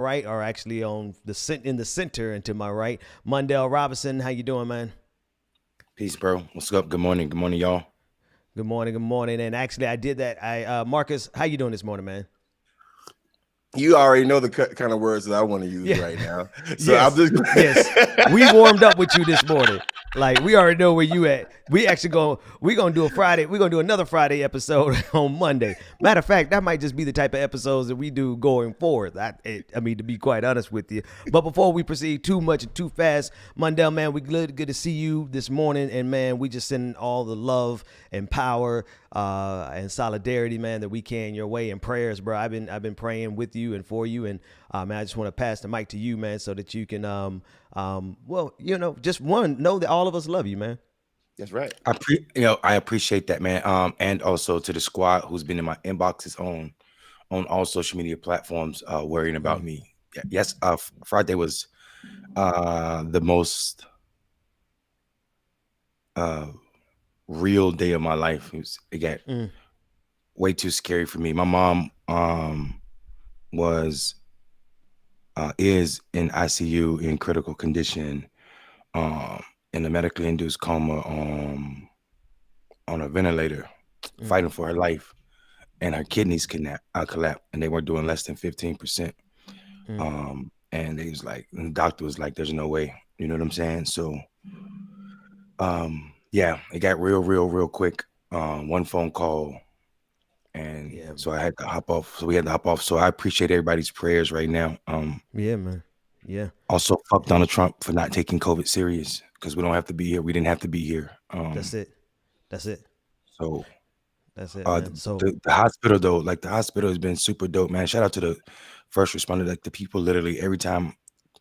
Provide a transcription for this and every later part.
right, or actually on in the center and to my right, Mundell Robinson. How you doing, man? Peace, bro. What's up? Good morning. Good morning, y'all. Good morning, good morning. And actually, I did that. Marcus, how you doing this morning, man? You already know the kind of words that I want to use Yeah, right now. So I'm yes, just yes. We warmed up with you this morning. Like we already know where you at. We gonna do a Friday. We're gonna do another Friday episode on Monday. Matter of fact, that might just be the type of episodes that we do going forward. I mean, to be quite honest with you. But before we proceed too much and too fast, Mundell, man, we good to see you this morning. And man, we just send all the love and power and solidarity, man, that we can your way, and prayers, bro. I've been praying with you and for you, and man, I just want to pass the mic to you, man, so that you can well, just know that all of us love you, man. that's right. I appreciate that, man. And also to the squad who's been in my inboxes on all social media platforms, worrying about me. Yes, Friday was the most uh real day of my life. It got Mm. way too scary for me. My mom was is in ICU in critical condition, um, in a medically induced coma, on a ventilator, Mm. fighting for her life, and her kidneys collapsed, and they were doing less than 15%. Mm. And and the doctor was like, "There's no way." You know what I'm saying? So, yeah, it got real quick. One phone call, and Yeah, so I had to hop off. So we had to hop off. So I appreciate everybody's prayers right now. yeah, man. Yeah, Also, fuck Donald Trump for not taking COVID serious, because we don't have to be here. We didn't have to be here. that's it. That's it. So That's it, man. So the hospital though, like the hospital has been super dope, man. Shout out to the first responder, like the people literally every time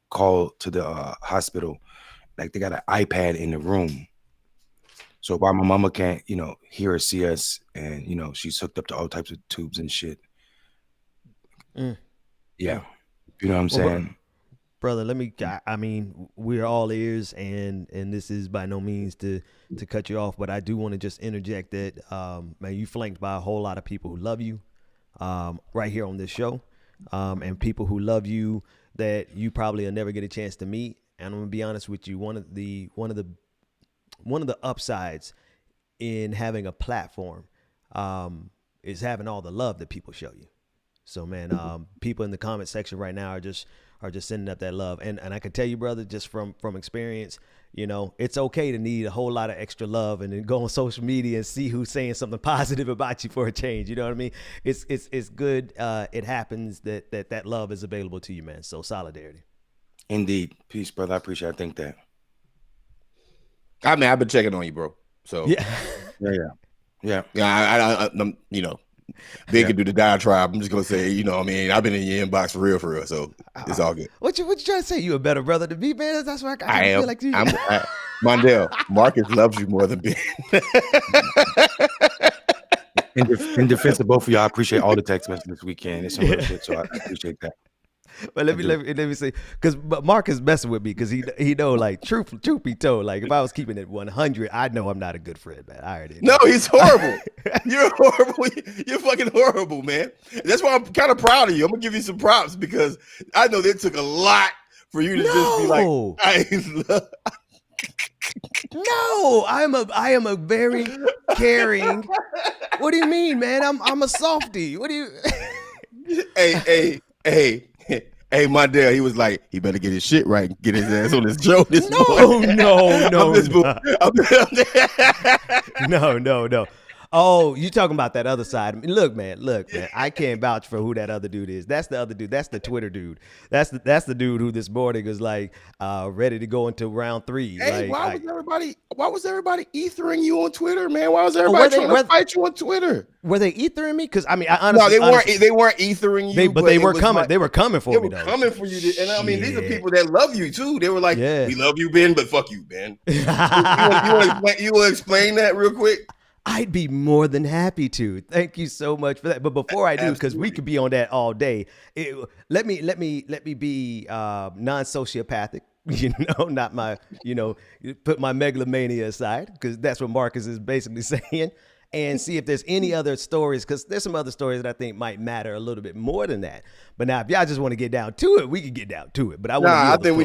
call to the hospital, like they got an iPad in the room. So while my mama can't, hear or see us, and she's hooked up to all types of tubes and shit. mm, Yeah, mm. you know what I'm Well, saying? brother, let me. I mean, we're all ears, and this is by no means to cut you off, but I do want to just interject that, man, you flanked by a whole lot of people who love you, right here on this show, and people who love you that you probably will never get a chance to meet. And I'm gonna be honest with you, one of the upsides in having a platform, is having all the love that people show you. So man, people in the comment section right now are just sending up that love, and I can tell you, brother, just from experience, it's okay to need a whole lot of extra love, and then go on social media and see who's saying something positive about you for a change. You know what I mean? It's good. It happens that love is available to you, man. So solidarity. Indeed. Peace, brother. I appreciate it. I think that. I mean, I've been checking on you, bro. So Yeah. Yeah. yeah, I'm, they Yeah. can do the diatribe. I'm just gonna say, I mean, I've been in your inbox for real. So it's all good. What you trying to say? You a better brother to me, man? That's why I I kind of am. feel like you. Mondale. Marcus loves you more than Ben. In defense of both of y'all, I appreciate all the text messages this weekend. It's some real shit, so I appreciate that. But let me say, because Mark is messing with me, because he know, like, truth be told, like, if I was keeping it 100, I know I'm not a good friend, man. I already know. No, he's horrible. You're horrible. You're fucking horrible, man. That's why I'm kind of proud of you. I'm gonna give you some props, because I know it took a lot for you to just be like, No. I love. No, I am a very caring. What do you mean, man? I'm a softie. What do you? Hey, my dad, he was like, he better get his shit right and get his ass on this show this morning. No. I'm just No. Oh, you talking about that other side? I mean, look, man. I can't vouch for who that other dude is. That's the other dude. That's the Twitter dude. That's the dude who this morning was like, ready to go into round 3. Hey, Like, why was everybody ethering you on Twitter, man? Why was were everybody they- trying to fight you on Twitter? were they ethering me? Because I mean, I No, honestly, they weren't ethering you, but they it were was coming. like- They were coming for They me, were though. coming for you, and I mean, these are Shit. people that love you too. They were like, Yeah. "We love you, Ben, but fuck you, Ben." You want to explain that real quick? I'd be more than happy to. Thank you so much for that. But before I do, because we Absolutely. could be on that all day, let me be non-sociopathic. Not my, put my megalomania aside, because that's what Marcus is basically saying. and see if there's any other stories, because there's some other stories that I think might matter a little bit more than that. But now, if y'all just want to get down to it, we can get down to it. But I think we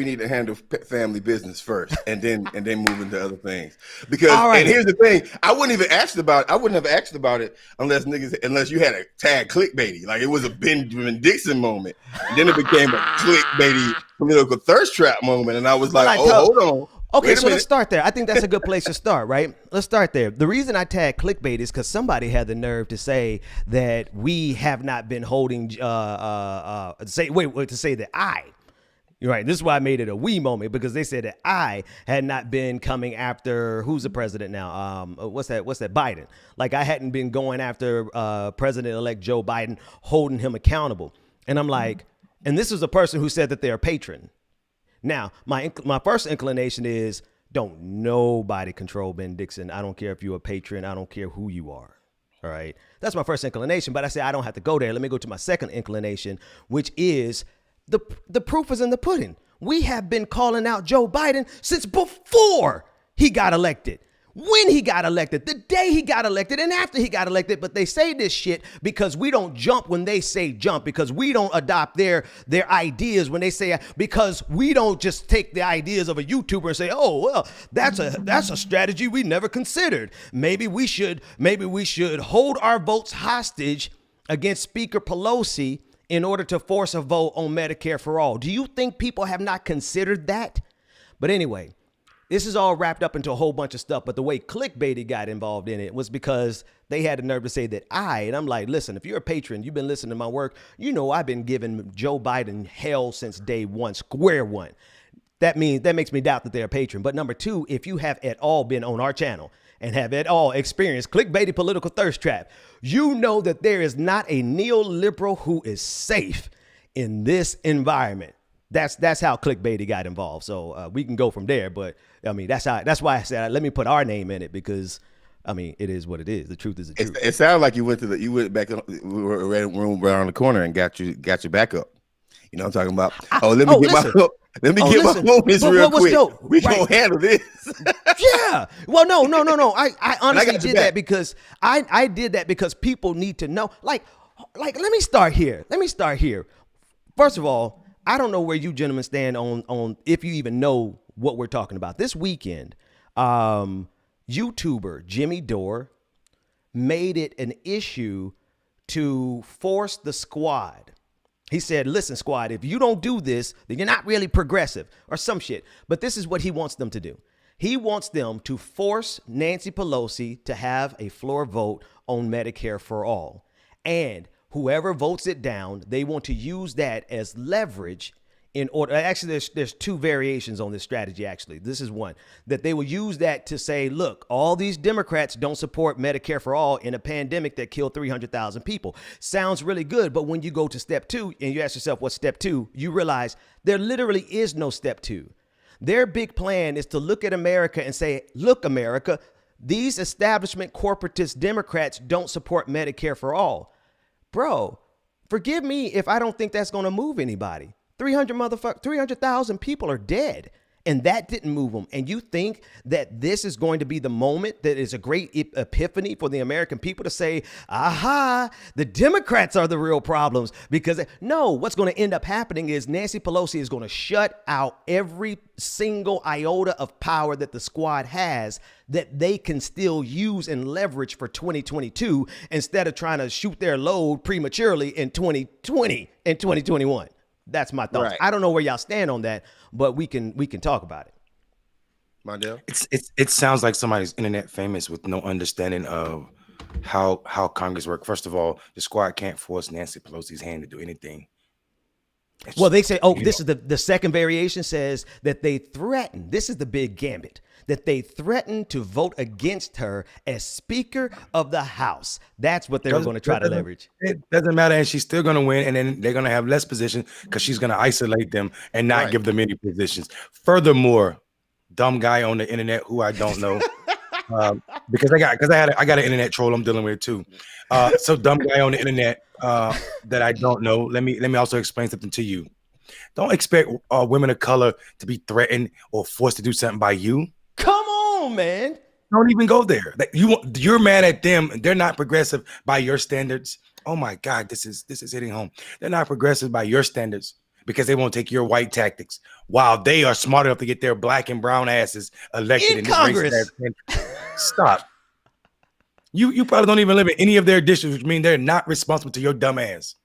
need to handle family business first, and then move into other things. Because and here's the thing, I wouldn't have asked about it unless you had a tag clickbaity, like it was a Benjamin Dixon moment, and then it became a clickbaity political thirst trap moment, and I was like, hold on. Okay, so let's start there. I think that's a good place to start, right? Let's start there. The reason I tag clickbait is because somebody had the nerve to say that we have not been holding, say that I, right? This is why I made it a we moment, because they said that I had not been coming after, who's the president now? What's that? Biden. Like I hadn't been going after President-elect Joe Biden, holding him accountable. And I'm like, and this is a person who said that they're a patron. Now, my first inclination is don't nobody control Ben Dixon. I don't care if you're a patron. I don't care who you are. All right. That's my first inclination. But I say I don't have to go there. Let me go to my second inclination, which is the proof is in the pudding. We have been calling out Joe Biden since before he got elected. When he got elected, the day he got elected, and after he got elected. But they say this shit because we don't jump when they say jump, because we don't adopt their ideas when they say, because we don't just take the ideas of a YouTuber and say, oh, well, that's a strategy we never considered. Maybe we should hold our votes hostage against Speaker Pelosi in order to force a vote on Medicare for all. Do you think people have not considered that? But anyway, this is all wrapped up into a whole bunch of stuff, but the way Clickbaity got involved in it was because they had the nerve to say that and I'm like, listen, if you're a patron, you've been listening to my work, you know I've been giving Joe Biden hell since day one, square one. That makes me doubt that they're a patron. But number two, if you have at all been on our channel and have at all experienced clickbaity political thirst trap, you know that there is not a neoliberal who is safe in this environment. That's how Clickbaity got involved. So we can go from there, but I mean that's why I said let me put our name in it, because I mean it is what it is. The truth is the truth. It sounded like you went back in the room around the corner and got your back up. You know what I'm talking about? Let me get my moments real quick. Dope? We gonna handle this. Yeah. Well, no. I honestly did that because I did that because people need to know. Like let me start here. First of all, I don't know where you gentlemen stand on if you even know what we're talking about. This weekend, YouTuber Jimmy Dore made it an issue to force the squad. He said, listen, squad, if you don't do this, then you're not really progressive or some shit. But this is what he wants them to do. He wants them to force Nancy Pelosi to have a floor vote on Medicare for all. And whoever votes it down, they want to use that as leverage in order. Actually, there's two variations on this strategy. Actually, this is one that they will use that to say, look, all these Democrats don't support Medicare for all in a pandemic that killed 300,000 people. Sounds really good. But when you go to step two and you ask yourself, what's step two? You realize there literally is no step two. Their big plan is to look at America and say, look, America, these establishment corporatist Democrats don't support Medicare for all. Bro, forgive me if I don't think that's going to move anybody. 300,000 people are dead, and that didn't move them. And you think that this is going to be the moment that is a great epiphany for the American people to say, aha, the Democrats are the real problems? Because no, what's going to end up happening is Nancy Pelosi is going to shut out every single iota of power that the squad has that they can still use and leverage for 2022 instead of trying to shoot their load prematurely in 2020 and 2021. That's my thoughts. Right. I don't know where y'all stand on that, but we can talk about it. Mondale? It sounds like somebody's internet famous with no understanding of how Congress works. First of all, the squad can't force Nancy Pelosi's hand to do anything. Well, they say, this is the second variation says that they threaten. This is the big gambit, that they threaten to vote against her as Speaker of the House. That's what they're going to try to leverage. It doesn't matter. And she's still going to win. And then they're going to have less position because she's going to isolate them and not give them any positions. Furthermore, dumb guy on the internet who I don't know. Because I got an internet troll I'm dealing with too. So dumb guy on the internet that I don't know. Let me also explain something to you. Don't expect women of color to be threatened or forced to do something by you. Come on, man. Don't even go there. Like, you're mad at them. They're not progressive by your standards. Oh my God, this is hitting home. They're not progressive by your standards because they won't take your white tactics, while they are smart enough to get their black and brown asses elected in this Congress. Stop. You probably don't even live in any of their districts, which means they're not responsible to your dumb ass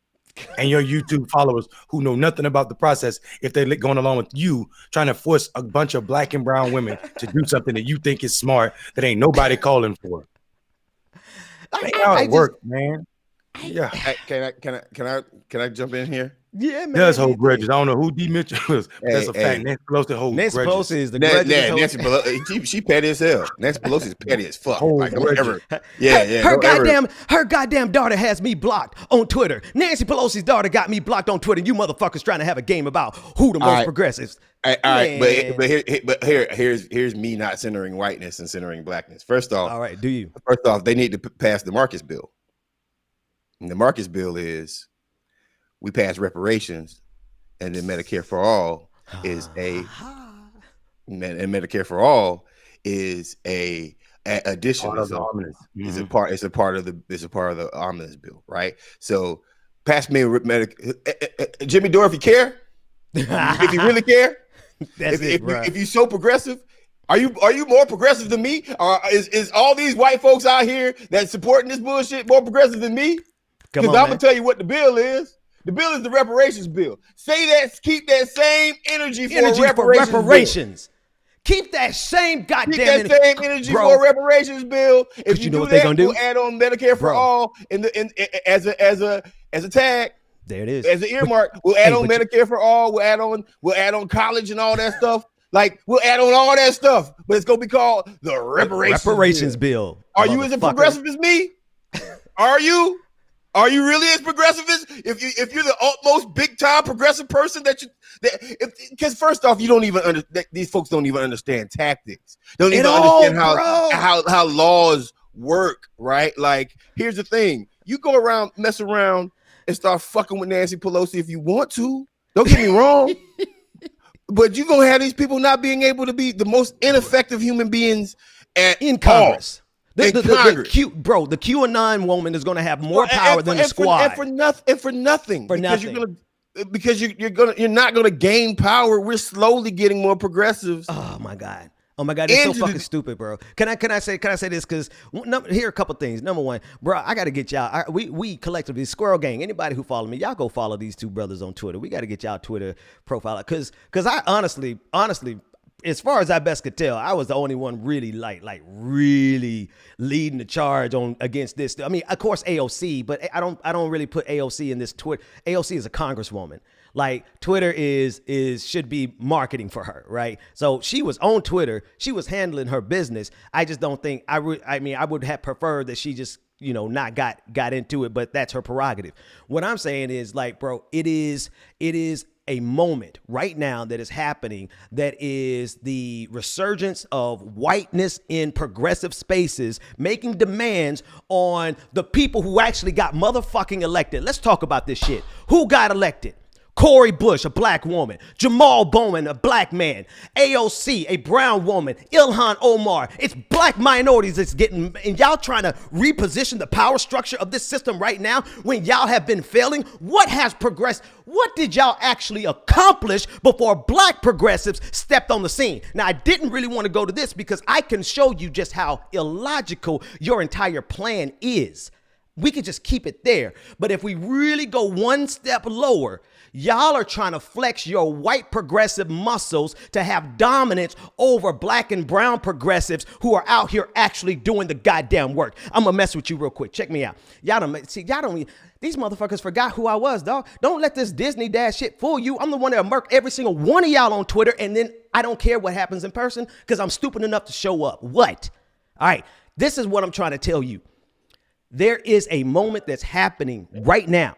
and your YouTube followers who know nothing about the process if they're going along with you trying to force a bunch of black and brown women to do something that you think is smart that ain't nobody calling for. That ain't how it works, man. Yeah. Can I jump in here? Yeah, man. Does hold grudges. I don't know who D. Mitchell was. That's a fact. Nancy Pelosi holds grudges. Nancy Pelosi is the grudges. Nancy Pelosi, she petty as hell. Nancy Pelosi is petty as fuck. Like, don't ever. Her goddamn daughter has me blocked on Twitter. Nancy Pelosi's daughter got me blocked on Twitter. You motherfuckers trying to have a game about who the most progressives. All right, but here's me not centering whiteness and centering blackness. First off, all right, do you? First off, they need to pass the Marcus bill. And the Marcus bill is we pass reparations, and then Medicare for all is and Medicare for all is a addition. It's a part of the omnibus bill, right? So pass me Jimmy Dore if you care, if you really care. If you're so progressive, are you more progressive than me? Or is all these white folks out here that supporting this bullshit more progressive than me? Because I'm gonna tell you what the bill is. The bill is the reparations bill. Keep that same energy for reparations. Keep that same goddamn energy for a reparations bill. If you know what they're gonna do, we'll add on Medicare for all as a tag. There it is. As an earmark, we'll add on Medicare for all. We'll add on college and all that stuff. Like, we'll add on all that stuff, but it's gonna be called the reparations bill. Are you as progressive as me? Are you? Are you really as progressive as if you're the utmost big time progressive person because first off, you don't even these folks don't even understand tactics. Don't even understand how laws work, right? Like, here's the thing: you go around, mess around, and start fucking with Nancy Pelosi if you want to. Don't get me wrong, but you're gonna have these people not being able to be the most ineffective human beings in Congress. The QAnon woman is going to have more power than the squad. For nothing. Because you're not going to gain power. We're slowly getting more progressives. Oh my God, it's so fucking stupid, bro. Can I say this? Because here are a couple things. Number one, bro, I got to get y'all. We collectively, Squirrel Gang. Anybody who follow me, y'all go follow these two brothers on Twitter. We got to get y'all Twitter profile because I honestly. As far as I best could tell, I was the only one really really leading the charge against this. I mean, of course AOC, but I don't really put AOC in this Twitter. AOC is a congresswoman. Like, Twitter should be marketing for her, right? So she was on Twitter, she was handling her business. I just don't think I would have preferred that she just not got into it, but that's her prerogative. What I'm saying is, like, bro, it is a moment right now that is happening that is the resurgence of whiteness in progressive spaces, making demands on the people who actually got motherfucking elected. Let's talk about this shit. Who got elected? Cori Bush, a black woman. Jamal Bowman, a black man. AOC, a brown woman. Ilhan Omar. It's black minorities that's getting, and y'all trying to reposition the power structure of this system right now when y'all have been failing. What has progressed? What did y'all actually accomplish before black progressives stepped on the scene? Now, I didn't really want to go to this because I can show you just how illogical your entire plan is. We could just keep it there. But if we really go one step lower, y'all are trying to flex your white progressive muscles to have dominance over black and brown progressives who are out here actually doing the goddamn work. I'm gonna mess with you real quick. Check me out. These motherfuckers forgot who I was, dog. Don't let this Disney dad shit fool you. I'm the one that murked every single one of y'all on Twitter, and then I don't care what happens in person because I'm stupid enough to show up. What? All right, this is what I'm trying to tell you. There is a moment that's happening right now,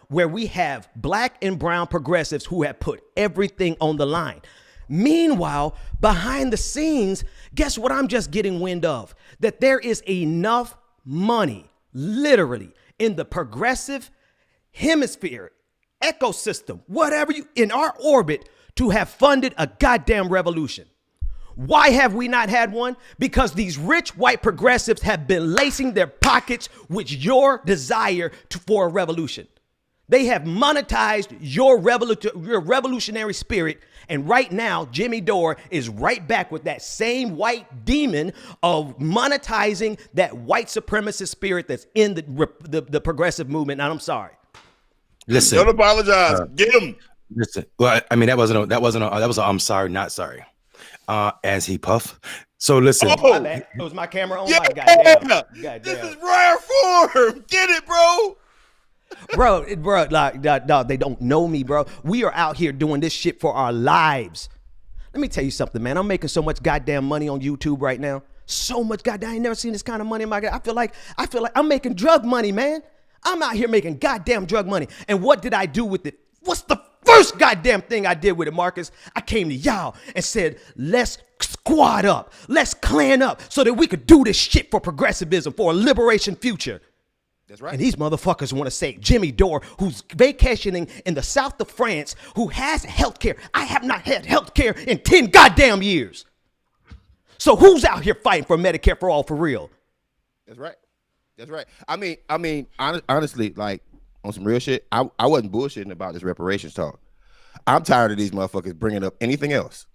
where we have black and brown progressives who have put everything on the line. Meanwhile, behind the scenes, guess what I'm just getting wind of? That there is enough money, literally, in the progressive hemisphere, ecosystem, whatever in our orbit, to have funded a goddamn revolution. Why have we not had one? Because these rich white progressives have been lacing their pockets with your desire for a revolution. They have monetized your revolutionary spirit. And right now, Jimmy Dore is right back with that same white demon of monetizing that white supremacist spirit that's in the progressive movement. And I'm sorry. Listen, don't apologize. Get him. Listen. Well, I mean, that was a I'm sorry, not sorry. As he puff. So listen. Oh, my bad. It was my camera on. Yeah. My goddamn. This is rare form. Get it, bro. Bro, like, they don't know me, bro. We are out here doing this shit for our lives. Let me tell you something, man. I'm making so much goddamn money on YouTube right now. So much goddamn. I ain't never seen this kind of money in my. I feel like I'm making drug money, man. I'm out here making goddamn drug money. And what did I do with it? What's the first goddamn thing I did with it, Marcus? I came to y'all and said, let's squad up. Let's clan up so that we could do this shit for progressivism, for a liberation future. That's right. And these motherfuckers want to say Jimmy Dore, who's vacationing in the south of France, who has health care. I have not had health care in 10 goddamn years. So who's out here fighting for Medicare for all for real? That's right. That's right. I mean, honestly, like on some real shit, I wasn't bullshitting about this reparations talk. I'm tired of these motherfuckers bringing up anything else.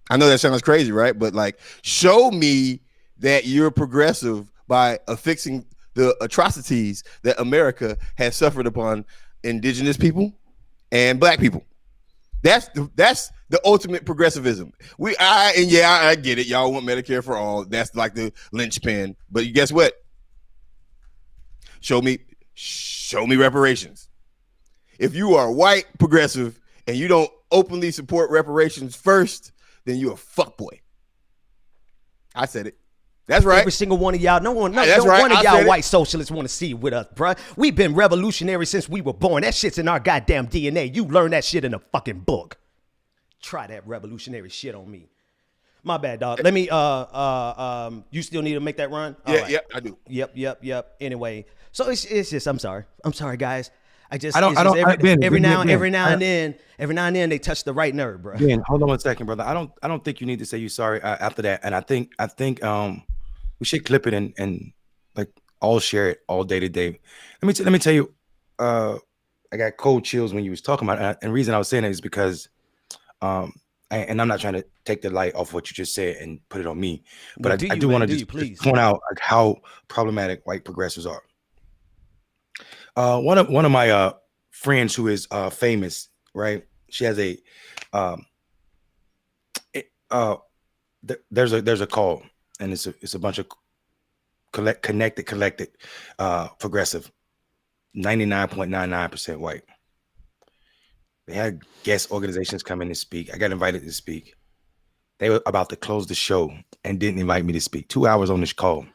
I know that sounds crazy, right? But like, show me that you're progressive by affixing the atrocities that America has suffered upon indigenous people and black people. That's the ultimate progressivism. I get it. Y'all want Medicare for all. That's like the linchpin. But guess what? Show me reparations. If you are white progressive and you don't openly support reparations first, then you're a fuckboy. I said it. That's right. Every single one of y'all, no one of y'all white socialists want to see with us, bruh. We've been revolutionary since we were born. That shit's in our goddamn DNA. You learn that shit in a fucking book. Try that revolutionary shit on me. My bad, dog. Let me, you still need to make that run? Yeah, right. Yeah, I do. Yep. Anyway, so it's just, I'm sorry, guys. Every now and then they touch the right nerve, bro. Ben, hold on 1 second, brother. I don't think you need to say you sorry after that. And I think we should clip it and like all share it all day to day. Let me tell you, I got cold chills when you was talking about it. And the reason I was saying it is because, and I'm not trying to take the light off what you just said and put it on me, but I do want to just point out like how problematic white progressives are. One of my friends who is famous, right? She has a there's a call, and it's a bunch of collected progressive, 99.99% white. They had guest organizations come in to speak. I got invited to speak. They were about to close the show and didn't invite me to speak. 2 hours on this call.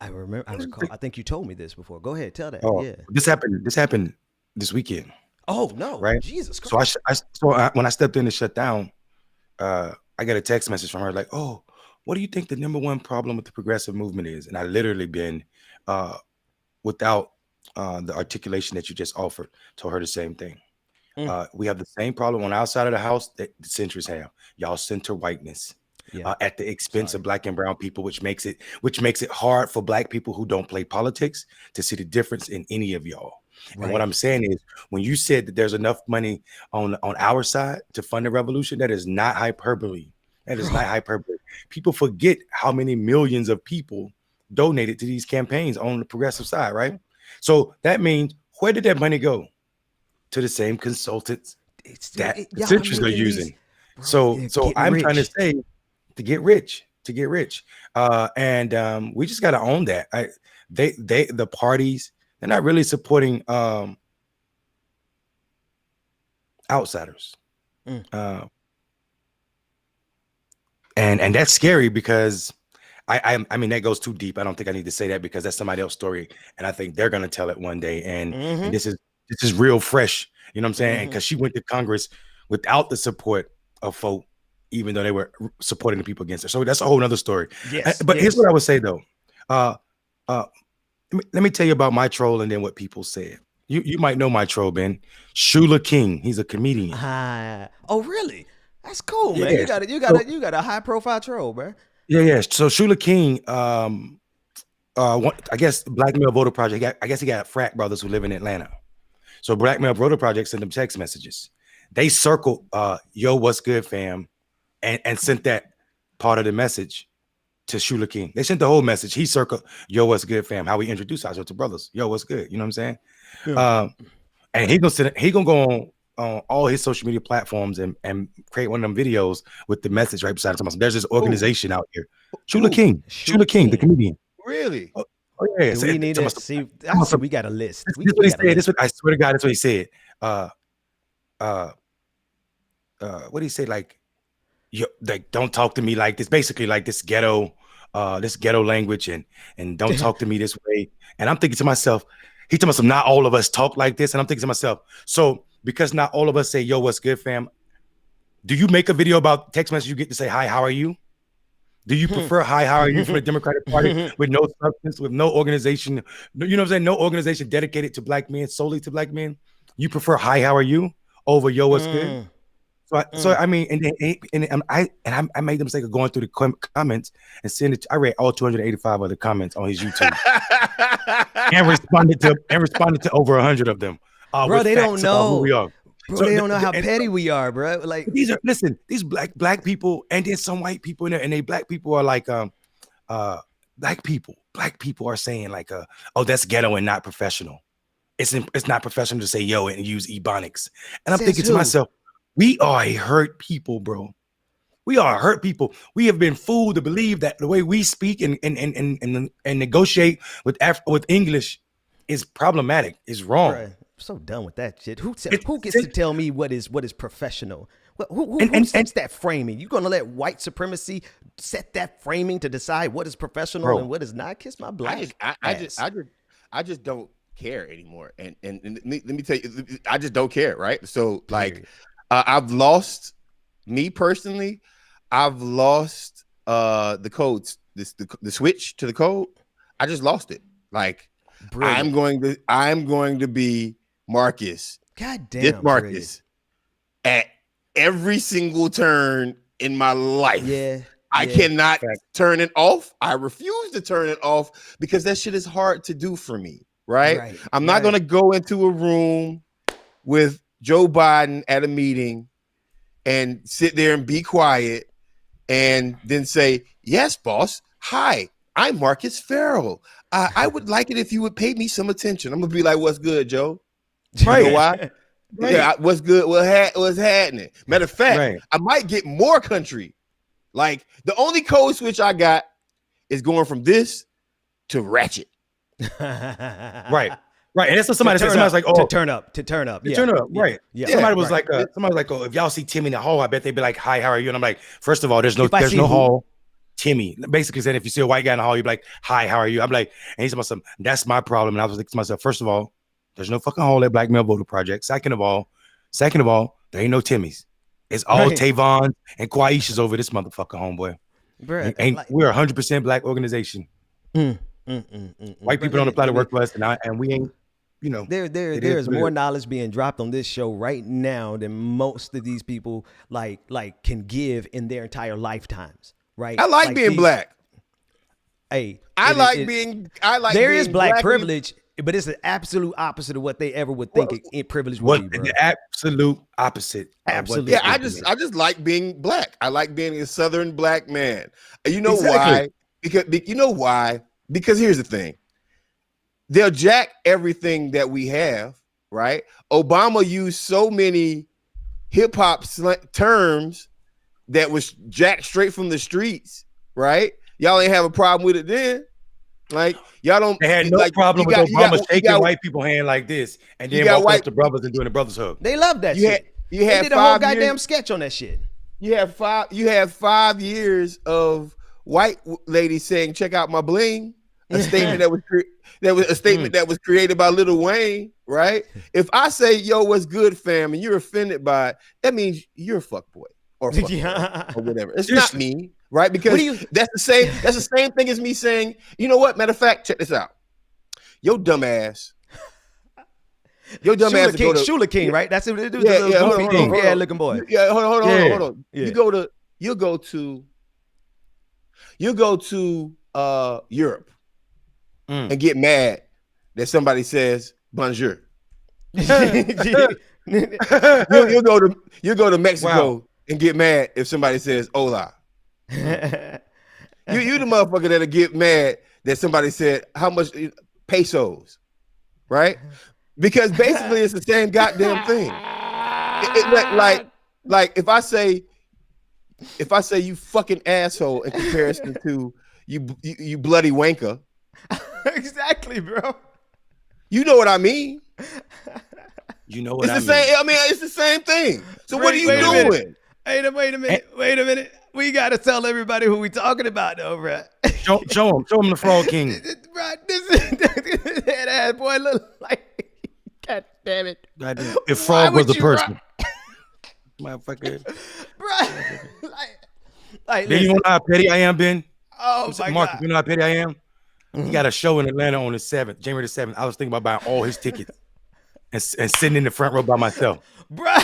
I recall. I think you told me this before. Go ahead, tell that. Oh, yeah. This happened this weekend. Oh no! Right? Jesus Christ. So when I stepped in to shut down, I got a text message from her like, "Oh, what do you think the number one problem with the progressive movement is?" And I literally been without the articulation that you just offered, told her the same thing. We have the same problem on our side of the house that the centrists have. Y'all center whiteness. Yeah. At the expense of black and brown people, which makes it hard for black people who don't play politics to see the difference in any of y'all. Right. And what I'm saying is, when you said that there's enough money on our side to fund the revolution, that is not hyperbole. That is not hyperbole. People forget how many millions of people donated to these campaigns on the progressive side, right? So that means, where did that money go? To the same consultants that the centrists are using. So I'm trying to say, to get rich. And we just got to own that. The parties, they're not really supporting outsiders. And that's scary because I mean, that goes too deep. I don't think I need to say that because that's somebody else's story. And I think they're going to tell it one day. And this is real fresh. You know what I'm saying? Because she went to Congress without the support of folk, even though they were supporting the people against her. So that's a whole nother story. Yes, but here's what I would say though. Let me tell you about my troll and then what people said. You might know my troll, Ben. Shula King. He's a comedian. Oh, really? That's cool, man. Yeah. You got a high profile troll, bro. Yeah. So Shula King, I guess Black Male Voter Project. I guess he got frat brothers who live in Atlanta. So Black Male Voter Project sent them text messages. They circled, "Yo, what's good, fam," and sent that part of the message to Shula King. They sent the whole message. He circled, "Yo, what's good, fam?" How we introduce ourselves to brothers. Yo, what's good? You know what I'm saying? Yeah. And he gonna go on all his social media platforms and create one of them videos with the message right beside him. There's this organization out here, Shula King, the comedian. Really? Oh yeah. Do we need to see? We got a list. This what he said. I swear to God, that's what he said. What did he say? Like, don't talk to me like this. Basically, like this ghetto language, and don't talk to me this way. And I'm thinking to myself, he told me, not all of us talk like this. And I'm thinking to myself, so because not all of us say, "Yo, what's good, fam?" Do you make a video about text message you get to say, "Hi, how are you"? Do you prefer "Hi, how are you" from the Democratic Party with no substance, with no organization? You know what I'm saying? No organization dedicated to Black men, solely to Black men. You prefer "Hi, how are you" over "Yo, what's good"? So I mean, I made the mistake of going through the comments and seeing it. I read all 285 of the comments on his YouTube and responded to over 100 of them. Bro, they don't know who we are. Bro, they don't know how petty we are, bro. Like these black people, and then some white people in there, and they black people are like black people are saying like oh, that's ghetto and not professional. It's not professional to say yo and use ebonics. And I'm thinking to myself, we are a hurt people, bro. We are hurt people. We have been fooled to believe that the way we speak and negotiate with English is problematic, is wrong. Bruh, I'm so done with that shit. Who gets to tell me what is professional? Who sets that framing? You gonna let white supremacy set that framing to decide what is professional and what is not? Kiss my black ass. I just don't care anymore. And let me tell you, I just don't care, right? So like I've lost, me personally, I've lost the codes, the switch to the code. I just lost it. Like brilliant. I'm going to be Marcus. God damn, this Marcus brilliant. At every single turn in my life. Yeah. I cannot turn it off. I refuse to turn it off because that shit is hard to do for me. Right? I'm not going to go into a room with Joe Biden at a meeting and sit there and be quiet and then say, "Yes, boss. Hi, I'm Marcus Farrell. I would like it if you would pay me some attention." I'm gonna be like, "What's good, Joe?" Right? You know why? Right. Yeah, what's good? What's happening? Matter of fact, I might get more country. Like the only code switch I got is going from this to ratchet. Right. And that's what somebody said. Somebody's like, "Oh, to turn up, right?" Yeah. Somebody was like, "Oh, if y'all see Timmy in the hall, I bet they'd be like, 'Hi, how are you?'" And I'm like, first of all, there's no hall. Timmy basically said, if you see a white guy in the hall, you'd be like, "Hi, how are you?" I'm like, and he's about that's my problem. And I was like to myself, first of all, there's no fucking hall at Black Male Voter Project. Second of all, there ain't no Timmys. It's all Tavon and Quaishas over this motherfucker, homeboy. We're 100% black organization. White people don't apply to work for us, and we ain't. You know, there's more knowledge being dropped on this show right now than most of these people like can give in their entire lifetimes. Right? I like being black. Hey, there is black privilege, but it's the absolute opposite of what they ever would think privilege would be, bro. The absolute opposite. Absolutely. Yeah, I just like being black. I like being a Southern black man. You know why? Because here's the thing. They'll jack everything that we have, right? Obama used so many hip hop terms that was jacked straight from the streets, right? Y'all ain't have a problem with it then. Like y'all don't. They had no problem with Obama shaking white people hand like this, and then walking up to brothers and doing the brothers hug. They love that shit. They did a whole goddamn sketch on that shit. You have 5 years of white ladies saying, "Check out my bling." A statement that was created by Lil Wayne, right? If I say, "Yo, what's good, fam," and you're offended by it, that means you're a fuckboy or or whatever. It's not me, right? Because that's the same thing as me saying, "You know what? Matter of fact, check this out. Your dumb ass Your dumb ass King, go to Shula King, right? That's what it do. Yeah, The hold goofy on. yeah, looking boy. Yeah, hold on. Yeah. You go to Europe and get mad that somebody says bonjour. you go to Mexico and get mad if somebody says hola. you the motherfucker that'll get mad that somebody said how much pesos, right? Because basically it's the same goddamn thing. Like if I say you fucking asshole in comparison to you bloody wanker. Exactly, bro. You know what I mean? You know what it's the same. I mean, it's the same thing. So what are you doing? Wait a minute. We gotta tell everybody who we talking about, though, bro. Show him the Frog King. Bro, that ass boy look like. God damn it. Goddamn. If Frog was a person, motherfucker. Bro, like then you know how petty I am, Ben? Oh my Marcus, God. you know how petty I am? He got a show in Atlanta on the 7th, January the 7th. I was thinking about buying all his tickets and sitting in the front row by myself. Bro.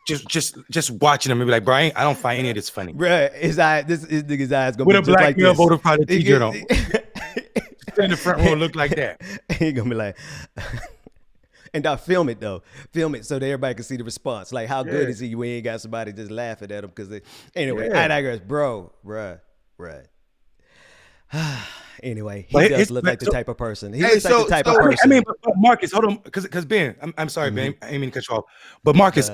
Just watching him and be like, bro, I don't find any of this funny. Bro, his nigga's eyes gonna with be a just black like girl this. voter probably t-shirt on. In the front row look like that. He gonna be like, and I'll film it though. Film it so that everybody can see the response. Like, how good is he when he ain't got somebody just laughing at him? Because anyway, I digress, bro. Anyway, he does look like the type of person. He looks like the type of person. I mean, but Marcus, hold on, because Ben, I'm sorry, Ben, I didn't mean to cut you off. But Marcus,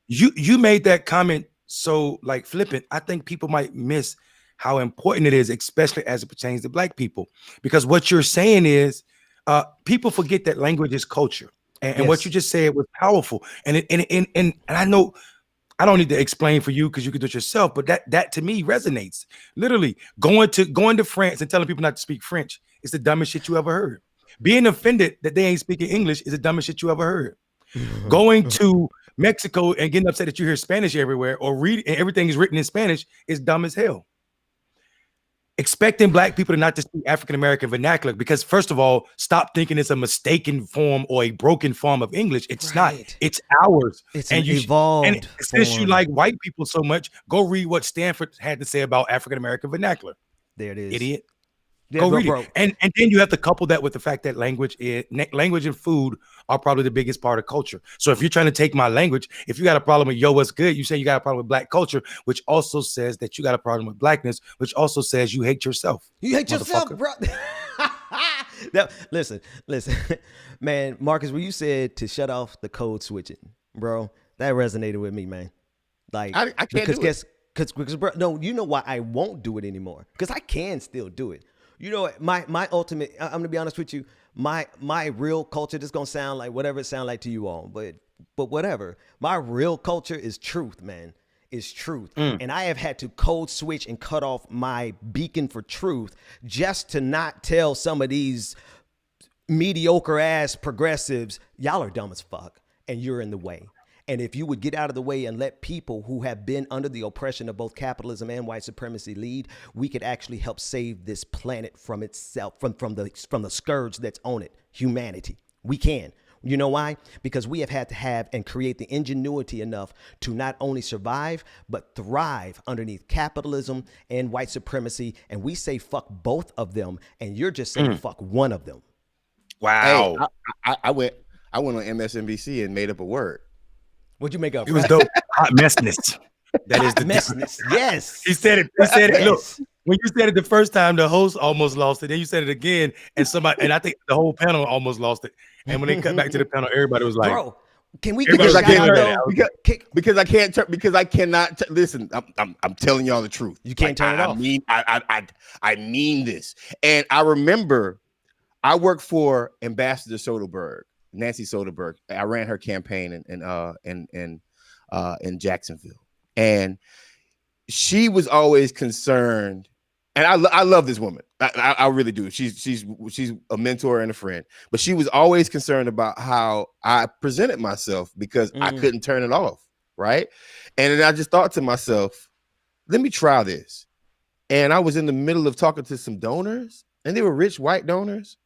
you made that comment so like flippant. I think people might miss how important it is, especially as it pertains to black people, because what you're saying is people forget that language is culture, and what you just said was powerful. And I know I don't need to explain for you because you can do it yourself, but that to me resonates. Literally, going to France and telling people not to speak French is the dumbest shit you ever heard. Being offended that they ain't speaking English is the dumbest shit you ever heard. Going to Mexico and getting upset that you hear Spanish everywhere or read and everything is written in Spanish is dumb as hell. Expecting black people to not to speak African American vernacular, because first of all, stop thinking it's a mistaken form or a broken form of English. It's not. It's ours. It's an evolved. And since you like white people so much, go read what Stanford had to say about African American vernacular. There it is, idiot. Yeah, go read it. And then you have to couple that with the fact that language and food are probably the biggest part of culture. So if you're trying to take my language, if you got a problem with yo, what's good? You say you got a problem with black culture, which also says that you got a problem with blackness, which also says you hate yourself. You hate yourself, bro. Now, listen, man, Marcus, when you said to shut off the code switching, bro, that resonated with me, man. Like I can't do it. Because bro, no, you know why I won't do it anymore? Because I can still do it. You know, my ultimate, I'm gonna be honest with you, my real culture, this gonna sound like whatever it sound like to you all, but whatever. My real culture is truth, man. Is truth. And I have had to code switch and cut off my beacon for truth just to not tell some of these mediocre ass progressives, y'all are dumb as fuck and you're in the way. And if you would get out of the way and let people who have been under the oppression of both capitalism and white supremacy lead, we could actually help save this planet from itself, from the scourge that's on it, humanity. We can. You know why? Because we have had to have and create the ingenuity enough to not only survive, but thrive underneath capitalism and white supremacy. And we say fuck both of them, and you're just saying fuck one of them. Wow. Hey, I went on MSNBC and made up a word. What'd you make up? It was dope. Hot messness. That is the messness. Yes. He said it. Yes. Look, when you said it the first time, the host almost lost it. Then you said it again, and I think the whole panel almost lost it. And when they cut back to the panel, everybody was like, "Bro, can we get a shout out because I can't because I cannot listen. I'm telling y'all the truth. You can't turn it off. I mean this. And I remember I worked for Ambassador Soderbergh. Nancy Soderbergh. I ran her campaign in Jacksonville, and she was always concerned. And I love this woman. I really do. She's a mentor and a friend. But she was always concerned about how I presented myself because I couldn't turn it off, right? And then I just thought to myself, let me try this. And I was in the middle of talking to some donors, and they were rich white donors.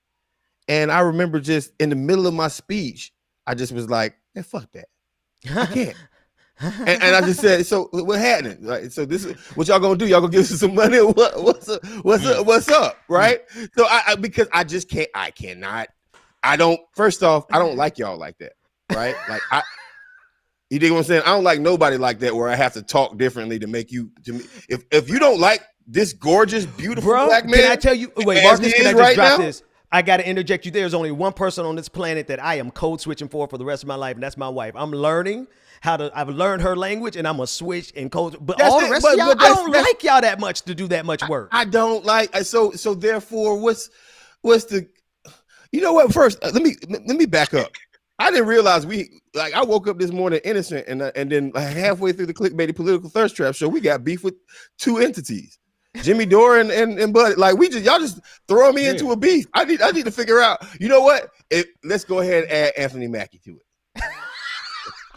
And I remember just in the middle of my speech, I just was like, "Man, fuck that. I can't." and I just said, "So what happened? Like, so this is what y'all gonna do? Y'all gonna give us some money? What's up? What's up? Right?" So I because I just can't. I cannot. I don't. First off, I don't like y'all like that. Right? Like you dig what I'm saying? I don't like nobody like that where I have to talk differently to make you. To me, if you don't like this gorgeous, beautiful black man, can I tell you? Wait, Marcus, can I just drop this? I got to interject you. There's only one person on this planet that I am code switching for the rest of my life, and that's my wife. I'm learning I've learned her language, and I'm going to switch and code. But all the rest of y'all, I don't like y'all that much to do that much work. I don't like. So therefore, what's the, you know what? First, let me back up. I didn't realize I woke up this morning innocent, and then halfway through the Clickbaity political thirst trap show, we got beef with two entities. Jimmy Dore and Bud, like y'all just throw me into a beef. I need to figure out. You know what? Let's go ahead and add Anthony Mackie to it.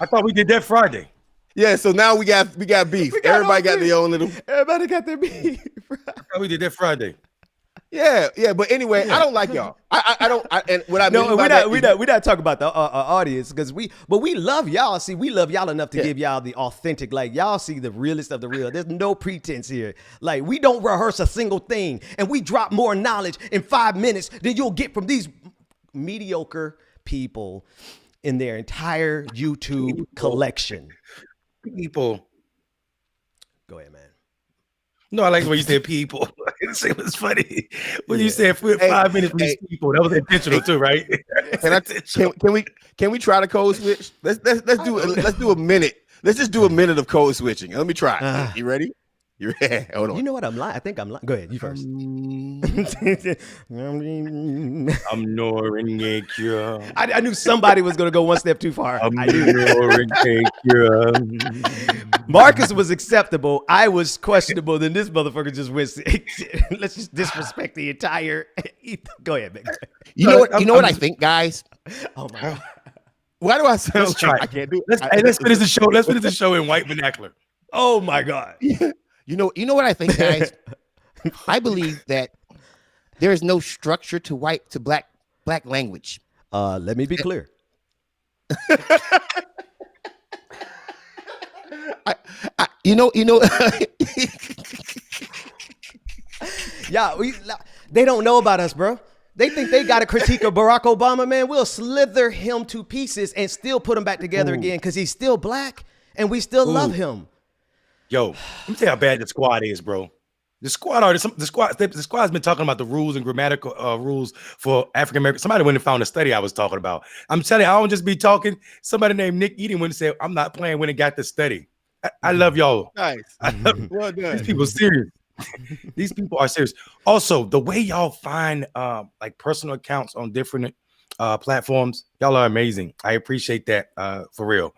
I thought we did that Friday. Yeah, so now we got beef. Everybody got their own little. Everybody got their beef. I thought we did that Friday. Yeah. But anyway, I don't like y'all. I don't. And what I mean we're not talking about the audience because we love y'all. See, we love y'all enough to give y'all the authentic. Like y'all see the realest of the real. There's no pretense here. Like we don't rehearse a single thing, and we drop more knowledge in 5 minutes than you'll get from these mediocre people in their entire YouTube collection. People. Go ahead, man. No, I like when you said people. It was funny when you said 5 minutes for these people. That was intentional too, right? Can we try to code switch? Let's do a minute. Let's just do a minute of code switching. Let me try. You ready? You ready? Hold on. You know what I'm lying? I think I'm lying. Go ahead. You first. I'm Norin. I knew somebody was gonna go one step too far. I knew. Marcus was acceptable. I was questionable. Then this motherfucker just went. Let's just disrespect the entire. Go ahead, man. You know what? You know what I think, guys. Oh my God. Why do I sound? I can't do it. Let's finish the show. Let's finish the show in white vernacular. Oh my God. You know what I think, guys. I believe that there is no structure to black language. Let me be clear. Yeah, they don't know about us, bro. They think they got a critique of Barack Obama, man. We'll slither him to pieces and still put him back together again because he's still black and we still love him. Yo, let me tell you how bad the squad is, bro. The squad's been talking about the rules and grammatical rules for African Americans. Somebody went and found a study I was talking about. I'm telling you, I don't just be talking. Somebody named Nick Eaton went and said, "I'm not playing," when it got the study. I love y'all. Nice. Well done. These people are serious. These people are serious. Also, the way y'all find like personal accounts on different platforms, y'all are amazing. I appreciate that for real.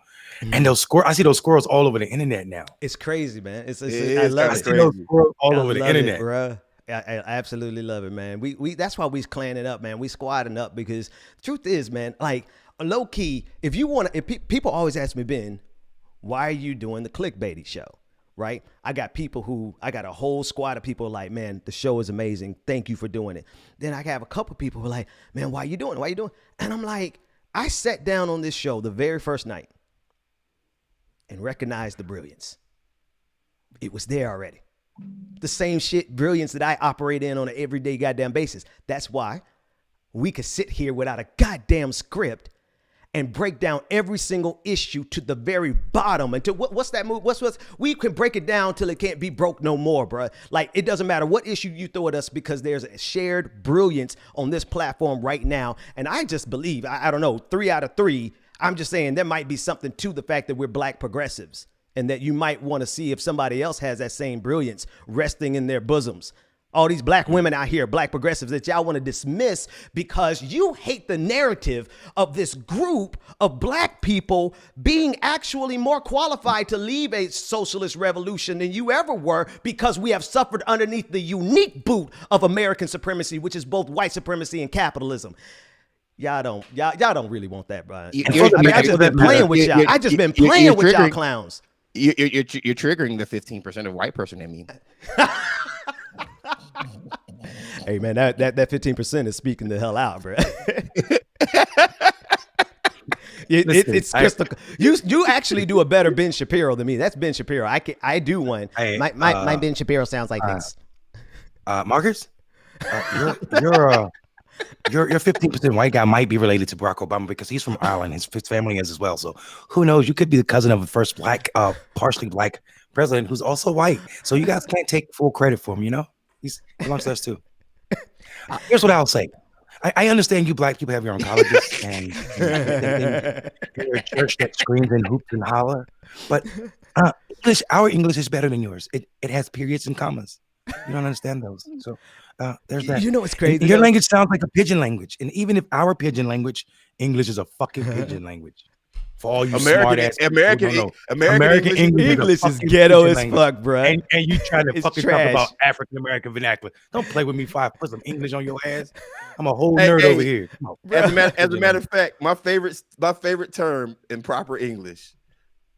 And those I see those squirrels all over the internet now. It's crazy, man. I love it. I see those squirrels all over the internet, bro. I absolutely love it, man. We that's why we clanning up, man. We squatting up because the truth is, man, like low key, if people always ask me, Ben, why are you doing the Clickbaity show? Right? I got a whole squad of people like, man, the show is amazing. Thank you for doing it. Then I have a couple people who are like, man, why are you doing it? Why are you doing it? And I'm like, I sat down on this show the very first night and recognized the brilliance. It was there already. The same brilliance that I operate in on an everyday goddamn basis. That's why we could sit here without a goddamn script and break down every single issue to the very bottom. And to what's that move? We can break it down till it can't be broke no more, bro. Like, it doesn't matter what issue you throw at us because there's a shared brilliance on this platform right now. And I just believe, I don't know, 3 out of 3, I'm just saying there might be something to the fact that we're black progressives and that you might want to see if somebody else has that same brilliance resting in their bosoms. All these black women out here, black progressives that y'all want to dismiss because you hate the narrative of this group of black people being actually more qualified to lead a socialist revolution than you ever were because we have suffered underneath the unique boot of American supremacy, which is both white supremacy and capitalism. Y'all don't really want that, Brian. I just been playing with y'all. I just been playing with y'all clowns. You're triggering the 15% of white person in me. Hey man, that 15% is speaking the hell out, bro. It's crystal. You actually do a better Ben Shapiro than me. That's Ben Shapiro. I do one. Hey, my Ben Shapiro sounds like this. Marcus, your 15% white guy might be related to Barack Obama because he's from Ireland. His family is as well. So who knows? You could be the cousin of the first black, partially black president who's also white. So you guys can't take full credit for him. You know, he belongs to us too. Here's what I'll say. I understand you black people have your own colleges and you're a church that screams and hoops and holler, but our English is better than yours. It has periods and commas. You don't understand those. So there's that. You know what's crazy? Your language sounds like a pidgin language. And even if our pidgin language, English is a fucking pidgin language. For all you smart ass American English is ghetto as fuck, bro. And you trying to fucking trash. talk about African American vernacular. Don't play with me before I put some English on your ass. I'm a whole nerd over here. As a matter of fact, my favorite term in proper English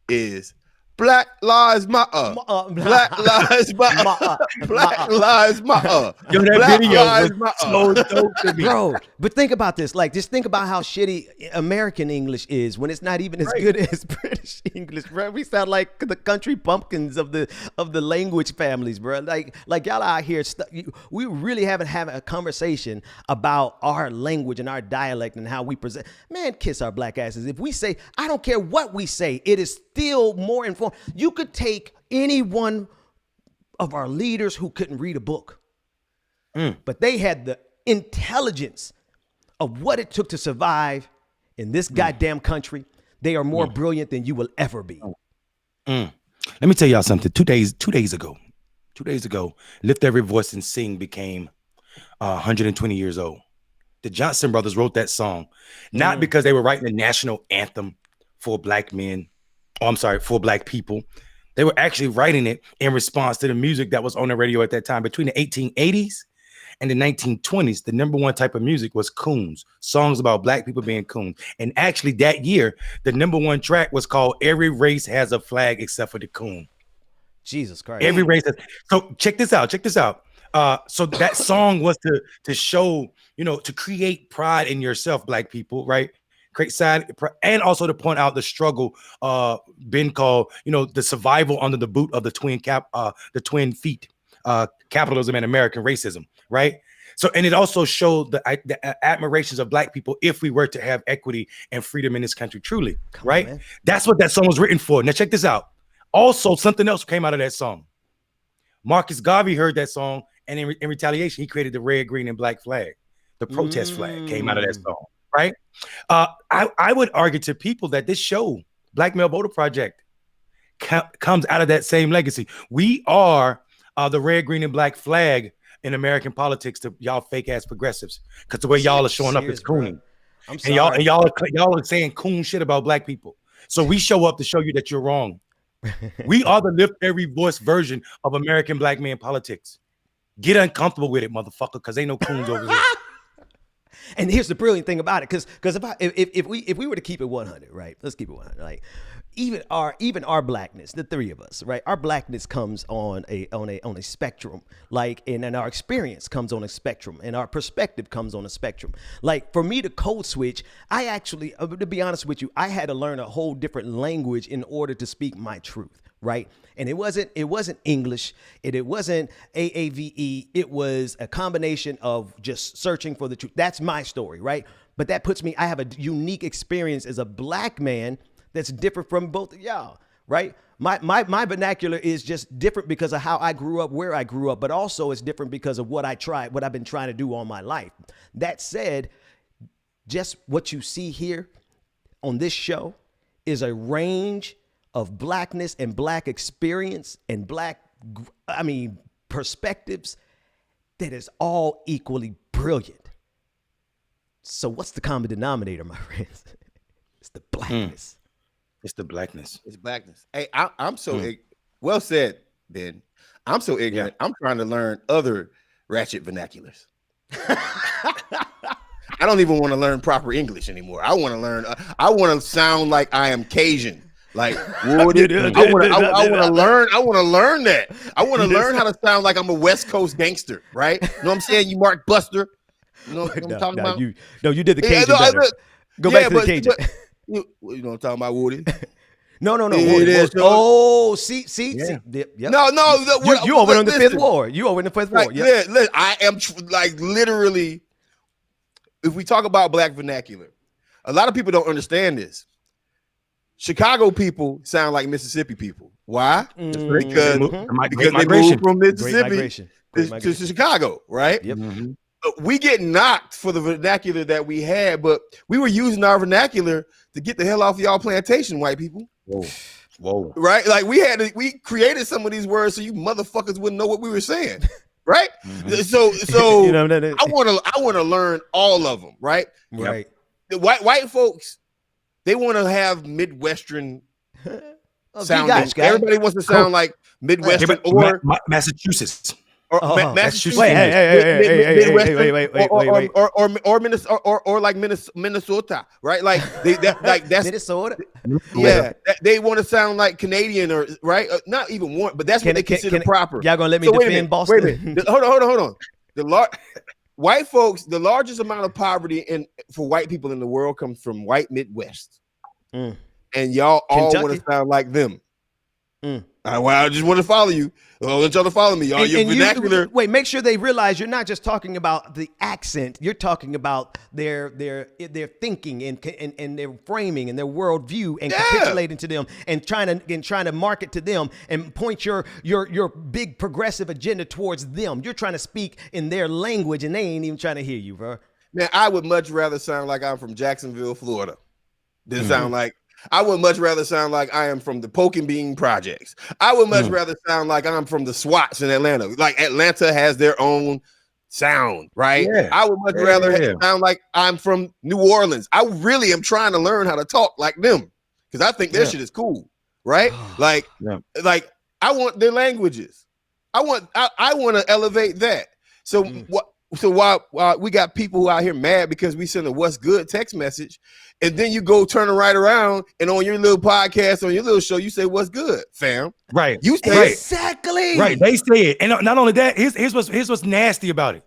is Black Lives Matter. Black Lives Matter. Black Lives Matter. Yo, that video was so dope to me. Bro, but think about this. Like, just think about how shitty American English is when it's not even as good as British English, bro. We sound like the country bumpkins of the language families, bro. Like y'all out here, we really haven't had a conversation about our language and our dialect and how we present. Man, kiss our black asses. If we say, I don't care what we say, it is still more informed. You could take any one of our leaders who couldn't read a book, but they had the intelligence of what it took to survive in this goddamn country. They are more brilliant than you will ever be. Let me tell y'all something. 2 days ago, Lift Every Voice and Sing became 120 years old. The Johnson brothers wrote that song, not because they were writing the national anthem for black men. For black people. They were actually writing it in response to the music that was on the radio at that time. Between the 1880s and the 1920s, the number one type of music was coons, songs about black people being coons. And actually that year, the number one track was called Every Race Has a Flag Except for the Coon. Jesus Christ. Every race has. So check this out. So that song was to show, to create pride in yourself, black people, right? Create side, and also to point out the struggle been called, the survival under the boot of the twin feet, capitalism and American racism, right? So, and it also showed the admirations of black people if we were to have equity and freedom in this country, truly, right? On, that's what that song was written for. Now check this out. Also, something else came out of that song. Marcus Garvey heard that song, and in retaliation, he created the red, green, and black flag. The protest flag came out of that song. Right. I would argue to people that this show, Black Male Voter Project, comes out of that same legacy. We are the red, green, and black flag in American politics to y'all fake ass progressives, because the way y'all are showing up is cooning. And y'all are saying coon shit about black people. So we show up to show you that you're wrong. We are the Lift Every Voice version of American black man politics. Get uncomfortable with it, motherfucker, because ain't no coons over here. And here's the brilliant thing about it, because if we were to keep it 100, right? Let's keep it 100. Like even our blackness, the three of us, right? Our blackness comes on a spectrum, like, and our experience comes on a spectrum, and our perspective comes on a spectrum. Like for me to code switch, I actually, to be honest with you, I had to learn a whole different language in order to speak my truth. Right. And it wasn't English. It wasn't AAVE. It was a combination of just searching for the truth. That's my story. Right. But that puts me, I have a unique experience as a black man that's different from both of y'all. Right. My vernacular is just different because of how I grew up, where I grew up, but also it's different because of what I've been trying to do all my life. That said, just what you see here on this show is a range of blackness and black experience and perspectives that is all equally brilliant. So what's the common denominator, my friends? It's the blackness. It's the blackness. It's blackness. Hey, I'm so well said, Ben. I'm so ignorant. Yeah. I'm trying to learn other ratchet vernaculars. I don't even want to learn proper English anymore. I want to learn. I want to sound like I am Cajun. Like, wooded. I want to learn. I want to learn that. I want to learn how to sound like I'm a West Coast gangster, right? You know what I'm saying? You Mark Buster. You know what I'm talking about? You did the Cajun better. Go back to the Cajun. You know what I'm talking about, Woody? No. See. Yep. No. You over in the fifth ward. You over in the fifth ward. Yep. I am like literally. If we talk about black vernacular, a lot of people don't understand this. Chicago people sound like Mississippi people. Why? Because they moved from Mississippi to Chicago, right? Yep. We get knocked for the vernacular that we had, but we were using our vernacular to get the hell off of y'all plantation, white people. Whoa. Right? Like we created some of these words so you motherfuckers wouldn't know what we were saying. Right? So you know, I want to learn all of them, right? Right. The white folks, they want to have Midwestern sounding. Everybody wants to sound like Midwestern or Massachusetts. Massachusetts. Wait, or Minnesota, or like Minnesota, right? Like that's Minnesota. Yeah, they want to sound like Canadian or right? Not even one, but that's what they consider proper. Y'all gonna let me defend Boston? Wait a minute. Hold on. White folks, the largest amount of poverty for white people in the world comes from white Midwest, and y'all all want to sound like them. I just want to follow you. I want y'all to follow me, y'all. Your vernacular. Make sure they realize you're not just talking about the accent. You're talking about their thinking and their framing and their worldview and capitulating to them and trying to market to them and point your big progressive agenda towards them. You're trying to speak in their language and they ain't even trying to hear you, bro. Man, I would much rather sound like I'm from Jacksonville, Florida, than sound like. I would much rather sound like I am from the Poke and Bean Projects. I would much rather sound like I'm from the SWATs in Atlanta. Like Atlanta has their own sound, right? Yeah. I would much rather sound like I'm from New Orleans. I really am trying to learn how to talk like them because I think their shit is cool, right? Like I want their languages. I want to elevate that. So what? So while we got people who out here mad because we send a "What's good" text message, and then you go turn it right around and on your little podcast, on your little show, you say "What's good, fam?" Right. You say exactly. Right. They say it, and not only that, here's what's nasty about it.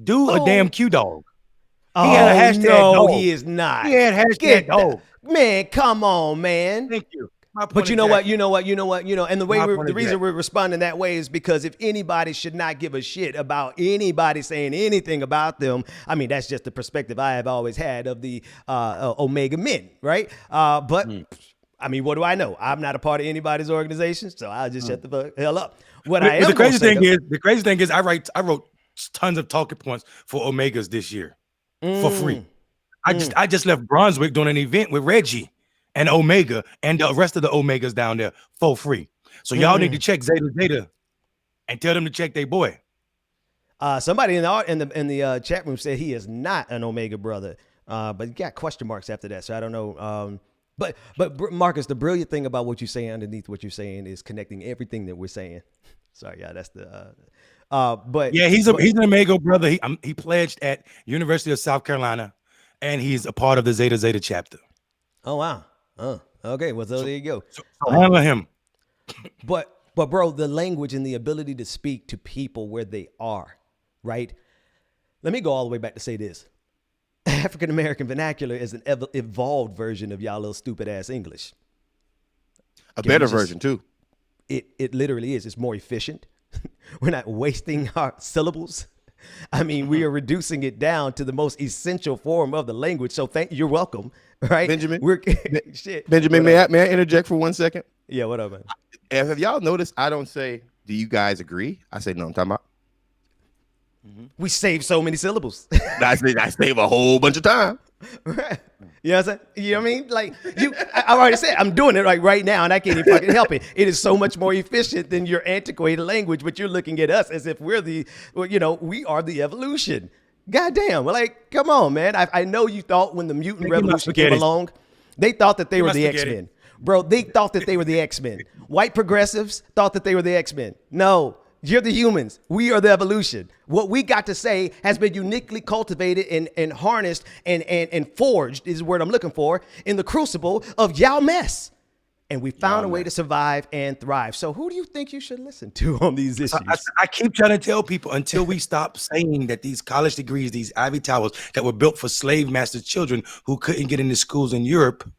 A damn Q dog. He had a hashtag. No, he is not. He had hashtag dog. Man, come on, man. Thank you. But you know what, and the reason we're responding that way is because if anybody should not give a shit about anybody saying anything about them, I mean, that's just the perspective I have always had of the Omega men, right? But I mean, what do I know? I'm not a part of anybody's organization, so I'll just shut the hell up. The crazy thing is, I wrote tons of talking points for Omegas this year for free. I just left Brunswick doing an event with Reggie and Omega and the rest of the Omegas down there for free. So y'all need to check Zeta and tell them to check their boy. Somebody in the chat room said he is not an Omega brother, but you got question marks after that. So I don't know. But Marcus, the brilliant thing about what you say underneath what you're saying is connecting everything that we're saying. Sorry, yeah, that's the. But yeah, he's an Omega brother. He pledged at University of South Carolina, and he's a part of the Zeta chapter. Oh wow. Okay. Well, so there you go. So handle him. But bro, the language and the ability to speak to people where they are, right? Let me go all the way back to say this. African American vernacular is an evolved version of y'all little stupid ass English. A better version too. It literally is. It's more efficient. We're not wasting our syllables. I mean, we are reducing it down to the most essential form of the language. So you're welcome, right? Benjamin, shit. Benjamin, may I interject for 1 second? Yeah, what up, man? Have y'all noticed I don't say, do you guys agree? I say, no, I'm talking about. We save so many syllables. I save a whole bunch of time. Right. You know what I'm saying? You know what I mean? Like I already said, I'm doing it right now, and I can't even fucking help it. It is so much more efficient than your antiquated language, but you're looking at us as if we're we are the evolution. Goddamn. Well, like, come on, man. I know you thought when the mutant revolution came along, they thought that they were the X-Men. Bro, they thought that they were the X-Men. White progressives thought that they were the X-Men. No. You're the humans. We are the evolution. What we got to say has been uniquely cultivated and harnessed and forged is the word I'm looking for in the crucible of y'all mess. and we found a way to survive and thrive. So who do you think you should listen to on these issues? I keep trying to tell people, until we stop saying that these college degrees, these Ivy Towers that were built for slave master children who couldn't get into schools in Europe,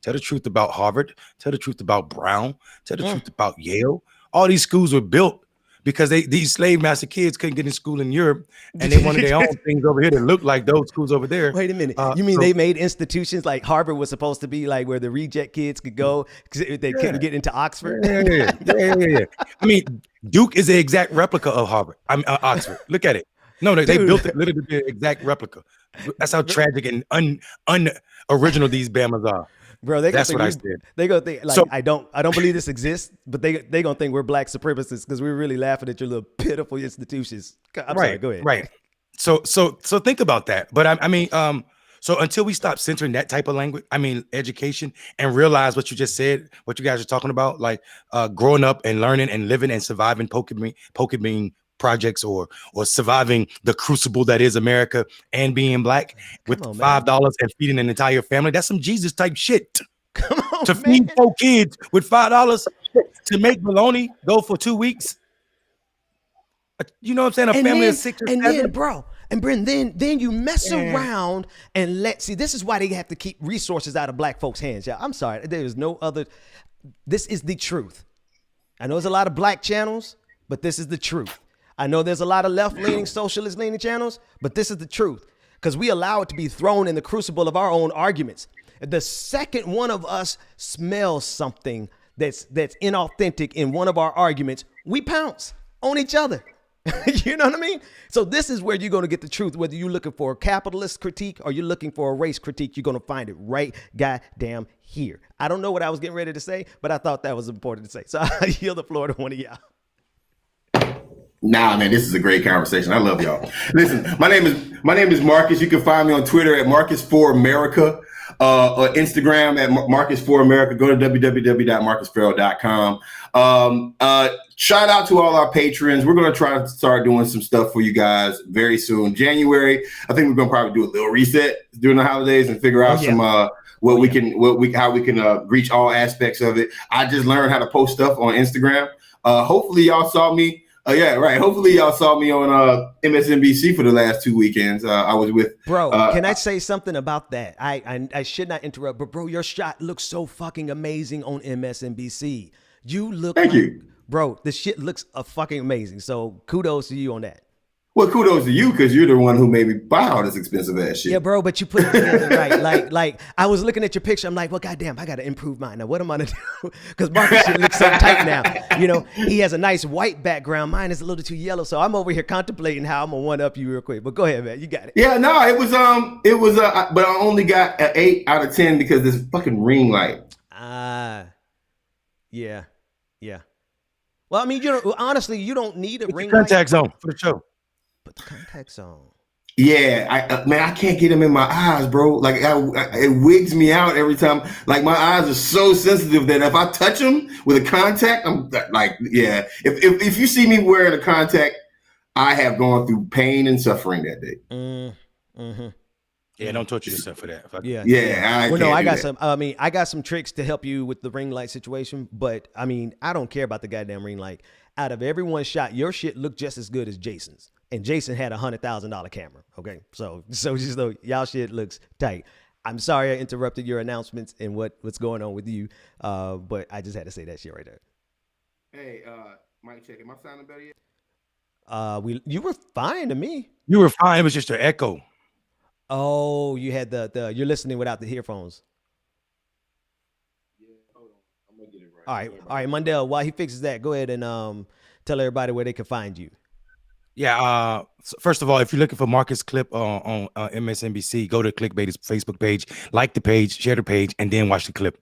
tell the truth about Harvard, tell the truth about Brown, tell the truth about Yale. All these schools were built because these slave master kids couldn't get in school in Europe, and they wanted their own things over here that looked like those schools over there. Wait a minute. You mean they made institutions like Harvard was supposed to be like where the reject kids could go because they couldn't get into Oxford? Yeah. I mean, Duke is the exact replica of Harvard. Oxford. Look at it. No, they built it literally the exact replica. That's how tragic and unoriginal these Bamas are. Bro, that's what I said. They gonna think like, I don't believe this exists, but they gonna think we're black supremacists because we're really laughing at your little pitiful institutions. I'm sorry, go ahead. Right. So think about that. But I mean, so until we stop censoring that type of language, I mean, education, and realize what you just said, what you guys are talking about, like growing up and learning and living and surviving poke bean projects or surviving the crucible that is America and being black with $5 and feeding an entire family. That's some Jesus type shit. Come on, to feed 4 kids with $5 to make bologna go for 2 weeks. You know what I'm saying? A family of 6 or 7. Then, bro, and Brent, then you mess around and this is why they have to keep resources out of black folks' hands. Yeah, I'm sorry. There is no other. This is the truth. I know there's a lot of black channels, but this is the truth. I know there's a lot of left-leaning, socialist-leaning channels, but this is the truth because we allow it to be thrown in the crucible of our own arguments. The second one of us smells something that's inauthentic in one of our arguments, we pounce on each other. You know what I mean? So this is where you're going to get the truth. Whether you're looking for a capitalist critique or you're looking for a race critique, you're going to find it right goddamn here. I don't know what I was getting ready to say, but I thought that was important to say. So I yield the floor to one of y'all. Nah, man, this is a great conversation. I love y'all. Listen, my name is Marcus. You can find me on Twitter at Marcus4America, or Instagram at Marcus4America. Go to www.marcusfarrell.com. Shout out to all our patrons. We're going to try to start doing some stuff for you guys very soon. January, I think we're going to probably do a little reset during the holidays and figure out how we can reach all aspects of it. I just learned how to post stuff on Instagram. Hopefully y'all saw me. Hopefully y'all saw me on MSNBC for the last 2 weekends. I was with. Bro, can I say something about that? I should not interrupt, but bro, your shot looks so fucking amazing on MSNBC. You look. Thank you, bro. The shit looks fucking amazing. So kudos to you on that. Well, kudos to you because you're the one who made me buy all this expensive ass shit. Yeah, bro, but you put it together right. Like I was looking at your picture. I'm like, well, goddamn, I got to improve mine. Now, what am I going to do? Because Marcus shit looks so tight now. You know, he has a nice white background. Mine is a little too yellow. So I'm over here contemplating how I'm going to one-up you real quick. But go ahead, man. You got it. Yeah, no, it was but I only got an 8 out of 10 because this fucking ring light. Yeah. Well, I mean, honestly, you don't need a ring contact zone for the show. Put the contacts on. Yeah, I can't get them in my eyes, bro. Like it wigs me out every time. Like my eyes are so sensitive that if I touch them with a contact, I'm like, yeah. If you see me wearing a contact, I have gone through pain and suffering that day. Mm-hmm. Yeah, don't torture yourself for that. I got some tricks to help you with the ring light situation, but I mean, I don't care about the goddamn ring light. Out of everyone's shot, your shit looked just as good as Jason's. And Jason had $100,000 camera. Okay. So just though y'all shit looks tight. I'm sorry I interrupted your announcements and what's going on with you. But I just had to say that shit right there. Hey, mic check. Am I sounding better yet? You were fine to me. You were fine. It was just an echo. Oh, you had you're listening without the earphones. Yeah, hold on. I'm gonna get it right. All right, Mundell, while he fixes that, go ahead and tell everybody where they can find you. Yeah. First of all, if you're looking for Marcus clip on MSNBC, go to Clickbaity's Facebook page, like the page, share the page, and then watch the clip.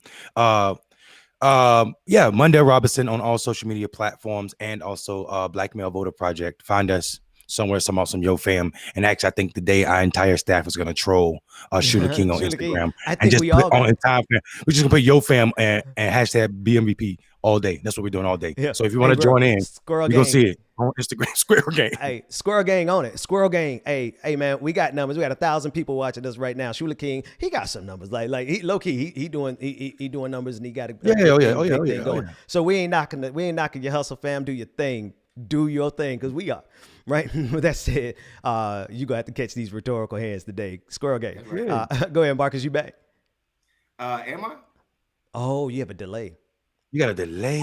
Mundell Robinson on all social media platforms, and also Black Male Voter Project. Find us somewhere, some awesome Yo Fam. And actually, I think today our entire staff is gonna troll Shooter King on Instagram. I think we all on time. We're just gonna put Yo Fam and hashtag BMVP all day. That's what we're doing all day. Yeah. So if you want to join in, Squirrel you're going to see it on Instagram, Squirrel Gang. Hey, Squirrel Gang on it. Squirrel Gang. Hey, man, we got numbers. We got 1,000 people watching us right now. Shula King, he got some numbers. Like he low key, he doing numbers, and he got a big thing going. So we ain't knocking your hustle, fam. Do your thing. Do your thing, because we are. Right? With that said, you gonna have to catch these rhetorical hands today. Squirrel Gang. Right. Go ahead, Marcus, you back. Am I? Oh, you have a delay. You got a delay.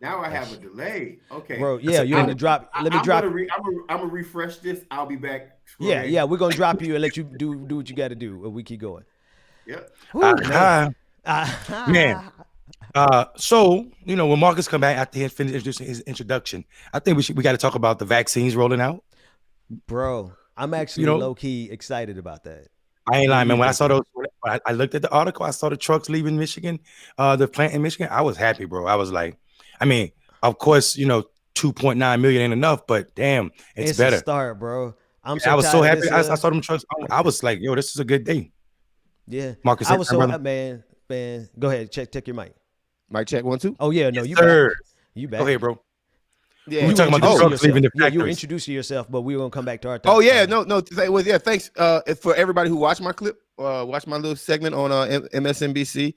Now I have a delay. Okay, bro. Yeah, you're gonna drop. Let me drop. I'm gonna refresh this. I'll be back. Yeah. We're gonna drop you and let you do what you got to do. We keep going. Yep. Man. So when Marcus come back after he finished his introduction, I think we got to talk about the vaccines rolling out. Bro, I'm actually low key excited about that. I ain't lying, man. When I saw those, I looked at the article. I saw the trucks leaving Michigan, the plant in Michigan. I was happy, bro. I was like, I mean, of course, 2.9 million ain't enough, but damn, it's better. A start, bro. I was so happy. I saw them trucks. I was like, yo, this is a good day. Yeah, Marcus, I was so man. Go ahead, check your mic. Mic check 1 2. Oh yeah, no, you back. Go ahead, bro. Yeah, we're talking about the trucks leaving the factories. You were introducing yourself, but we were gonna come back to our. Oh yeah, no. Thanks for everybody who watched my clip, watched my little segment on MSNBC.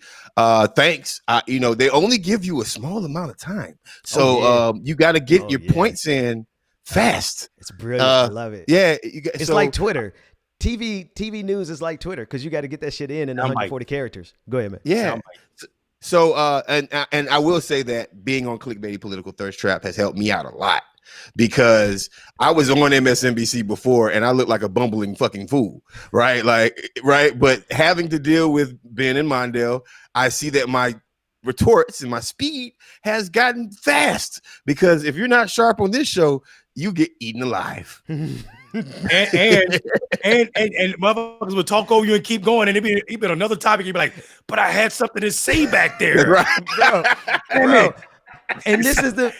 Thanks. They only give you a small amount of time, so you got to get your points in fast. It's brilliant. I love it. Yeah, it's like Twitter. TV news is like Twitter because you got to get that shit in 140 characters. Go ahead, man. Yeah. So, and I will say that being on Clickbaity Political Thirst Trap has helped me out a lot, because I was on MSNBC before and I looked like a bumbling fucking fool, right? But having to deal with Ben and Mondale, I see that my retorts and my speed has gotten fast, because if you're not sharp on this show, you get eaten alive. and motherfuckers would talk over you and keep going, and it'd be another topic. You'd be like, "But I had something to say back there, right, bro." And this is the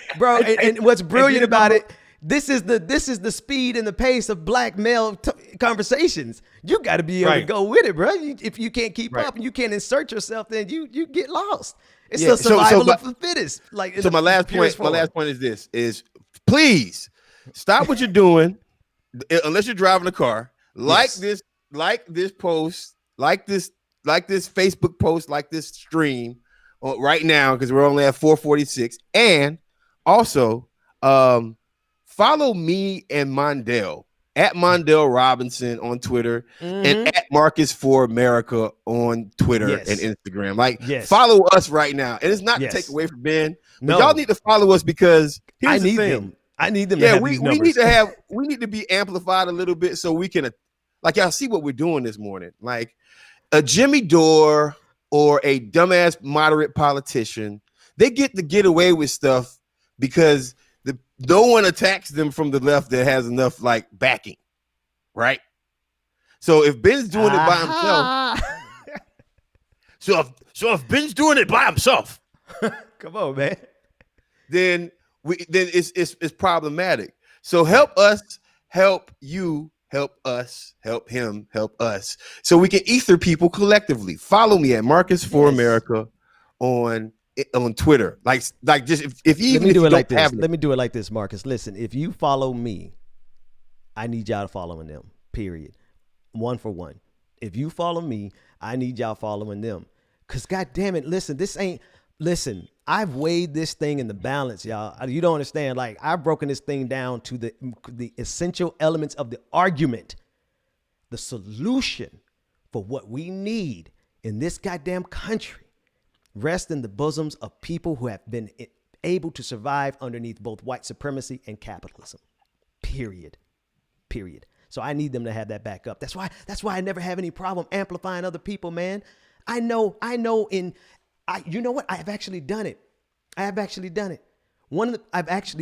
and what's brilliant about it. This is the speed and the pace of black male conversations. You got to be able to go with it, bro. If you can't keep up and you can't insert yourself, then you get lost. It's the survival of the fittest. So my last point is this: please stop what you're doing. Unless you're driving a car, this post, like this Facebook post, like this stream right now, because we're only at 446. And also follow me and Mondale at Mondale Robinson on Twitter and at Marcus for America on Twitter and Instagram. Follow us right now. And it's not to take away from Ben. But y'all need to follow us, because here's the thing. I need them. Yeah, to have we need to have. We need to be amplified a little bit so we can, y'all see what we're doing this morning. Like a Jimmy Dore or a dumbass moderate politician, they get away with stuff because no one attacks them from the left that has enough backing, right? So if Ben's doing it by himself, if Ben's doing it by himself, come on, man, then it's problematic. So help us, help you, help us, help him, help us, so we can ether people collectively. Follow me at Marcus for America on Twitter. Just if you let me do it like this. Let me do it like this, Marcus. Listen, if you follow me, I need y'all following them. Period. 1 for 1. If you follow me, I need y'all following them. Cause God damn it, listen, I've weighed this thing in the balance, y'all. You don't understand. I've broken this thing down to the essential elements of the argument. The solution for what we need in this goddamn country rests in the bosoms of people who have been able to survive underneath both white supremacy and capitalism. Period. So I need them to have that back up. That's why I never have any problem amplifying other people, man. I know you know what? I have actually done it. I've actually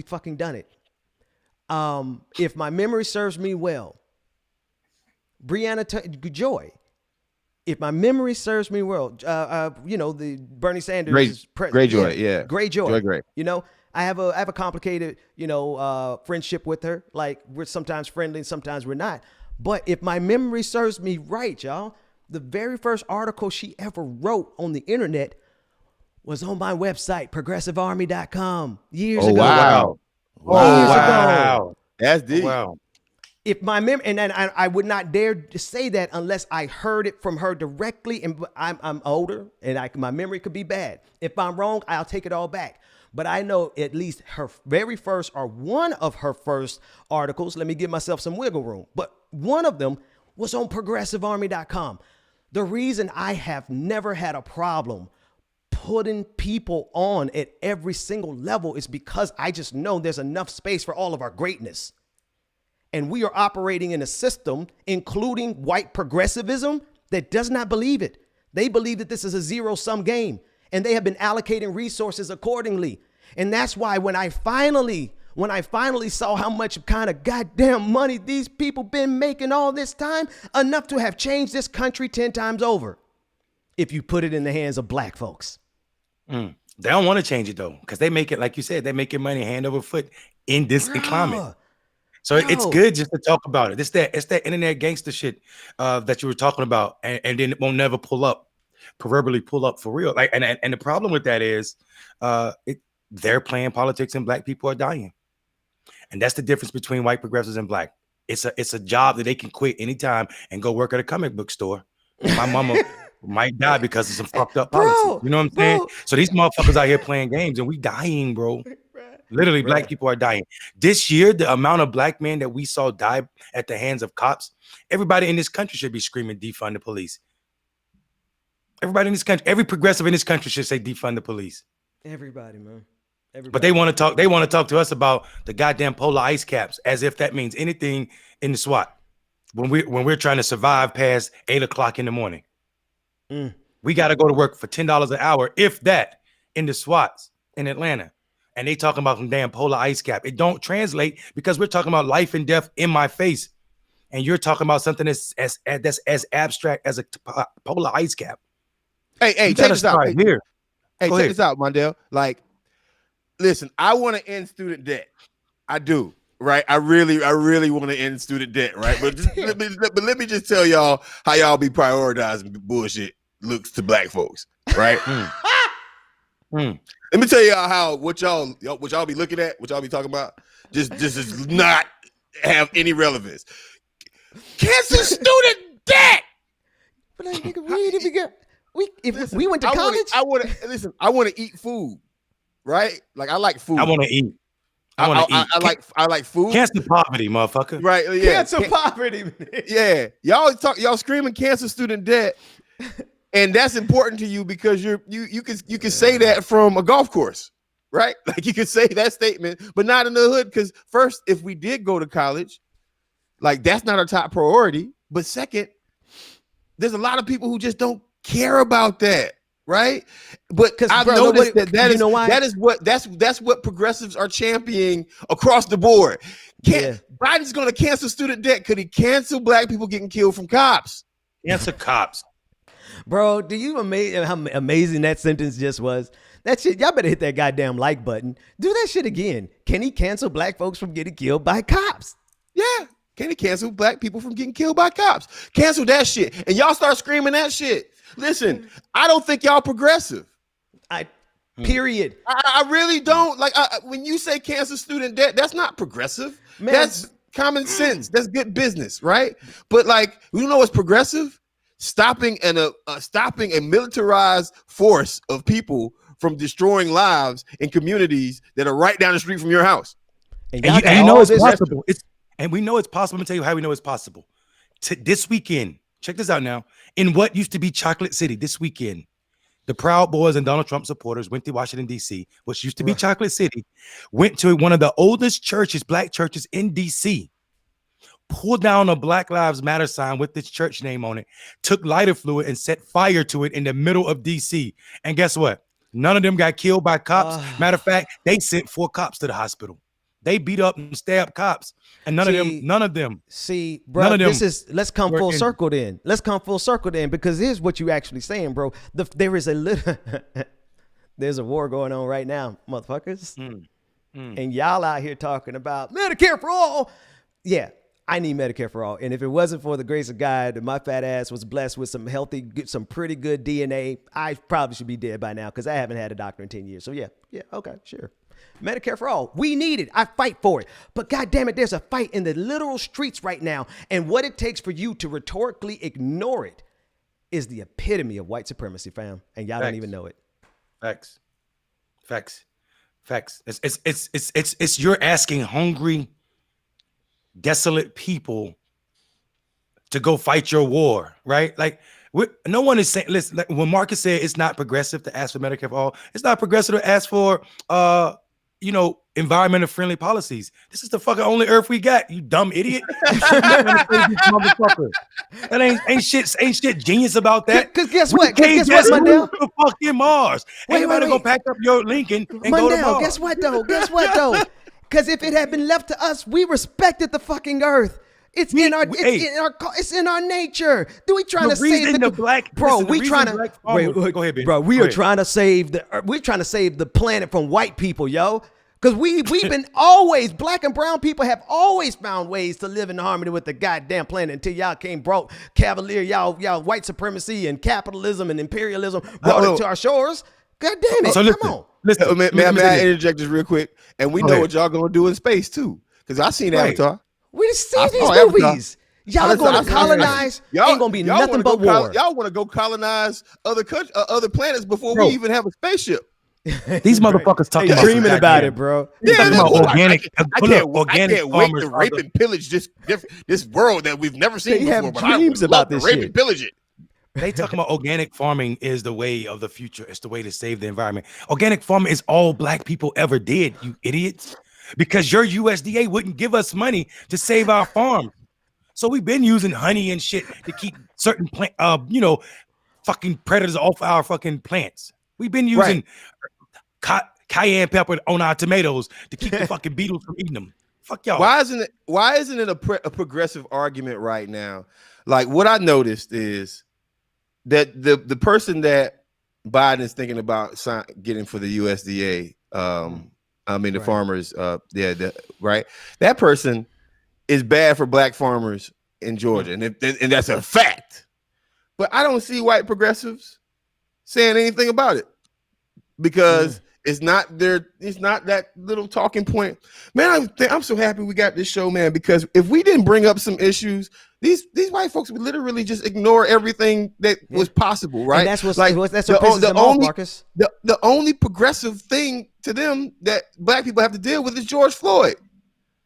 fucking done it. If my memory serves me well, Breonna Joy, if my memory serves me well, the Bernie Sanders Greyjoy, Greyjoy. Joy. I have a complicated, friendship with her. We're sometimes friendly and sometimes we're not. But if my memory serves me right, y'all, the very first article she ever wrote on the internet was on my website, progressivearmy.com, years Oh ago. wow. Years ago. That's deep. Wow. If my memory, and then I would not dare to say that unless I heard it from her directly, and I'm older, and my memory could be bad. If I'm wrong, I'll take it all back. But I know at least her very first, or one of her first articles, let me give myself some wiggle room, but one of them was on progressivearmy.com. The reason I have never had a problem putting people on at every single level is because I just know there's enough space for all of our greatness. And we are operating in a system, including white progressivism, that does not believe it. They believe that this is a zero-sum game, and they have been allocating resources accordingly. And that's why when I finally saw how much kind of goddamn money these people been making all this time, enough to have changed this country 10 times over, if you put it in the hands of black folks. They don't want to change it though, because they make it, like you said, they making money hand over foot in this climate. So it's good just to talk about it. It's that internet gangster shit that you were talking about, and then it won't never proverbially pull up for real. Like, and the problem with that is, they're playing politics and black people are dying, and that's the difference between white progressives and black. It's a job that they can quit anytime and go work at a comic book store. My mama might die because of some fucked up policies. You know what I'm saying? So these motherfuckers out here playing games, and we dying, bro. Literally, black people are dying. This year, the amount of black men that we saw die at the hands of cops, everybody in this country should be screaming, defund the police. Everybody in this country, every progressive in this country should say, defund the police. Everybody, man. Everybody. But they want to talk to us about the goddamn polar ice caps, as if that means anything in the SWAT. When we're trying to survive past 8 o'clock in the morning. We got to go to work for $10 an hour, if that, in the SWATs in Atlanta. And they talking about some damn polar ice cap. It don't translate because we're talking about life and death in my face. And you're talking about something that's as abstract as a polar ice cap. Hey, check this out. Here. Hey, check this out, Mondale. Like, listen, I want to end student debt. I do, right? I really want to end student debt, right? But let me just tell y'all how y'all be prioritizing bullshit looks to black folks, right? Let me tell y'all what y'all be looking at, what y'all be talking about, just does not have any relevance. Cancel student debt. But I think if we went to college, I want to eat food, right? Like I like food. I want to eat. I like food. Cancel poverty, motherfucker. Right? Yeah. Cancel poverty. Yeah. Y'all screaming cancel student debt. And that's important to you because you can say that from a golf course, right? Like you can say that statement, but not in the hood. Because first, if we did go to college, like that's not our top priority. But second, there's a lot of people who just don't care about that, right? But I've noticed that's what progressives are championing across the board. Biden's going to cancel student debt. Could he cancel black people getting killed from cops? Cancel cops. Bro, do you amazing how amazing that sentence just was? That shit, y'all better hit that goddamn like button. Do that shit again. Can he cancel black folks from getting killed by cops? Yeah. Can he cancel black people from getting killed by cops? Cancel that shit. And y'all start screaming that shit. Listen, I don't think y'all progressive. Period. I really don't. Like when you say cancel student debt, that's not progressive. Man. That's common sense. That's good business, right? But like, you know what's progressive? Stopping a militarized force of people from destroying lives in communities that are right down the street from your house. And you know it's possible. And we know it's possible. I'm gonna tell you how we know it's possible. This weekend, check this out now. In what used to be Chocolate City, this weekend, the Proud Boys and Donald Trump supporters went to Washington, D.C., which used to be Chocolate City, went to one of the oldest churches, black churches in D.C., pulled down a Black Lives Matter sign with this church name on it, took lighter fluid and set fire to it in the middle of DC. And guess what? None of them got killed by cops. Matter of fact, they sent 4 cops to the hospital. They beat up and stabbed cops, and none of them. See, bro, let's come full circle then. Let's come full circle then, because here's what you actually saying, bro. There's a war going on right now, motherfuckers. And y'all out here talking about Medicare for all. Yeah. I need Medicare for all. And if it wasn't for the grace of God, and my fat ass was blessed with some some pretty good DNA, I probably should be dead by now because I haven't had a doctor in 10 years. So yeah, okay, sure. Medicare for all. We need it. I fight for it. But God damn it, there's a fight in the literal streets right now. And what it takes for you to rhetorically ignore it is the epitome of white supremacy, fam. And y'all don't even know it. Facts. It's you're asking hungry, desolate people to go fight your war, right? Like no one is saying, listen, like when Marcus said it's not progressive to ask for Medicare for all, it's not progressive to ask for environmental friendly policies. This is the fucking only earth we got, you dumb idiot. You should never say this motherfucker. That ain't shit genius about that. Because guess what? Guess what, Mundell? To fucking Mars. Everybody go pack up your Lincoln and go to Mars. Guess what though? Because if it had been left to us, we respected the fucking earth. It's in our nature. Do we trying to save the black? Bro, we trying to wait. Go ahead, Ben. Bro. We are trying to save the planet from white people, yo. Because we've been always, black and brown people have always found ways to live in harmony with the goddamn planet until y'all came brought cavalier, y'all white supremacy and capitalism and imperialism brought it to our shores. God damn it. So listen, come on. Listen, may I interject this real quick? And we know what y'all gonna do in space too. Because I seen Avatar. We just see these movies. Y'all gonna colonize. Ain't gonna be nothing but war. Y'all want to go colonize other planets before we even have a spaceship. These motherfuckers talking dreaming about it, bro. Organic. I can't wait to rape and pillage this world that we've never seen before. But dreams about this rape shit. And pillage it. They talking about organic farming is the way of the future. It's the way to save the environment. Organic farming is all black people ever did, you idiots. Because your USDA wouldn't give us money to save our farm. So we've been using honey and shit to keep certain fucking predators off our fucking plants. We've been using cayenne pepper on our tomatoes to keep the fucking beetles from eating them. Fuck y'all. Why isn't it a progressive argument right now? Like what I noticed is that the person that Biden is thinking about getting for the USDA, the farmers, right? That person is bad for black farmers in Georgia, and that's a fact. But I don't see white progressives saying anything about it because it's not that little talking point. Man, I'm so happy we got this show, man, because if we didn't bring up some issues, these white folks would literally just ignore everything that was possible, right? And that's what pisses them off, Marcus. The only progressive thing to them that black people have to deal with is George Floyd.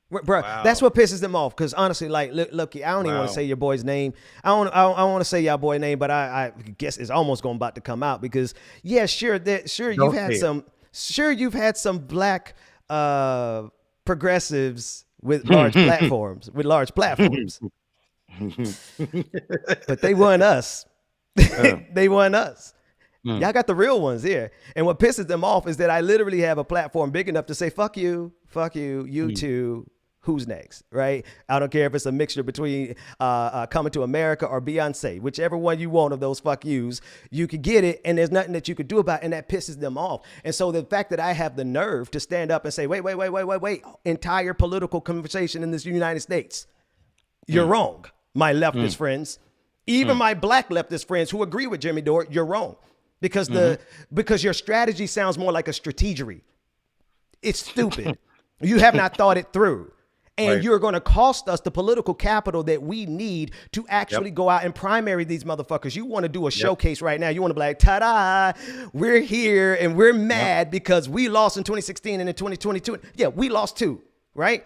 Bro, that's what pisses them off. Because honestly, like, look, I don't even want to say your boy's name. I don't want to say y'all boy name, but I guess it's almost about to come out because you've had some black progressives with large platforms, but they won us. They won us. Y'all got the real ones here. And what pisses them off is that I literally have a platform big enough to say, fuck you, you too. Who's next, right? I don't care if it's a mixture between Coming to America or Beyonce, whichever one you want of those fuck yous, you could get it, and there's nothing that you could do about it, and that pisses them off. And so the fact that I have the nerve to stand up and say, wait, entire political conversation in this United States, you're wrong, my leftist friends. Even my black leftist friends who agree with Jimmy Dore, you're wrong. Because because your strategy sounds more like a strategery. It's stupid. You have not thought it through. And you're going to cost us the political capital that we need to actually go out and primary these motherfuckers. You want to do a showcase right now. You want to be like, ta-da, we're here and we're mad because we lost in 2016 and in 2022. Yeah, we lost too, right?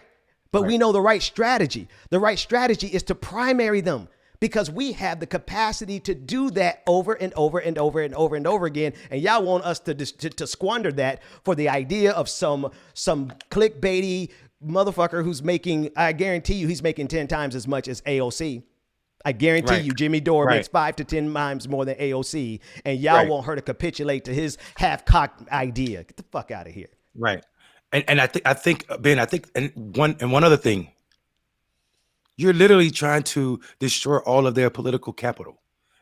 But we know the right strategy. The right strategy is to primary them because we have the capacity to do that over and over and over and over and over again. And y'all want us to squander that for the idea of some clickbaity motherfucker who's making, I guarantee you, he's making 10 times as much as AOC. I guarantee you, Jimmy Dore makes 5 to 10 times more than AOC, and y'all want her to capitulate to his half-cocked idea. Get the fuck out of here. Right. And I think Ben, and one other thing, you're literally trying to destroy all of their political capital.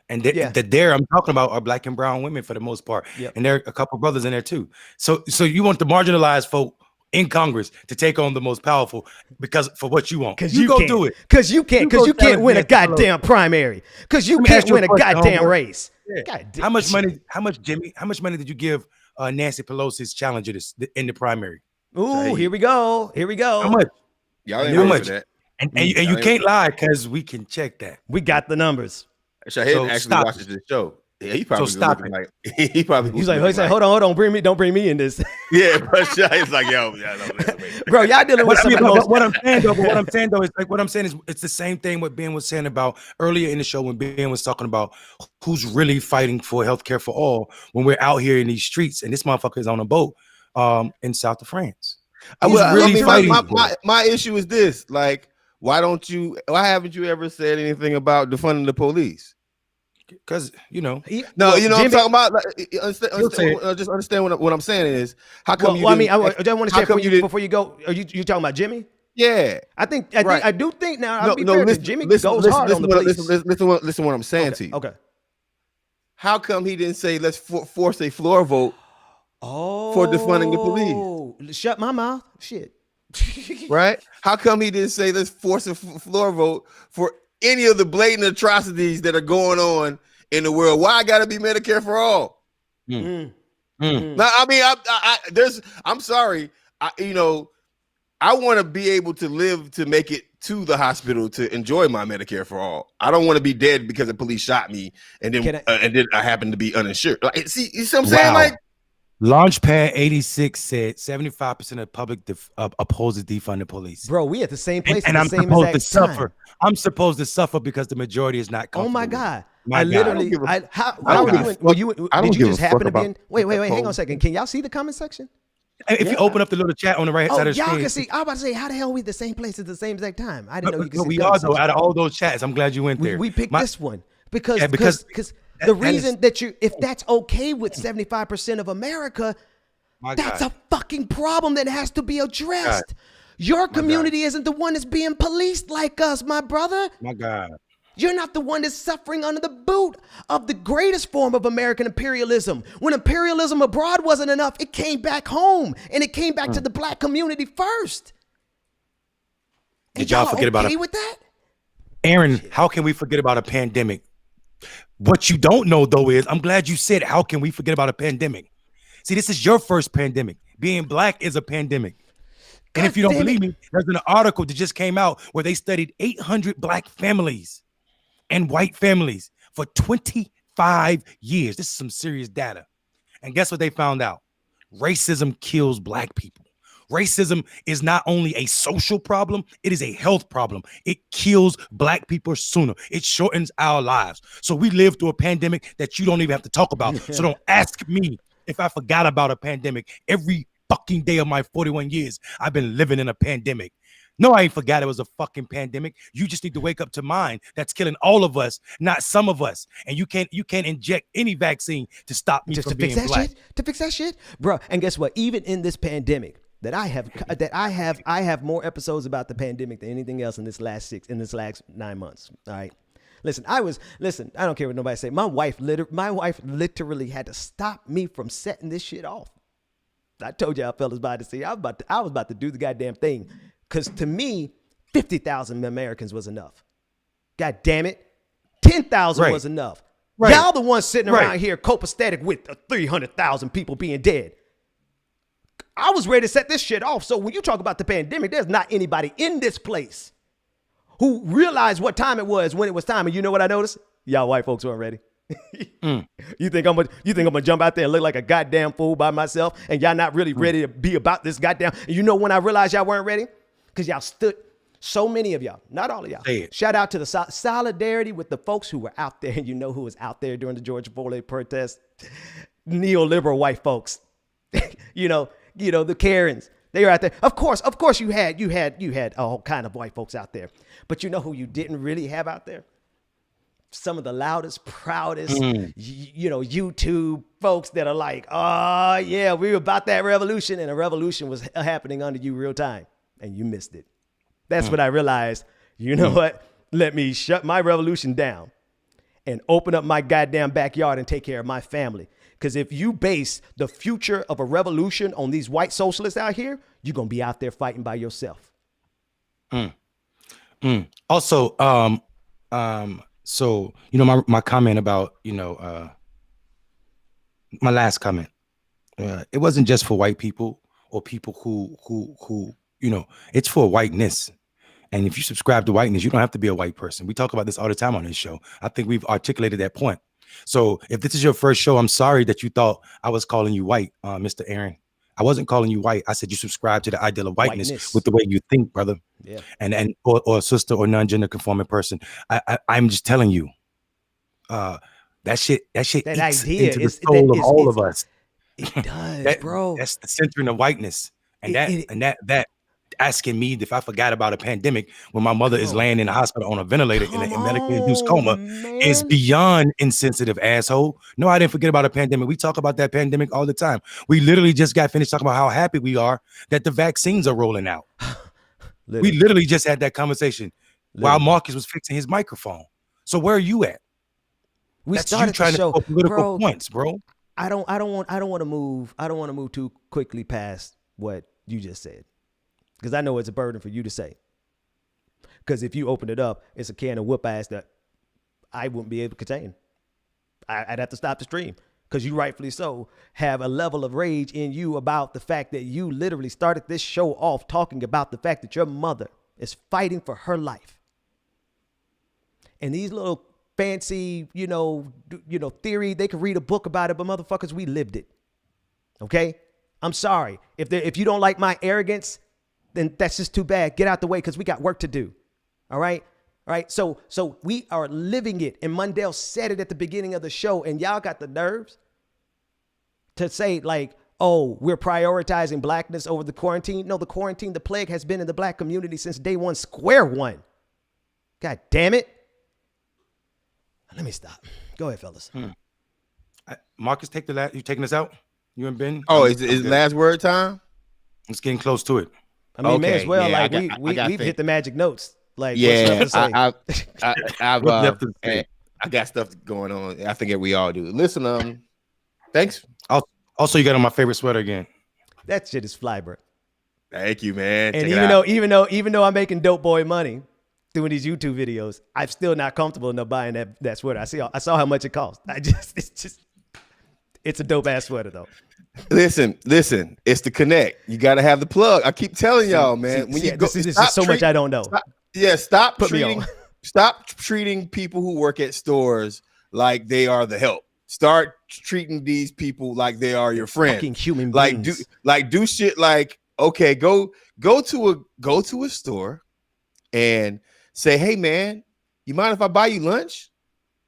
And I'm talking about are black and brown women for the most part. And there are a couple brothers in there too. So you want the marginalized folk in Congress to take on the most powerful because for what you want. Because you go can't. do it. Because you can't. Because you can't win a goddamn primary. Because you can't win a goddamn race. Yeah. Goddamn. How much money did you give Nancy Pelosi's challenger in the primary? Ooh, here we go. How much? Y'all ain't ready for that. And you can't lie because we can check that. We got the numbers. Shahid actually watches this show. Yeah, he probably stop it. Like he probably. He's like, hold on, don't bring me in this. Yeah, but Shahid's like, yo, bro, y'all dealing with what I'm saying though is like what I'm saying is it's the same thing what Ben was saying about earlier in the show when Ben was talking about who's really fighting for healthcare for all when we're out here in these streets and this motherfucker is on a boat in south of France. My issue is this: like, why haven't you ever said anything about defunding the police? Because I'm talking about. Just understand what I'm saying is how come I just want to say before you go. Are you talking about Jimmy? Yeah, I do think now. Jimmy goes hard on the police. Listen, what I'm saying to you. Okay. How come he didn't say let's force a floor vote? For defunding the police. Shut my mouth. Shit. Right? How come he didn't say let's force a floor vote for any of the blatant atrocities that are going on in the world? Why I gotta be Medicare for all? Now, I mean, I'm sorry. I want to be able to live to make it to the hospital to enjoy my Medicare for all. I don't want to be dead because the police shot me and then I happen to be uninsured. Like, see, you see what I'm saying? Like, Launchpad 86 said 75% of the public opposes defund the police. Bro, we at the same place and at I'm the same supposed to exact suffer. time. I'm supposed to suffer because the majority is not comfortable. Oh my God. Did you just happen to be in? Wait, hang on a second. Can y'all see the comment section? If you open up the little chat on the right side of the screen. Y'all can see. I was about to say, how the hell are we at the same place at the same exact time? I didn't know you could see. We are though. Out of all those chats, I'm glad you went there. We picked this one because the reason that if that's okay with 75% of America, that's a fucking problem that has to be addressed. Your community isn't the one that's being policed like us, my brother. My God. You're not the one that's suffering under the boot of the greatest form of American imperialism. When imperialism abroad wasn't enough, it came back home and it came back to the black community first. Did y'all forget about it? With that? Aaron, how can we forget about a pandemic? What you don't know though is, I'm glad you said, how can we forget about a pandemic? See, this is your first pandemic. Being black is a pandemic. And if you don't believe me, there's an article that just came out where they studied 800 black families and white families for 25 years. This is some serious data. And guess what they found out? Racism kills black people. Racism is not only a social problem, it is a health problem. It kills black people sooner. It shortens our lives. So we lived through a pandemic that you don't even have to talk about. So don't ask me if I forgot about a pandemic. Every fucking day of my 41 years, I've been living in a pandemic. No, I ain't forgot it was a fucking pandemic. You just need to wake up to mine. That's killing all of us, not some of us. And you can't inject any vaccine to stop me just from to fix being that black. shit. To fix that shit, bro. And guess what? Even in this pandemic, I have more episodes about the pandemic than anything else in this last 9 months. All right. Listen, I don't care what nobody say. My wife literally had to stop me from setting this shit off. I told y'all fellas about to see. I was about to do the goddamn thing. Because to me, 50,000 Americans was enough. God damn it. 10,000 was enough. Right. Y'all the ones sitting around here copacetic with 300,000 people being dead. I was ready to set this shit off. So when you talk about the pandemic, there's not anybody in this place who realized what time it was when it was time. And you know what I noticed? Y'all white folks weren't ready. You think I'm gonna jump out there and look like a goddamn fool by myself and y'all not really ready to be about this goddamn. And you know when I realized y'all weren't ready? Because y'all stood, so many of y'all, not all of y'all. Shout out to the solidarity with the folks who were out there. And you know who was out there during the Georgia Floyd protest? Neoliberal white folks. you know, the Karens. They were out there. Of course you had all kind of white folks out there. But you know who you didn't really have out there? Some of the loudest, proudest, YouTube folks that are like, oh yeah, we were about that revolution, and a revolution was happening under you real time, and you missed it. That's what I realized. You know what? Let me shut my revolution down and open up my goddamn backyard and take care of my family. Because if you base the future of a revolution on these white socialists out here, you're going to be out there fighting by yourself. Also, so, you know, my comment about, you know, my last comment, it wasn't just for white people or people who, you know, it's for whiteness. And if you subscribe to whiteness, you don't have to be a white person. We talk about this all the time on this show. I think we've articulated that point. So if this is your first show, I'm sorry that you thought I was calling you white, Mr. Aaron. I wasn't calling you white. I said you subscribe to the ideal of whiteness with the way you think, brother. Yeah. And or sister or non-gender conforming person. I'm just telling you, that shit that eats idea into the soul of all of us. It does, bro. That's the centering of whiteness, and that asking me if I forgot about a pandemic when my mother is laying in the hospital on a ventilator in a medically induced coma is beyond insensitive, asshole. No, I didn't forget about a pandemic. We talk about that pandemic all the time. We literally just got finished talking about how happy we are that the vaccines are rolling out. We literally just had that conversation while Marcus was fixing his microphone. So where are you at? We That's started you trying the show, to score political points, bro. I don't want to move too quickly past what you just said, because I know it's a burden for you to say. Because if you open it up, it's a can of whoop ass that I wouldn't be able to contain. I'd have to stop the stream, because you rightfully so have a level of rage in you about the fact that you literally started this show off talking about the fact that your mother is fighting for her life. And these little fancy, you know, theory, they could read a book about it, but motherfuckers, we lived it. Okay? I'm sorry. If you don't like my arrogance, then that's just too bad. Get out the way, because we got work to do. All right? All right. So we are living it. And Mundell said it at the beginning of the show, and y'all got the nerves to say, like, oh, we're prioritizing blackness over the quarantine. No, the plague has been in the black community since day one, square one. God damn it. Let me stop. Go ahead, fellas. Marcus, you taking us out? You and Ben? Oh, is last word time? It's getting close to it. I mean, may as well. Yeah, like we've hit the magic notes. Like, yeah, what's left to say? I got stuff going on. I think we all do. Listen, thanks. Also, you got on my favorite sweater again. That shit is fly, bro. Thank you, man. And even though I'm making dope boy money doing these YouTube videos, I'm still not comfortable enough buying that sweater. I saw how much it cost. It's a dope ass sweater though. Listen, it's the connect. You got to have the plug. I keep telling y'all, man. This is so much I don't know. Stop treating people who work at stores like they are the help. Start treating these people like they are your friend. Fucking human beings. Do shit like, okay, go to a store and say, hey man, you mind if I buy you lunch?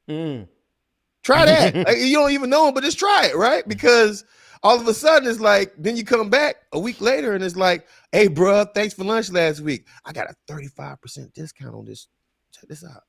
Try that. Like, you don't even know them, but just try it, right? Because all of a sudden it's like, then you come back a week later and it's like, hey bro, thanks for lunch last week. I got a 35% discount on this. Check this out.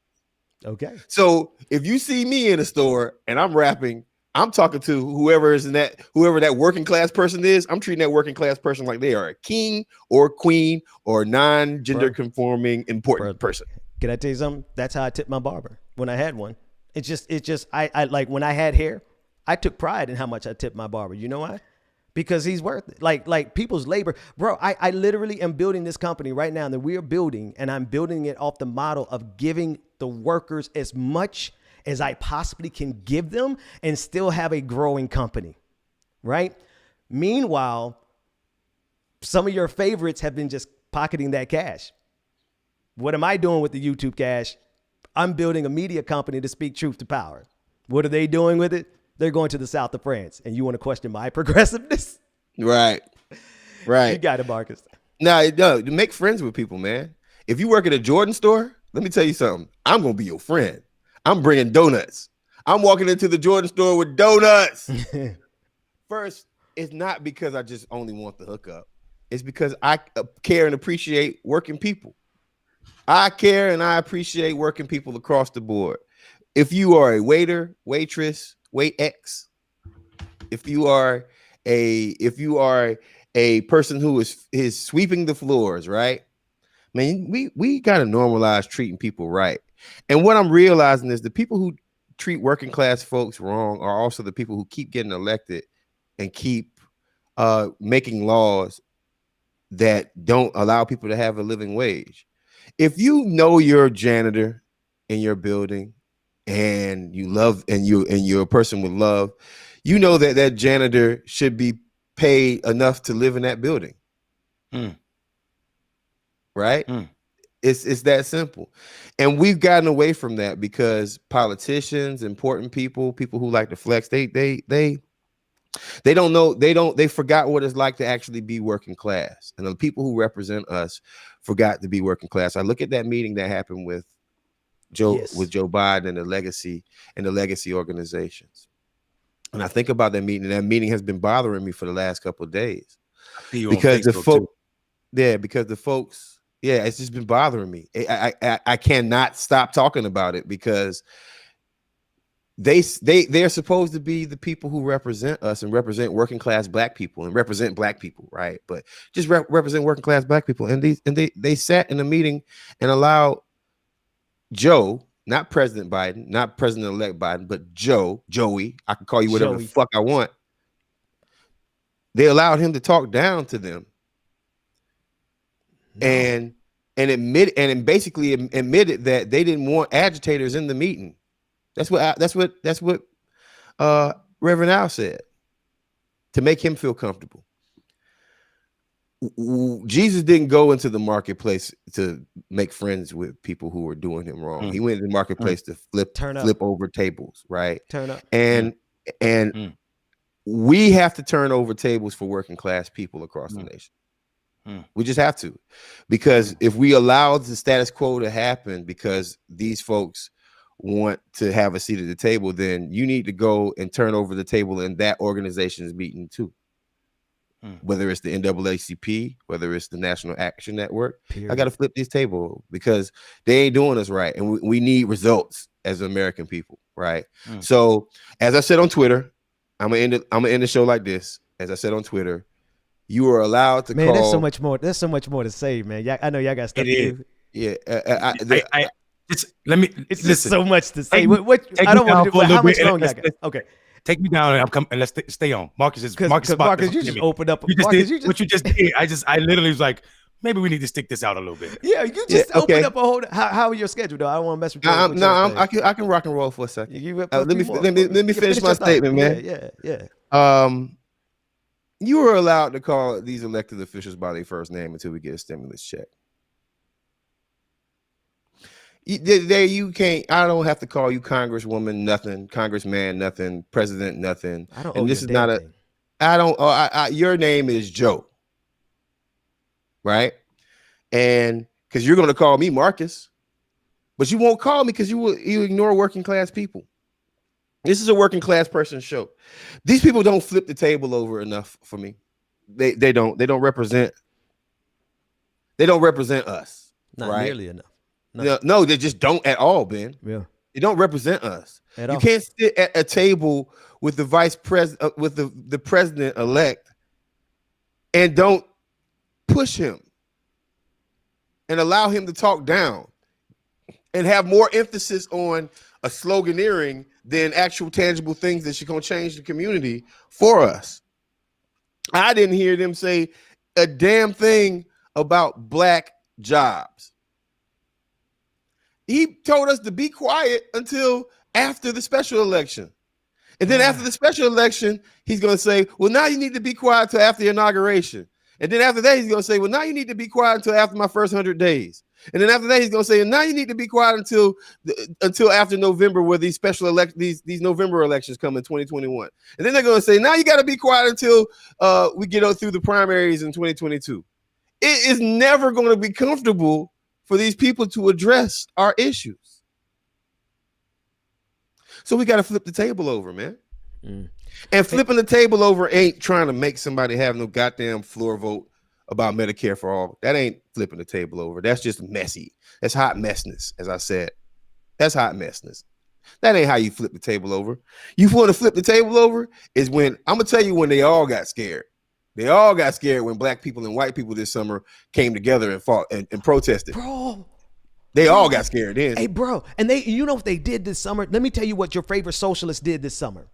Okay. So if you see me in a store and I'm rapping, I'm talking to whoever that working class person is. I'm treating that working class person like they are a king or queen or non-gender conforming important person. Can I tell you something? That's how I tipped my barber when I had one. It's just I like when I had hair, I took pride in how much I tipped my barber. You know why? Because he's worth it. Like people's labor. Bro, I literally am building this company right now that we're building, and I'm building it off the model of giving the workers as much as I possibly can give them and still have a growing company, right? Meanwhile, some of your favorites have been just pocketing that cash. What am I doing with the YouTube cash? I'm building a media company to speak truth to power. What are they doing with it? They're going to the south of France. And you want to question my progressiveness? Right. You got it, Marcus. No, make friends with people, man. If you work at a Jordan store, let me tell you something. I'm going to be your friend. I'm bringing donuts. I'm walking into the Jordan store with donuts. First, it's not because I just only want the hookup. It's because I care and appreciate working people. I care and I appreciate working people across the board. If you are a waiter, waitress, wait X, if you are a person who is sweeping the floors, right? Man, we got to normalize treating people right. And what I'm realizing is the people who treat working class folks wrong are also the people who keep getting elected and keep making laws that don't allow people to have a living wage. If you know you're a janitor in your building and you love and you're a person with love, you know that janitor should be paid enough to live in that building. Right? It's that simple. And we've gotten away from that because politicians, important people who like to flex, they don't know, they forgot what it's like to actually be working class. And the people who represent us forgot to be working class. I look at that meeting that happened with Joe Biden and the legacy organizations. And I think about that meeting, and that meeting has been bothering me for the last couple of days. Because the folks, it's just been bothering me. I cannot stop talking about it because they're supposed to be the people who represent us and represent working class black people and represent black people, right? But just represent working class black people. And they sat in a meeting and allowed Joe, not President Biden, not President-elect Biden, but Joey, I can call you whatever the fuck I want. They allowed him to talk down to them. No. And basically admitted that they didn't want agitators in the meeting. That's what Reverend Al said, to make him feel comfortable. Jesus didn't go into the marketplace to make friends with people who were doing him wrong. He went to the marketplace to flip over tables, right? Turn up. And we have to turn over tables for working class people across the nation. We just have to, because if we allow the status quo to happen because these folks want to have a seat at the table, then you need to go and turn over the table in that organization's meeting too. Whether it's the NAACP, whether it's the National Action Network, I got to flip this table because they ain't doing us right. And we need results as American people, right? So as I said on Twitter, I'm gonna end the show like this. As I said on Twitter, you are allowed to call. There's so much more. There's so much more to say, man. I know y'all got stuff to do. Yeah. It's just so much to say. I don't want to do. How much longer y'all got? Okay. Take me down and I'm coming, and let's stay on. Marcus, you just opened up. What you just did. I literally was like, maybe we need to stick this out a little bit. Yeah, you just opened up a whole. How are your schedule though? I don't want to mess with you. I can rock and roll for a second. Let me finish my statement, man. Yeah. You are allowed to call these elected officials by their first name until we get a stimulus check. There you can't. I don't have to call you Congresswoman, nothing. Congressman, nothing. President, nothing. I don't. And this is not a. I don't. Your name is Joe, right? And because you're going to call me Marcus, but you won't call me because you ignore working class people. This is a working class person show. These people don't flip the table over enough for me. They don't represent. They don't represent us. Not right? nearly enough. No, they just don't at all, Ben. Yeah. They don't represent us. At you all. Can't sit at a table with the vice president, with the president elect, and don't push him and allow him to talk down and have more emphasis on a sloganeering than actual tangible things that should gonna change the community for us. I didn't hear them say a damn thing about black jobs. He told us to be quiet until after the special election. And then after the special election, he's going to say, well, now you need to be quiet until after the inauguration. And then after that, he's going to say, well, now you need to be quiet until after my first 100 days. And then after that, he's going to say, and now you need to be quiet until after November, where these these November elections come in 2021. And then they're going to say, now you got to be quiet until we get through the primaries in 2022. It is never going to be comfortable for these people to address our issues. So we got to flip the table over, man. And flipping the table over ain't trying to make somebody have no goddamn floor vote about Medicare for all. That ain't flipping the table over. That's just messy. That's hot messness, as I said. That's hot messness. That ain't how you flip the table over. You want to flip the table over is when, I'm going to tell you when they all got scared. They all got scared when black people and white people this summer came together and fought and protested. Bro, They all got scared then. Hey, bro, and you know what they did this summer? Let me tell you what your favorite socialist did this summer.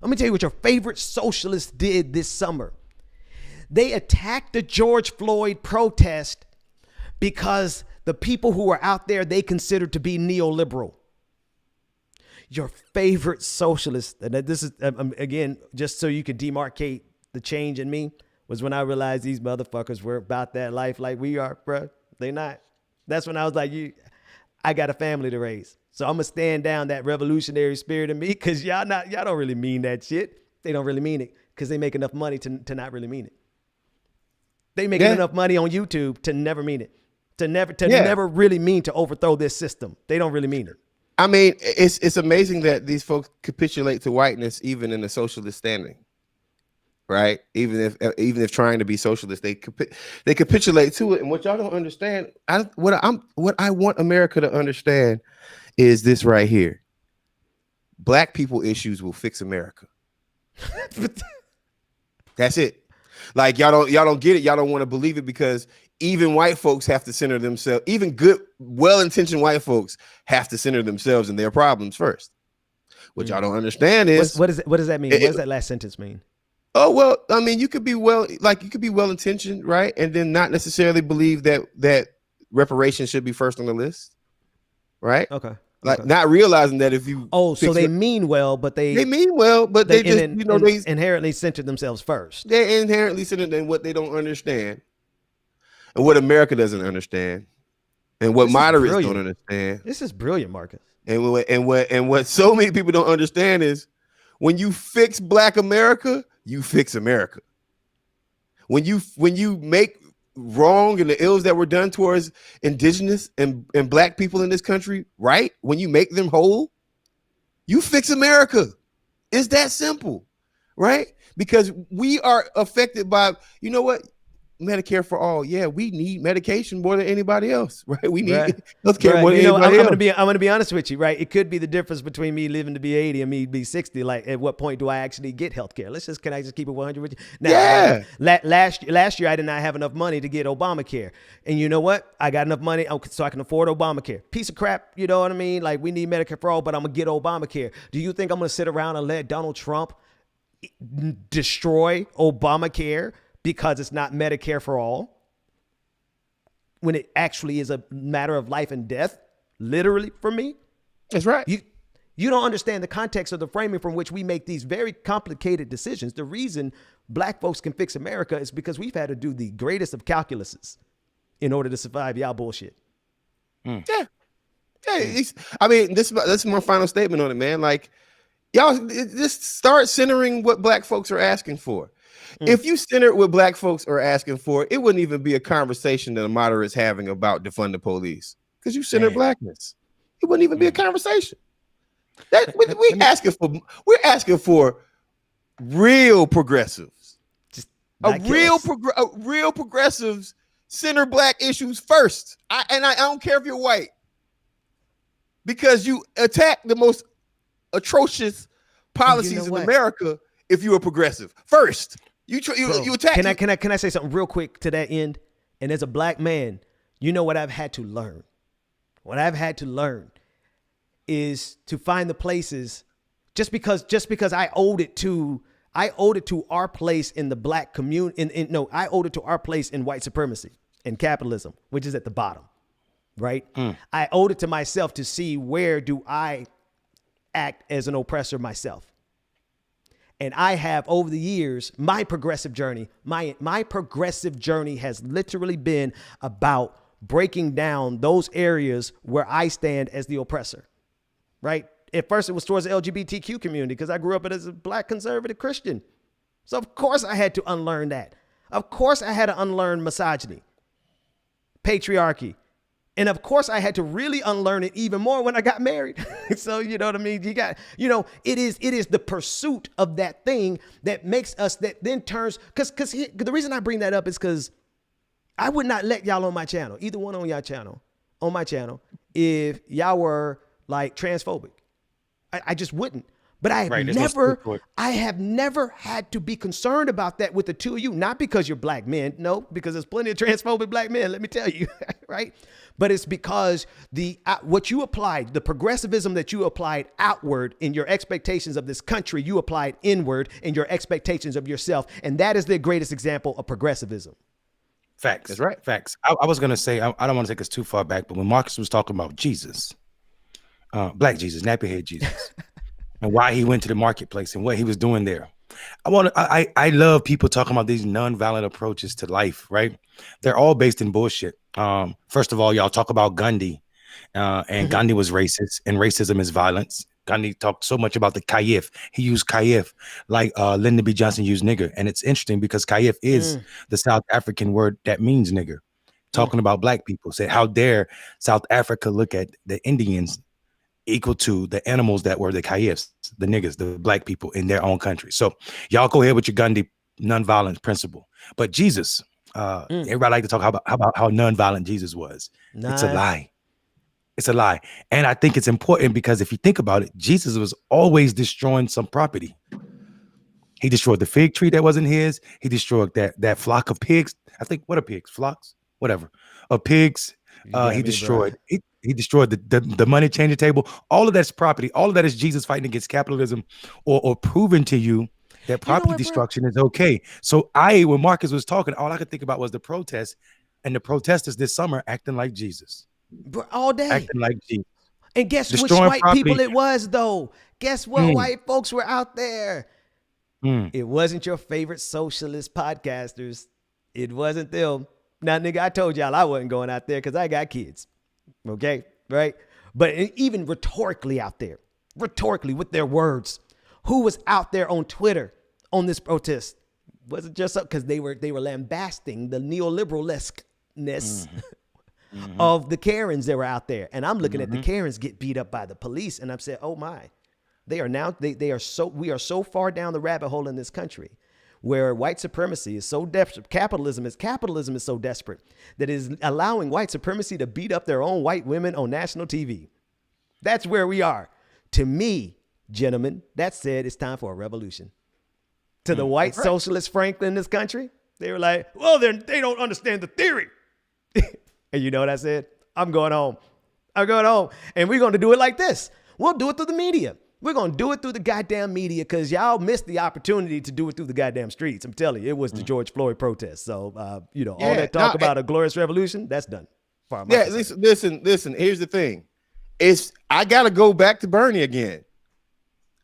Let me tell you what your favorite socialist did this summer. They attacked the George Floyd protest because the people who were out there, they considered to be neoliberal. Your favorite socialist, and this is, again, just so you could demarcate the change in me, was when I realized these motherfuckers were about that life like we are, bro. They not. That's when I was like, I got a family to raise. So I'm gonna stand down that revolutionary spirit in me, because y'all don't really mean that shit. They don't really mean it, because they make enough money to not really mean it. They making enough money on YouTube to never mean it. To never really mean to overthrow this system. They don't really mean it. I mean, it's amazing that these folks capitulate to whiteness even in a socialist standing, right? Even if trying to be socialist, they capitulate to it. And what y'all don't understand, what I want America to understand is this right here: Black people issues will fix America. That's it. Like y'all don't get it. Y'all don't want to believe it, because even white folks have to center themselves. Even good, well-intentioned white folks have to center themselves and their problems first. What y'all don't understand is what does that mean? What does that last sentence mean? Oh, well, I mean, you could be well-intentioned, right, and then not necessarily believe that reparations should be first on the list, right? Okay. Like not realizing that if you so they mean well, but they mean well, but they just they inherently center themselves first. They're inherently centered in what they don't understand, and what America doesn't understand, and what moderates don't understand. This is brilliant, Marcus. And what so many people don't understand is, when you fix Black America, you fix America. When you make wrong and the ills that were done towards indigenous and Black people in this country right, when you make them whole, you fix America. It's that simple, right? Because we are affected by, you know what? Medicare for all. Yeah, we need medication more than anybody else, right? We need healthcare more than anybody else. I'm gonna be honest with you, right? It could be the difference between me living to be 80 and me be 60. Like, at what point do I actually get healthcare? Can I just keep it 100 with you? Now, last year I did not have enough money to get Obamacare, and you know what? I got enough money so I can afford Obamacare. Piece of crap, you know what I mean? Like, we need Medicare for all, but I'm gonna get Obamacare. Do you think I'm gonna sit around and let Donald Trump destroy Obamacare because it's not Medicare for all, when it actually is a matter of life and death, literally, for me? That's right. You don't understand the context of the framing from which we make these very complicated decisions. The reason Black folks can fix America is because we've had to do the greatest of calculuses in order to survive y'all bullshit. Yeah. I mean, that's my final statement on it, man. Like, y'all just start centering what Black folks are asking for. If you center what Black folks are asking for, it wouldn't even be a conversation that the moderates having about defund the police, because you center Blackness. It wouldn't even be a conversation. We're asking for real progressives, real progressives center Black issues first. I don't care if you're white, because you attack the most atrocious policies in America if you're a progressive first. You attack. Can I say something real quick to that end? And as a Black man, you know what I've had to learn. What I've had to learn is to find the places, just because I owed it to our place in the Black community. I owed it to our place in white supremacy and capitalism, which is at the bottom, right? I owed it to myself to see, where do I act as an oppressor myself. And I have, over the years, my progressive journey has literally been about breaking down those areas where I stand as the oppressor, right? At first, it was towards the LGBTQ community, because I grew up as a Black conservative Christian. So, of course, I had to unlearn that. Of course, I had to unlearn misogyny, patriarchy. And of course, I had to really unlearn it even more when I got married. So, you know what I mean? It is the pursuit of that thing that makes us, that then turns, because the reason I bring that up is because I would not let y'all on my channel, either one on my channel, if y'all were like transphobic. I just wouldn't. But I have never had to be concerned about that with the two of you. Not because you're Black men, no, because there's plenty of transphobic Black men, let me tell you, right? But it's because what you applied, the progressivism that you applied outward in your expectations of this country, you applied inward in your expectations of yourself. And that is the greatest example of progressivism. Facts. That's right. Facts. I was going to say, I don't want to take us too far back, but when Marcus was talking about Jesus, black Jesus, nappy head Jesus, and why he went to the marketplace and what he was doing there. I love people talking about these nonviolent approaches to life, right? They're all based in bullshit. First of all, y'all talk about Gandhi, and Gandhi was racist, and racism is violence. Gandhi talked so much about the kayif. He used kayif like Lyndon B. Johnson used nigger. And it's interesting because kayif is the South African word that means nigger. Talking about black people. Say, how dare South Africa look at the Indians equal to the animals that were the kayifs, the niggas, the black people in their own country. So y'all go ahead with your Gandhi nonviolence principle. But Jesus, everybody like to talk about how nonviolent Jesus was. Nice. It's a lie. It's a lie. And I think it's important because if you think about it, Jesus was always destroying some property. He destroyed the fig tree that wasn't his. He destroyed that flock of pigs. I think, what are pigs? Flocks? Whatever. Of pigs. He destroyed the money changing table. All of that's property. All of that is Jesus fighting against capitalism or proving to you that property destruction is okay. So when Marcus was talking, all I could think about was the protests and the protesters this summer acting like Jesus. All day. Acting like Jesus. And guess Destroying which white property. people it was, though? Guess what white folks were out there? It wasn't your favorite socialist podcasters. It wasn't them. Now, nigga, I told y'all I wasn't going out there because I got kids. Okay, right? But even rhetorically out there, rhetorically with their words, who was out there on Twitter on this protest? Was it just because they were lambasting the neoliberal-esqueness of the Karens that were out there? And I'm looking at the Karens get beat up by the police, and I'm saying, oh my, we are so far down the rabbit hole in this country where white supremacy is so desperate, capitalism is so desperate that it is allowing white supremacy to beat up their own white women on national TV. That's where we are. To me, gentlemen, that said, it's time for a revolution. To the white socialist Franklin in this country, they were like, well, they don't understand the theory. And you know what I said? I'm going home. And we're going to do it like this. We'll do it through the media. We're going to do it through the goddamn media because y'all missed the opportunity to do it through the goddamn streets. I'm telling you, it was the George Floyd protest. So, all that talk about a glorious revolution, that's done. Listen, here's the thing. I got to go back to Bernie again.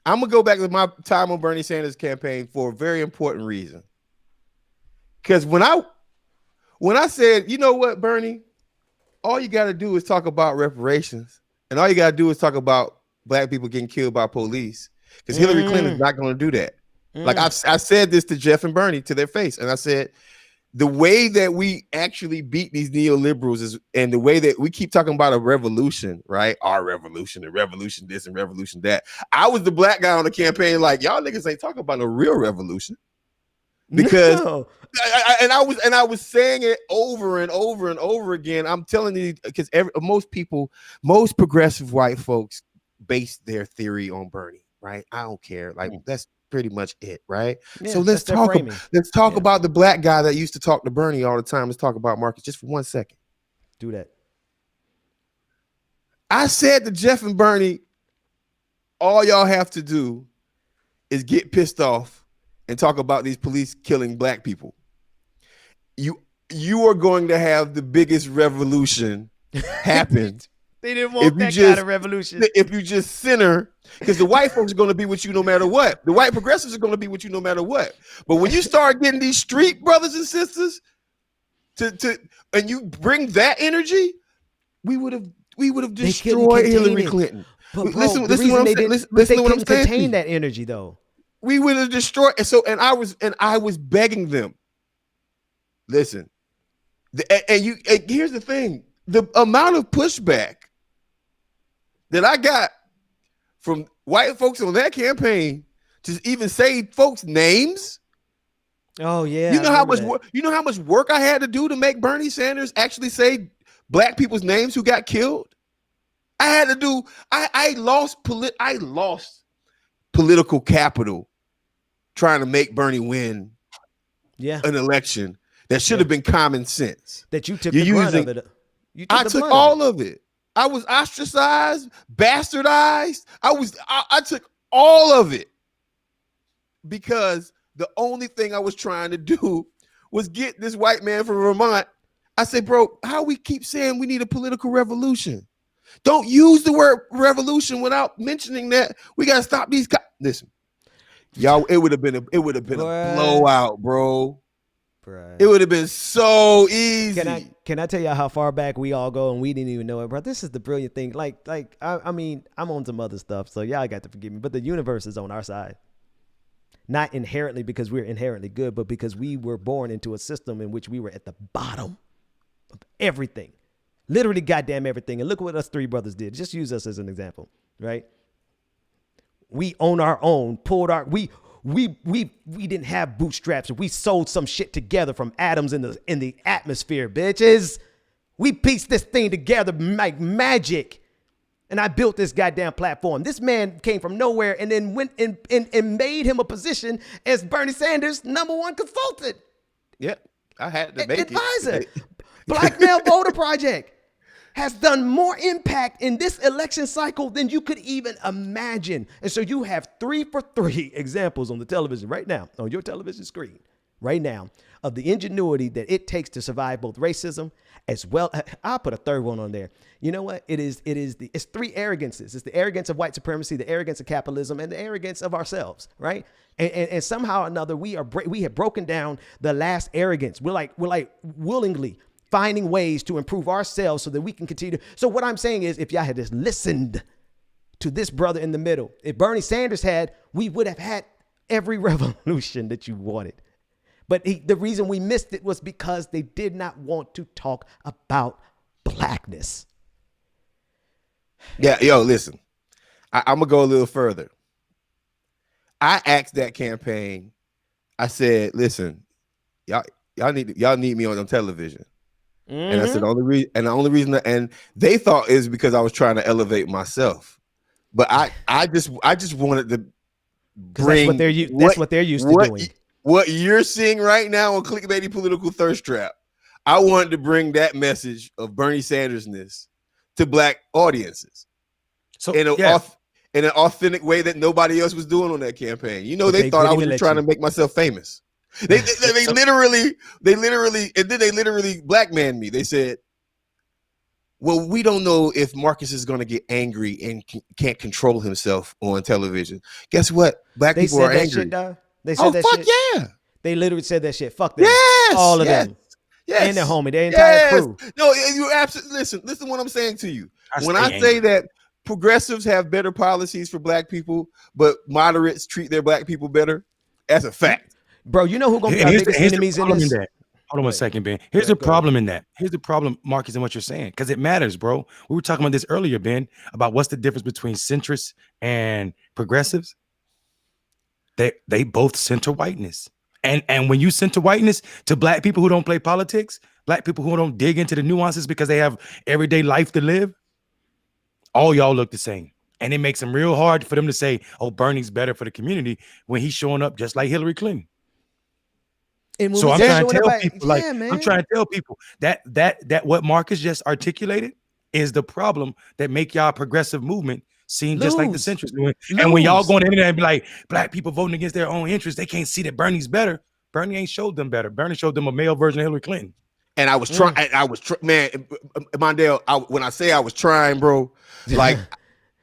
I'm going to go back to my time on Bernie Sanders' campaign for a very important reason. Because when I said, you know what, Bernie, all you got to do is talk about reparations. And all you got to do is talk about black people getting killed by police, because Hillary Clinton is not going to do that. Like I said this to Jeff and Bernie to their face, and I said the way that we actually beat these neoliberals is, and the way that we keep talking about a revolution, right? Our revolution, and revolution this and revolution that. I was the black guy on the campaign, like y'all niggas ain't talking about a real revolution, because I was saying it over and over and over again. I'm telling you, because most progressive white folks base their theory on Bernie, right? I don't care. Like that's pretty much it, right? Yeah, so let's talk about the black guy that used to talk to Bernie all the time. Let's talk about Marcus just for 1 second. Do that. I said to Jeff and Bernie, all y'all have to do is get pissed off and talk about these police killing black people. You are going to have the biggest revolution happen. They didn't want that kind of revolution. If you just center, because the white folks are going to be with you no matter what. The white progressives are going to be with you no matter what. But when you start getting these street brothers and sisters and you bring that energy, we would have destroyed Hillary Clinton. But bro, listen to what I'm saying. Listen to what I'm saying. Contain that energy though. We would have destroyed. And I was begging them. Listen, here's the thing: the amount of pushback that I got from white folks on that campaign to even say folks' names. Oh yeah. You know how much work I had to do to make Bernie Sanders actually say black people's names who got killed? I had to do. I lost political capital trying to make Bernie win an election that should have been common sense. That you took the brunt of it. I took all of it. I was ostracized, bastardized. I took all of it because the only thing I was trying to do was get this white man from Vermont. I said, bro, how we keep saying we need a political revolution? Don't use the word revolution without mentioning that we got to stop these guys. Listen, y'all, it would have been a blowout, bro. It would have been so easy. Can I tell y'all how far back we all go and we didn't even know it, bro? This is the brilliant thing. I mean, I'm on some other stuff, so y'all got to forgive me. But the universe is on our side. Not inherently because we're inherently good, but because we were born into a system in which we were at the bottom of everything. Literally goddamn everything. And look what us three brothers did. Just use us as an example, right? We own our own, pulled our we didn't have bootstraps. We sold some shit together from atoms in the atmosphere, bitches. We pieced this thing together like magic. And I built this goddamn platform. This man came from nowhere and then went and made him a position as Bernie Sanders' #1 consultant. Yep. I had to make advisor. Black Male Voter Project has done more impact in this election cycle than you could even imagine. And so you have 3 for 3 examples on the television right now, on your television screen right now, of the ingenuity that it takes to survive both racism as well. I'll put a third one on there. You know what? It's 3 arrogances. It's the arrogance of white supremacy, the arrogance of capitalism, and the arrogance of ourselves, right? And somehow or another, we have broken down the last arrogance. We're like willingly finding ways to improve ourselves so that we can continue. So what I'm saying is, if y'all had just listened to this brother in the middle, if Bernie Sanders had, we would have had every revolution that you wanted. But the reason we missed it was because they did not want to talk about blackness. Yeah, yo, listen, I'm gonna go a little further. I asked that campaign. I said, "Listen, y'all need me on television." Mm-hmm. And I said, the only reason, and they thought is because I was trying to elevate myself. But I just wanted to bring that's what they're used to doing. What you're seeing right now on Clickbaity Political Thirst Trap, I wanted to bring that message of Bernie Sanders-ness to black audiences. So in an authentic way that nobody else was doing on that campaign. You know, they thought I was just trying to make myself famous. They literally blackmanned me. They said, well, we don't know if Marcus is going to get angry and can't control himself on television. Guess what? Black people are angry. They said that shit. Yeah. They literally said that shit. Fuck them. Yes. All of them. Yes. And their homie, their entire crew. No, you absolutely listen to what I'm saying to you. When I say that progressives have better policies for black people, but moderates treat their black people better, that's a fact. Bro, you know who gonna be our biggest enemies in this? Hold on one second, Ben. Here's the problem in that. Here's the problem, Marcus, in what you're saying, because it matters, bro. We were talking about this earlier, Ben, about what's the difference between centrists and progressives. They both center whiteness. And when you center whiteness to black people who don't play politics, black people who don't dig into the nuances because they have everyday life to live, all y'all look the same. And it makes them real hard for them to say, oh, Bernie's better for the community when he's showing up just like Hillary Clinton. So I'm trying to tell people, that what Marcus just articulated is the problem that make y'all progressive movement seem just like the centrists doing. And when y'all go on the internet and be like, black people voting against their own interests, they can't see that Bernie's better. Bernie ain't showed them better. Bernie showed them a male version of Hillary Clinton. And I was trying. Man, Mondale. When I say I was trying, bro, like,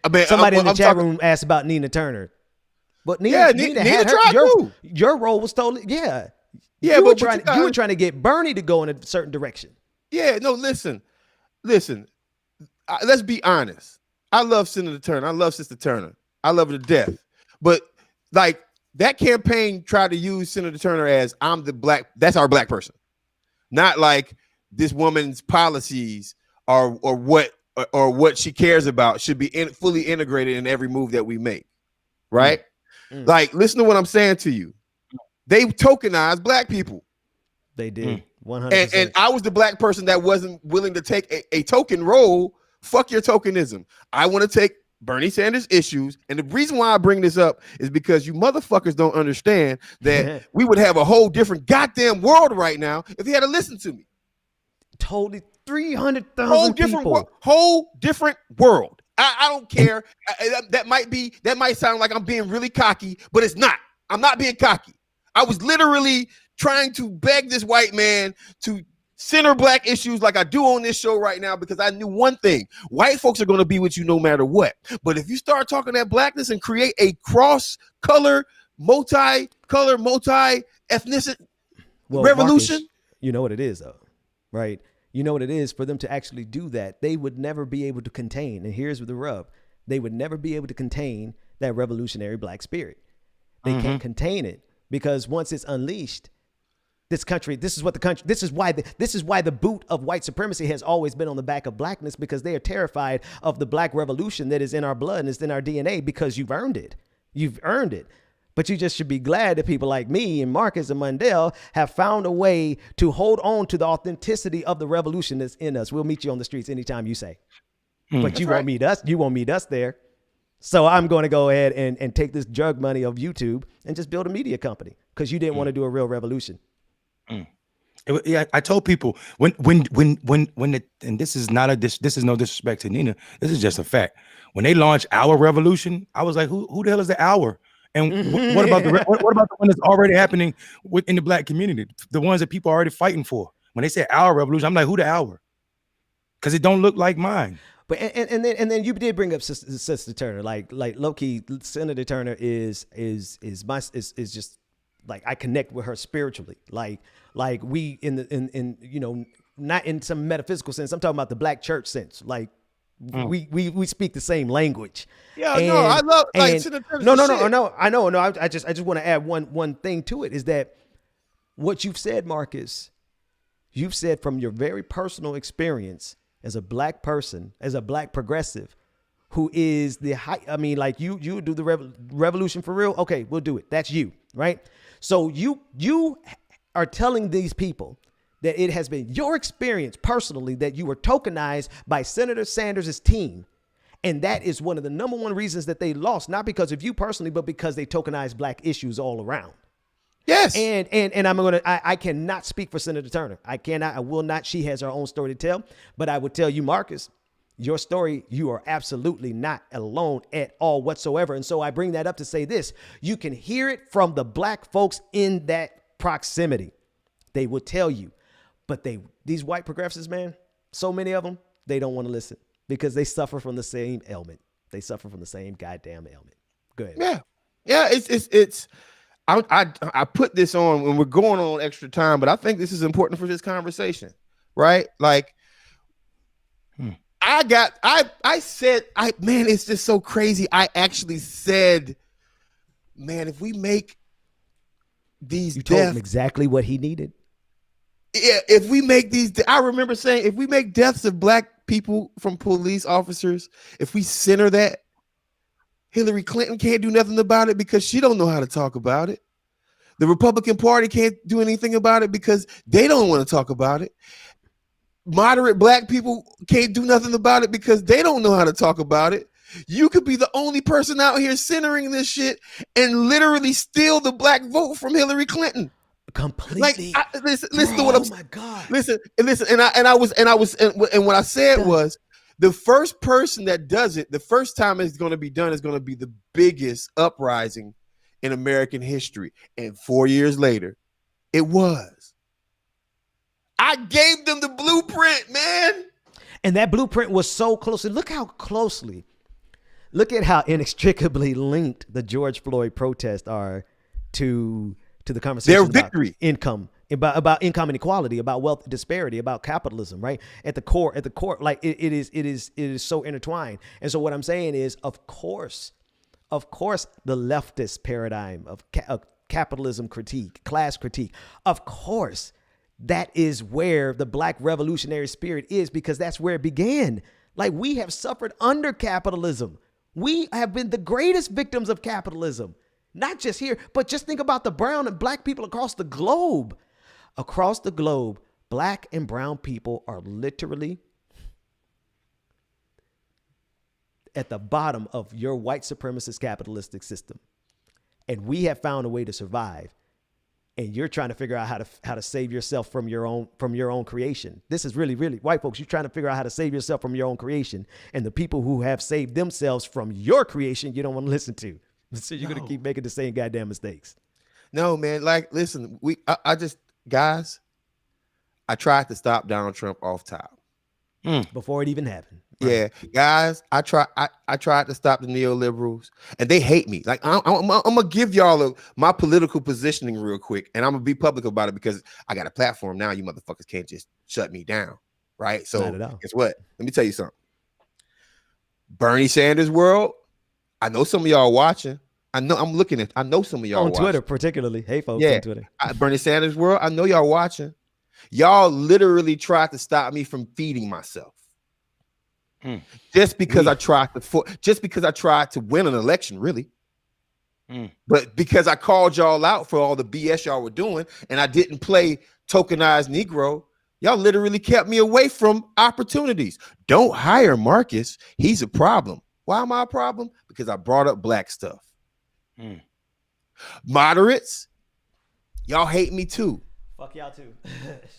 I mean, somebody in the chat room asked about Nina Turner, but Nina had her. Your role was totally you were trying to get Bernie to go in a certain direction. Yeah, no, listen. Let's be honest. I love Senator Turner. I love Sister Turner. I love her to death. But like that campaign tried to use Senator Turner as that's our black person. Not like this woman's policies or what she cares about should be fully integrated in every move that we make. Right? Mm. Like, listen to what I'm saying to you. They tokenized black people. They did. 100%. And I was the black person that wasn't willing to take a token role. Fuck your tokenism. I want to take Bernie Sanders issues. And the reason why I bring this up is because you motherfuckers don't understand that we would have a whole different goddamn world right now if he had to listen to me. Totally 300,000 people. Whole different world. I don't care. That might sound like I'm being really cocky, but it's not. I'm not being cocky. I was literally trying to beg this white man to center black issues like I do on this show right now, because I knew one thing: white folks are going to be with you no matter what. But if you start talking that blackness and create a cross-color, multi-color, multi-ethnicity revolution, Marcus, you know what it is, though, right? You know what it is for them to actually do that. They would never be able to contain, and here's the rub: they would never be able to contain that revolutionary black spirit. They can't contain it, because once it's unleashed, this is why the boot of white supremacy has always been on the back of blackness, because they are terrified of the black revolution that is in our blood and is in our DNA, because you've earned it. You've earned it. But you just should be glad that people like me and Marcus and Mundell have found a way to hold on to the authenticity of the revolution that's in us. We'll meet you on the streets anytime you say. But you won't meet us. You won't meet us there. So I'm going to go ahead and take this drug money of YouTube and just build a media company, because you didn't want to do a real revolution. Yeah, I told people and this is no disrespect to Nina. This is just a fact. When they launched Our Revolution, I was like, who the hell is the Our? And what about what about the one that's already happening within the black community? The ones that people are already fighting for. When they say Our Revolution, I'm like, who the Our? Because it don't look like mine. But and then you did bring up Sister Turner, like low key. Senator Turner is just like, I connect with her spiritually, like we in you know, not in some metaphysical sense. I'm talking about the black church sense, like. We speak the same language. Yeah, no, I love. No. I know. I just want to add one thing to it, is that what you've said, Marcus, you've said from your very personal experience as a black person, as a black progressive, who is the high. I mean, like you do the revolution for real. Okay, we'll do it. That's you, right? So you are telling these people that it has been your experience personally that you were tokenized by Senator Sanders' team. And that is one of the number one reasons that they lost, not because of you personally, but because they tokenized black issues all around. Yes. And I cannot speak for Senator Turner. I will not. She has her own story to tell. But I would tell you, Marcus, your story, you are absolutely not alone at all whatsoever. And so I bring that up to say this: you can hear it from the black folks in that proximity. They will tell you. But these white progressives, man, so many of them, they don't want to listen, because they suffer from the same ailment. They suffer from the same goddamn ailment. Go ahead. Yeah. It's. I put this on when we're going on extra time, but I think this is important for this conversation, right? Like, I said, man, it's just so crazy. I actually said, man, if we make these, you told him exactly what he needed. Yeah, if we make these, I remember saying, if we make deaths of black people from police officers, if we center that, Hillary Clinton can't do nothing about it because she don't know how to talk about it. The Republican Party can't do anything about it because they don't want to talk about it. Moderate black people can't do nothing about it because they don't know how to talk about it. You could be the only person out here centering this shit and literally steal the black vote from Hillary Clinton. Completely. Like, listen to what I'm saying. Oh my God. Listen, and what I said was, the first person that does it, the first time it's going to be done is going to be the biggest uprising in American history. And 4 years later, it was. I gave them the blueprint, man. And that blueprint was so closely. Look at how inextricably linked the George Floyd protests are to the conversation Their victory. About income, about income inequality, about wealth disparity, about capitalism, right? At the core, like it is so intertwined. And so what I'm saying is, of course, the leftist paradigm of capitalism critique, class critique, of course, that is where the black revolutionary spirit is, because that's where it began. Like, we have suffered under capitalism. We have been the greatest victims of capitalism. Not just here, but just think about the brown and black people across the globe. Across the globe, black and brown people are literally at the bottom of your white supremacist capitalistic system. And we have found a way to survive. and you're trying to figure out how to save yourself from your own creation. This is really, really white folks. You're trying to figure out how to save yourself from your own creation, and the people who have saved themselves from your creation, you don't want to listen to. So you're gonna keep making the same goddamn mistakes. No, man. Like, listen, guys, I tried to stop Donald Trump off top Before it even happened. Right? Yeah, guys, I tried to stop the neoliberals, and they hate me. Like, I'm gonna give y'all my political positioning real quick, and I'm gonna be public about it because I got a platform now. You motherfuckers can't just shut me down, right? So guess what? Let me tell you something. Bernie Sanders world. I know some of y'all watching. I know some of y'all on watching. Twitter, particularly. Hey, folks, on Twitter. Bernie Sanders world. I know y'all watching. Y'all literally tried to stop me from feeding myself. Just because I tried to win an election, really. But because I called y'all out for all the BS y'all were doing, and I didn't play tokenized Negro, y'all literally kept me away from opportunities. Don't hire Marcus. He's a problem. Why am I a problem? Because I brought up black stuff. Moderates, y'all hate me too. Fuck y'all too.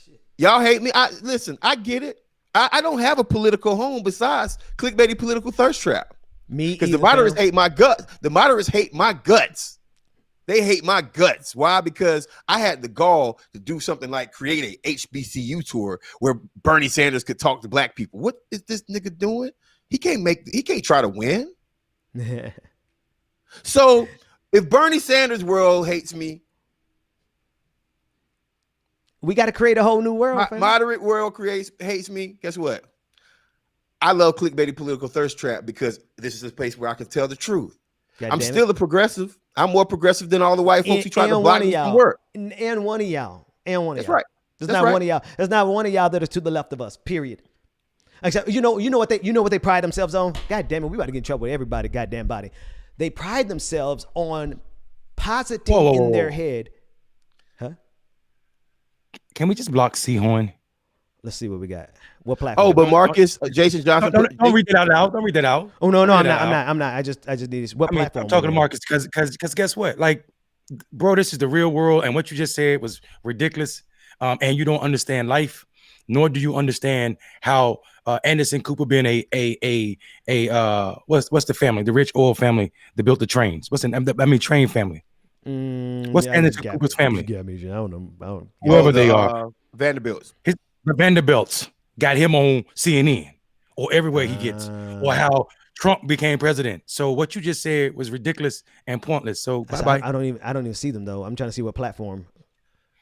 Shit. Y'all hate me. Listen, I get it. I don't have a political home besides clickbaity political thirst trap. Me, because the moderates hate my guts. The moderates hate my guts. They hate my guts. Why? Because I had the gall to do something like create a HBCU tour where Bernie Sanders could talk to black people. What is this nigga doing? He can't try to win. So if Bernie Sanders world hates me, we got to create a whole new world. Moderate world hates me. Guess what? I love clickbaity political thirst trap because this is a place where I can tell the truth. I'm still a progressive. I'm more progressive than all the white folks who try to block me from work. And one of y'all. That's right. There's not one of y'all. There's not one of y'all that is to the left of us. Period. Except you know what they pride themselves on? God damn it, we about to get in trouble with everybody, goddamn body. They pride themselves on positing in their head. Huh? Can we just block Seahorn? Let's see what we got. What platform? Oh, but Marcus, Jason Johnson. Don't read that out loud. Don't read that out. Oh no, I'm not. I just need this. What platform? I'm talking to Marcus because guess what? Like, bro, this is the real world, and what you just said was ridiculous. And you don't understand life, nor do you understand how Anderson Cooper being what's the family, the rich oil family that built the trains. Train family. What's Anderson Cooper's family? I don't know. Whoever they are. Vanderbilts. The Vanderbilts got him on CNN or everywhere he gets, or how Trump became president. So what you just said was ridiculous and pointless. So bye-bye. I don't even see them though. I'm trying to see what platform.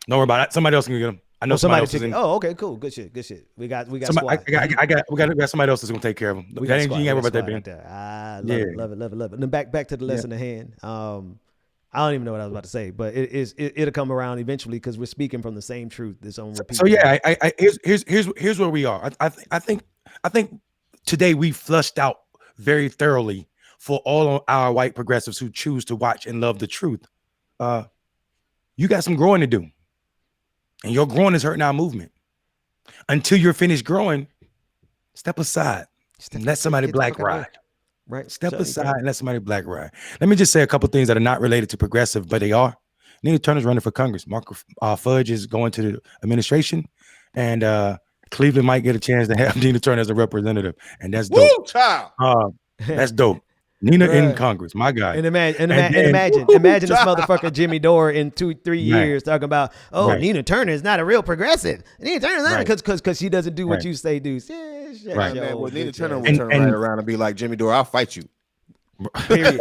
Don't worry about it. Somebody else can get them. I know somebody else is in. Oh, okay, cool. Good shit. We got somebody, we got somebody else that's gonna take care of them. You ain't worry about that, Ben. Love it. And then back to the lesson at hand. I don't even know what I was about to say, but it'll come around eventually because we're speaking from the same truth. This own repeat. So yeah, here's where we are. I think today we flushed out very thoroughly for all our white progressives who choose to watch and love the truth. You got some growing to do, and your growing is hurting our movement. Until you're finished growing, step aside and let somebody black ride. Right. Step aside and let somebody black ride. Let me just say a couple things that are not related to progressive, but they are. Nina Turner's running for Congress. Mark Fudge is going to the administration, and Cleveland might get a chance to have Nina Turner as a representative, and that's dope. Woo, child. That's dope. Nina in Congress, my guy. And imagine this motherfucker Jimmy Dore in 2-3 years talking about, Nina Turner is not a real progressive. Nina Turner is not because she doesn't do what you say do. Man, well, Nina Turner will turn right around and be like, Jimmy Dore, I'll fight you. Period.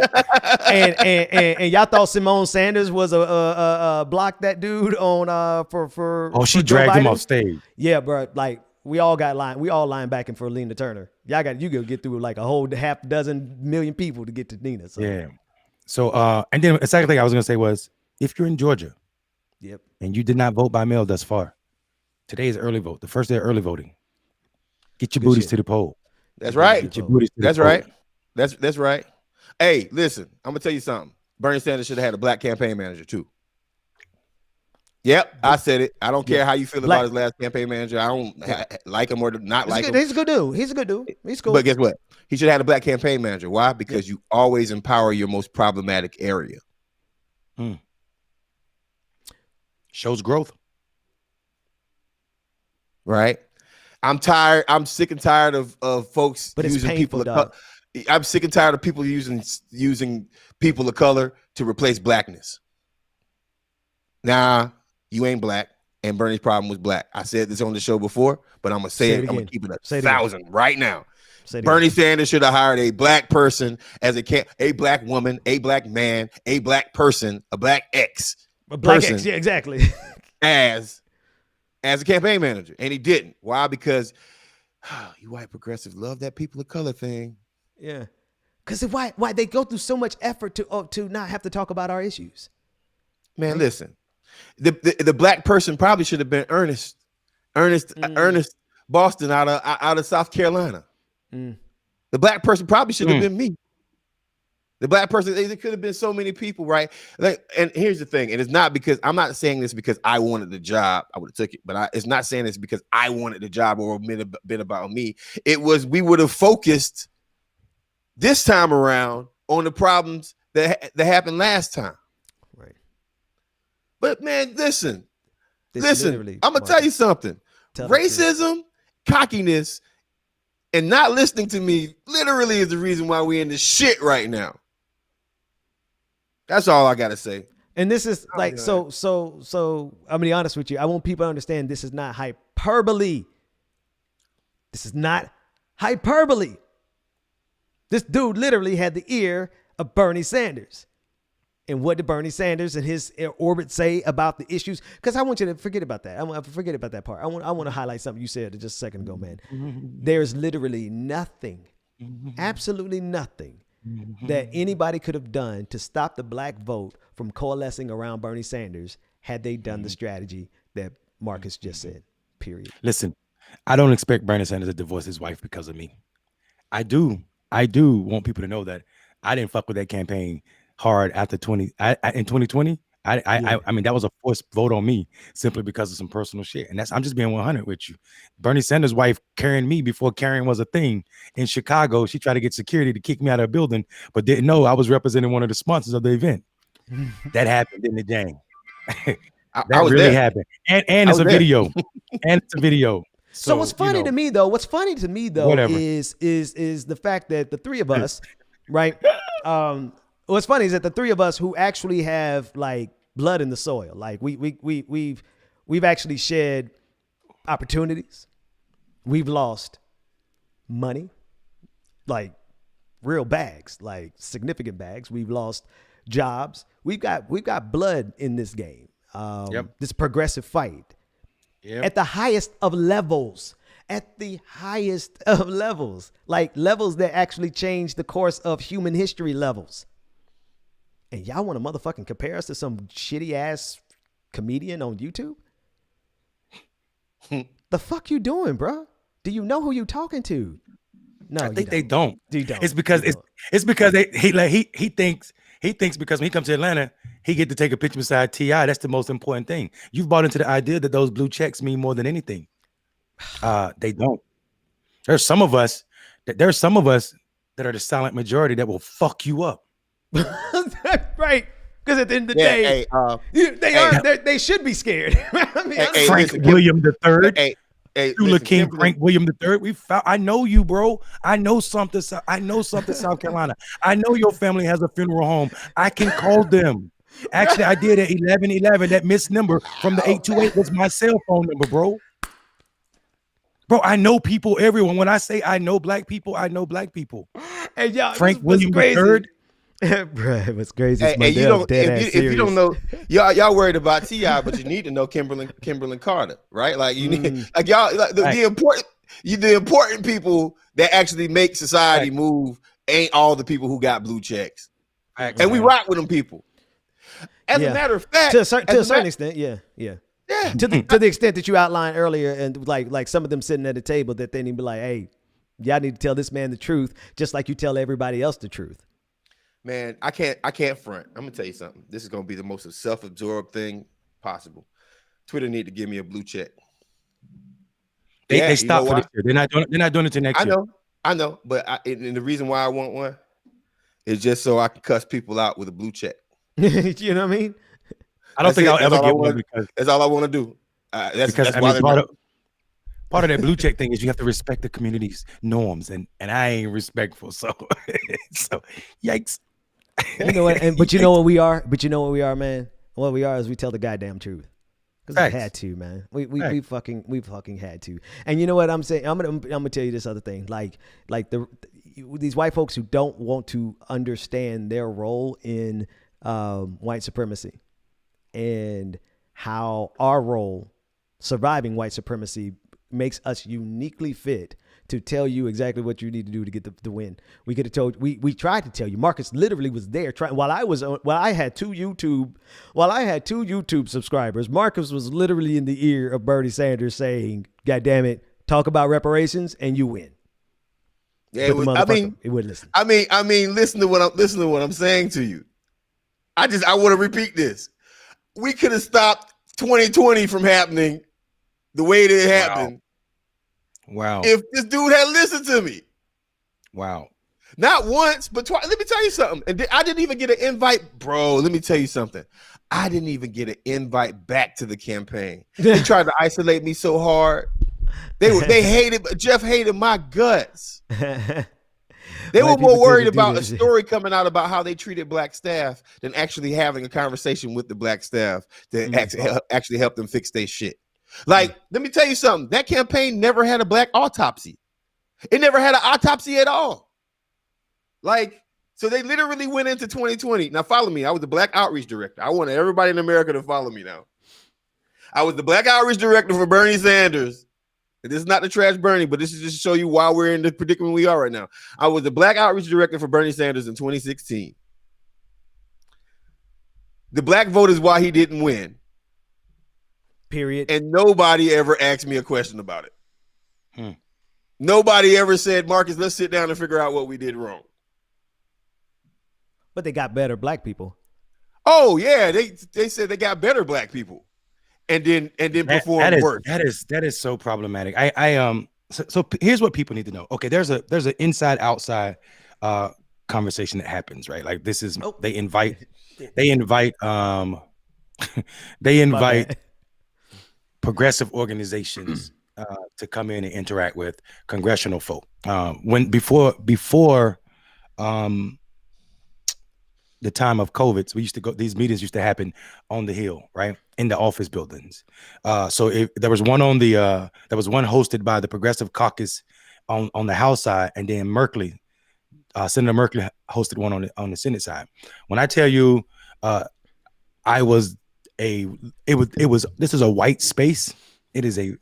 and y'all thought Simone Sanders was a block that dude on for she dragged him off stage. Yeah, bro. Like we all linebacking for Nina Turner. You gotta get through like a whole half dozen million people to get to Nina. So. Yeah. So and then the second thing I was gonna say was, if you're in Georgia, and you did not vote by mail thus far, today is early vote. The first day of early voting. Get your booties to the poll. That's right. Get your booties to That's the poll. right. That's right. Hey, listen, I'm gonna tell you something. Bernie Sanders should have had a black campaign manager too. Yep, I said it. I don't care how you feel about his last campaign manager. I don't like him or not like him. He's a good dude. He's cool. But guess what? He should have had a black campaign manager. Why? Because you always empower your most problematic area. Shows growth. Right. I'm tired. I'm sick and tired of folks But using it's people painful, of color. I'm sick and tired of people using people of color to replace blackness. Nah, you ain't black, and Bernie's problem was black. I said this on the show before, but I'm gonna say it. I'm gonna keep it 1,000 right now. Bernie Sanders should have hired a black person as a black woman, a black man, a black person, a black person, yeah, exactly. as a campaign manager, and he didn't. Why? Because you white progressives love that people of color thing. Yeah, because why they go through so much effort to not have to talk about our issues. Man, right? Listen, the black person probably should have been Ernest Boston out of South Carolina. The black person probably should have been me. The black person, there could have been so many people, right? Like, and here's the thing, and it's not because I'm not saying this because I wanted the job. I would have took it, but it's not saying this because I wanted the job or been about me. It was we would have focused this time around on the problems that happened last time. Right. But man, listen. I'm gonna tell you something. Racism, cockiness, and not listening to me literally is the reason why we're in this shit right now. That's all I gotta say. And this is like so I'm gonna be honest with you. I want people to understand this is not hyperbole. This is not hyperbole. This dude literally had the ear of Bernie Sanders. And what did Bernie Sanders and his orbit say about the issues? Because I want you to forget about that. I want to forget about that part. I want to highlight something you said just a second ago, man. There's literally nothing, absolutely nothing that anybody could have done to stop the black vote from coalescing around Bernie Sanders had they done the strategy that Marcus just said, period. Listen, I don't expect Bernie Sanders to divorce his wife because of me. I do want people to know that I didn't fuck with that campaign hard after in 2020. I mean, that was a forced vote on me simply because of some personal shit. And I'm just being 100 with you. Bernie Sanders' wife carrying me before carrying was a thing in Chicago. She tried to get security to kick me out of the building, but didn't know I was representing one of the sponsors of the event. That happened in the gang. That really happened. And it's a video. And it's a video. So what's funny to me though, is the fact that the three of us, right? What's funny is that the three of us who actually have like blood in the soil, like we've actually shed opportunities. We've lost money, like real bags, like significant bags. We've lost jobs. We've got blood in this game. This progressive fight at the highest of levels. Like levels that actually change the course of human history levels. And y'all want to motherfucking compare us to some shitty ass comedian on YouTube? The fuck you doing, bro? Do you know who you talking to? No, I think they don't. You don't. It's because he thinks because when he comes to Atlanta, he get to take a picture beside T.I. That's the most important thing. You've bought into the idea that those blue checks mean more than anything. They don't. There's some of us that are the silent majority that will fuck you up. Right, because at the end of the day, they should be scared. I mean, Frank William III, King Frank William III. I know you, bro. I know something. South Carolina. I know your family has a funeral home. I can call them. Actually, I did at 1111. That missed number from the 828 was my cell phone number, bro. Bro, I know people, everyone. When I say I know black people, I know black people. Hey, y'all, Frank William III. Bro, it was crazy. If you don't know, y'all worried about T.I., but you need to know Kimberly Carter, right? Like you need, like y'all, like the important people that actually make society move ain't all the people who got blue checks, and we rock with them people. As a matter of fact, to a certain extent, yeah. To the extent that you outlined earlier, and like some of them sitting at a table that they need to be like, hey, y'all need to tell this man the truth, just like you tell everybody else the truth. Man, I can't front. I'm gonna tell you something. This is gonna be the most self-absorbed thing possible. Twitter need to give me a blue check. They stopped for this year. They're not doing it till next year. I know, but and the reason why I want one is just so I can cuss people out with a blue check. You know what I mean? I don't think I'll ever get one because that's all I want to do. That's I why mean, part of that blue check thing is you have to respect the community's norms, and I ain't respectful, so so yikes. You know what? But you know what we are? But you know what we are, man? What we are is we tell the goddamn truth. Because we had to, man. We fucking had to. And you know what I'm saying? I'm gonna tell you this other thing. Like these white folks who don't want to understand their role in white supremacy and how our role surviving white supremacy makes us uniquely fit to tell you exactly what you need to do to get the win. We could have told, we tried to tell you. Marcus literally was there trying, while I had two YouTube subscribers. Marcus was literally in the ear of Bernie Sanders saying, "God damn it, talk about reparations and you win." Yeah, it wouldn't listen. I mean, listen to what I'm saying to you. I want to repeat this. We could have stopped 2020 from happening the way that it happened. Wow. If this dude had listened to me. Wow. Not once, but twice. Let me tell you something. And I didn't even get an invite. Bro, let me tell you something. I didn't even get an invite back to the campaign. They tried to isolate me so hard. They hated, Jeff hated my guts. They were more worried about a story coming out about how they treated black staff than actually having a conversation with the black staff to actually help them fix their shit. Like, let me tell you something. That campaign never had a black autopsy. It never had an autopsy at all. Like, so they literally went into 2020. Now, follow me. I was the black outreach director. I want everybody in America to follow me now. I was the black outreach director for Bernie Sanders. And this is not the trash Bernie, but this is just to show you why we're in the predicament we are right now. I was the black outreach director for Bernie Sanders in 2016. The black vote is why he didn't win. Period. And nobody ever asked me a question about it. Nobody ever said, Marcus, let's sit down and figure out what we did wrong. But they got better black people. Oh yeah, they said they got better black people, and then performed worse. That is so problematic. So here's what people need to know. Okay, there's an inside outside conversation that happens, right? Like this is they invite progressive organizations to come in and interact with congressional folk. Before the time of COVID, we used to go. These meetings used to happen on the Hill, right, in the office buildings. So there was one hosted by the Progressive Caucus on the House side, and then Senator Merkley hosted one on the Senate side. When I tell you, this is a white space. It is a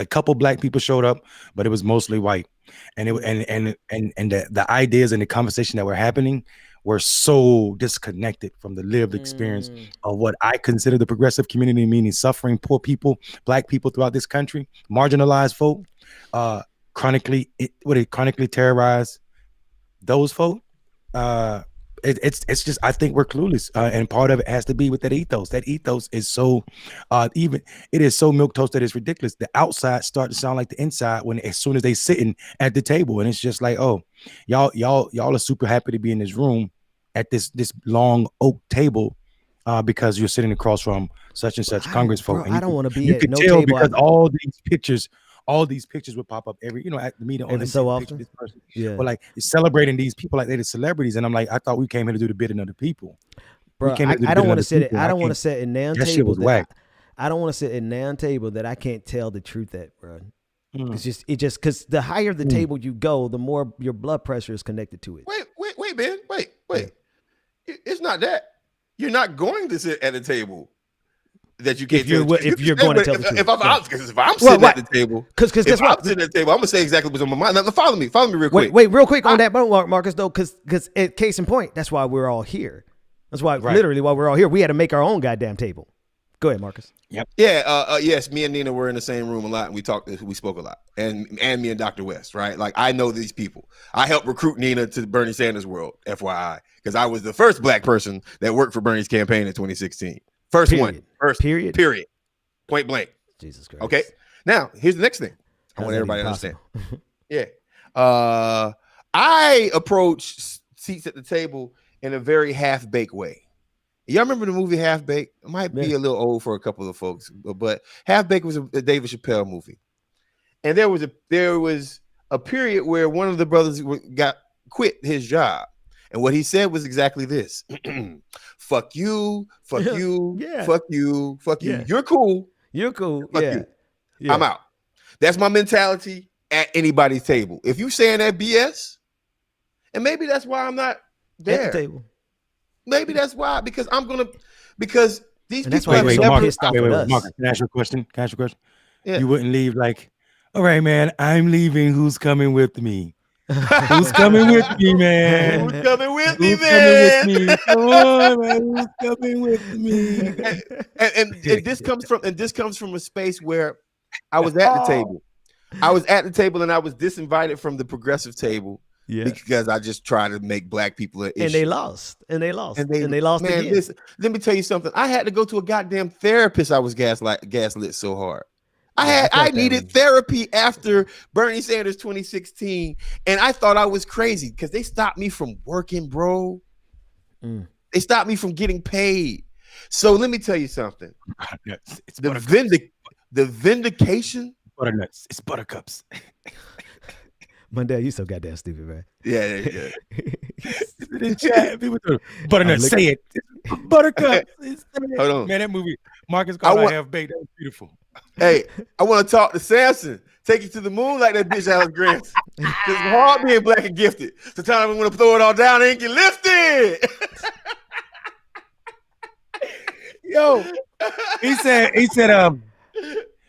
couple black people showed up, but it was mostly white, and the ideas and the conversation that were happening were so disconnected from the lived experience of what I consider the progressive community, meaning suffering poor people, black people throughout this country, marginalized folk, chronically terrorized those folk. It's just, I think we're clueless, and part of it has to be with that ethos. That ethos is so it is so milquetoast that it's ridiculous. The outside start to sound like the inside as soon as they sitting at the table, and it's just like, oh, y'all are super happy to be in this room at this long oak table because you're sitting across from such and such Congress folk. I don't want to be you at can no tell table because all these pictures would pop up at the meeting every so often. This person. Yeah, but like celebrating these people like they're the celebrities, and I'm like, I thought we came here to do the bidding of the people. Bro, I don't want to sit. I don't want to sit in nan table. Shit was whack. I don't want to sit in nan table that I can't tell the truth at, bro. It's just because the higher the table you go, the more your blood pressure is connected to it. Wait, man, wait. It's not that you're not going to sit at a table that you can't. If you're going to tell the truth. If I'm sitting at the table, because guess what? I'm sitting at the table, I'm gonna say exactly what's on my mind. Now, follow me real quick. Wait, real quick on that, Marcus. Though, because case in point, that's why we're all here. That's why literally why we're all here. We had to make our own goddamn table. Go ahead, Marcus. Yep. Yeah. Yes. Me and Nina were in the same room a lot, and we spoke a lot, and me and Dr. West, right? Like, I know these people. I helped recruit Nina to Bernie Sanders world, FYI, because I was the first black person that worked for Bernie's campaign in 2016. First period. Point blank. Jesus Christ. Okay. Now, here's the next thing. I want everybody to understand. Yeah. I approach seats at the table in a very half-baked way. Y'all remember the movie Half Baked? It might be a little old for a couple of folks, but Half Baked was a David Chappelle movie, and there was a period where one of the brothers quit his job, and what he said was exactly this: "Fuck you, fuck you, fuck you, fuck you. You're cool. You're cool. Fuck you. I'm out." That's my mentality at anybody's table. If you saying that BS, and maybe that's why I'm not there. At the table. Maybe that's why, because these and people. wait, Marcus, can I ask you a question? Yeah. You wouldn't leave like, all right, man, I'm leaving. Who's coming with me? Who's coming with me, man? Who's coming with me, man? Come on, man. Who's coming with me? And this comes from a space where I was at the table. I was at the table and I was disinvited from the progressive table because I just tried to make black people an issue. And they lost. And they lost again. Listen, let me tell you something. I had to go to a goddamn therapist. I was gaslit so hard. I needed therapy after Bernie Sanders 2016, and I thought I was crazy because they stopped me from working, bro. They stopped me from getting paid. So let me tell you something. It's the vindication. Butternuts. It's buttercups. Mondale, you so goddamn stupid, man. Yeah. In the chat, people do butternuts. Say it. Buttercups. Hold on, man. That movie, Marcus called Half Baked. That was beautiful. Hey, I want to talk to Samson. Take you to the moon like that bitch Alex Grant. It's hard being black and gifted. Sometimes I want to throw it all down and get lifted. Yo, he said, hey,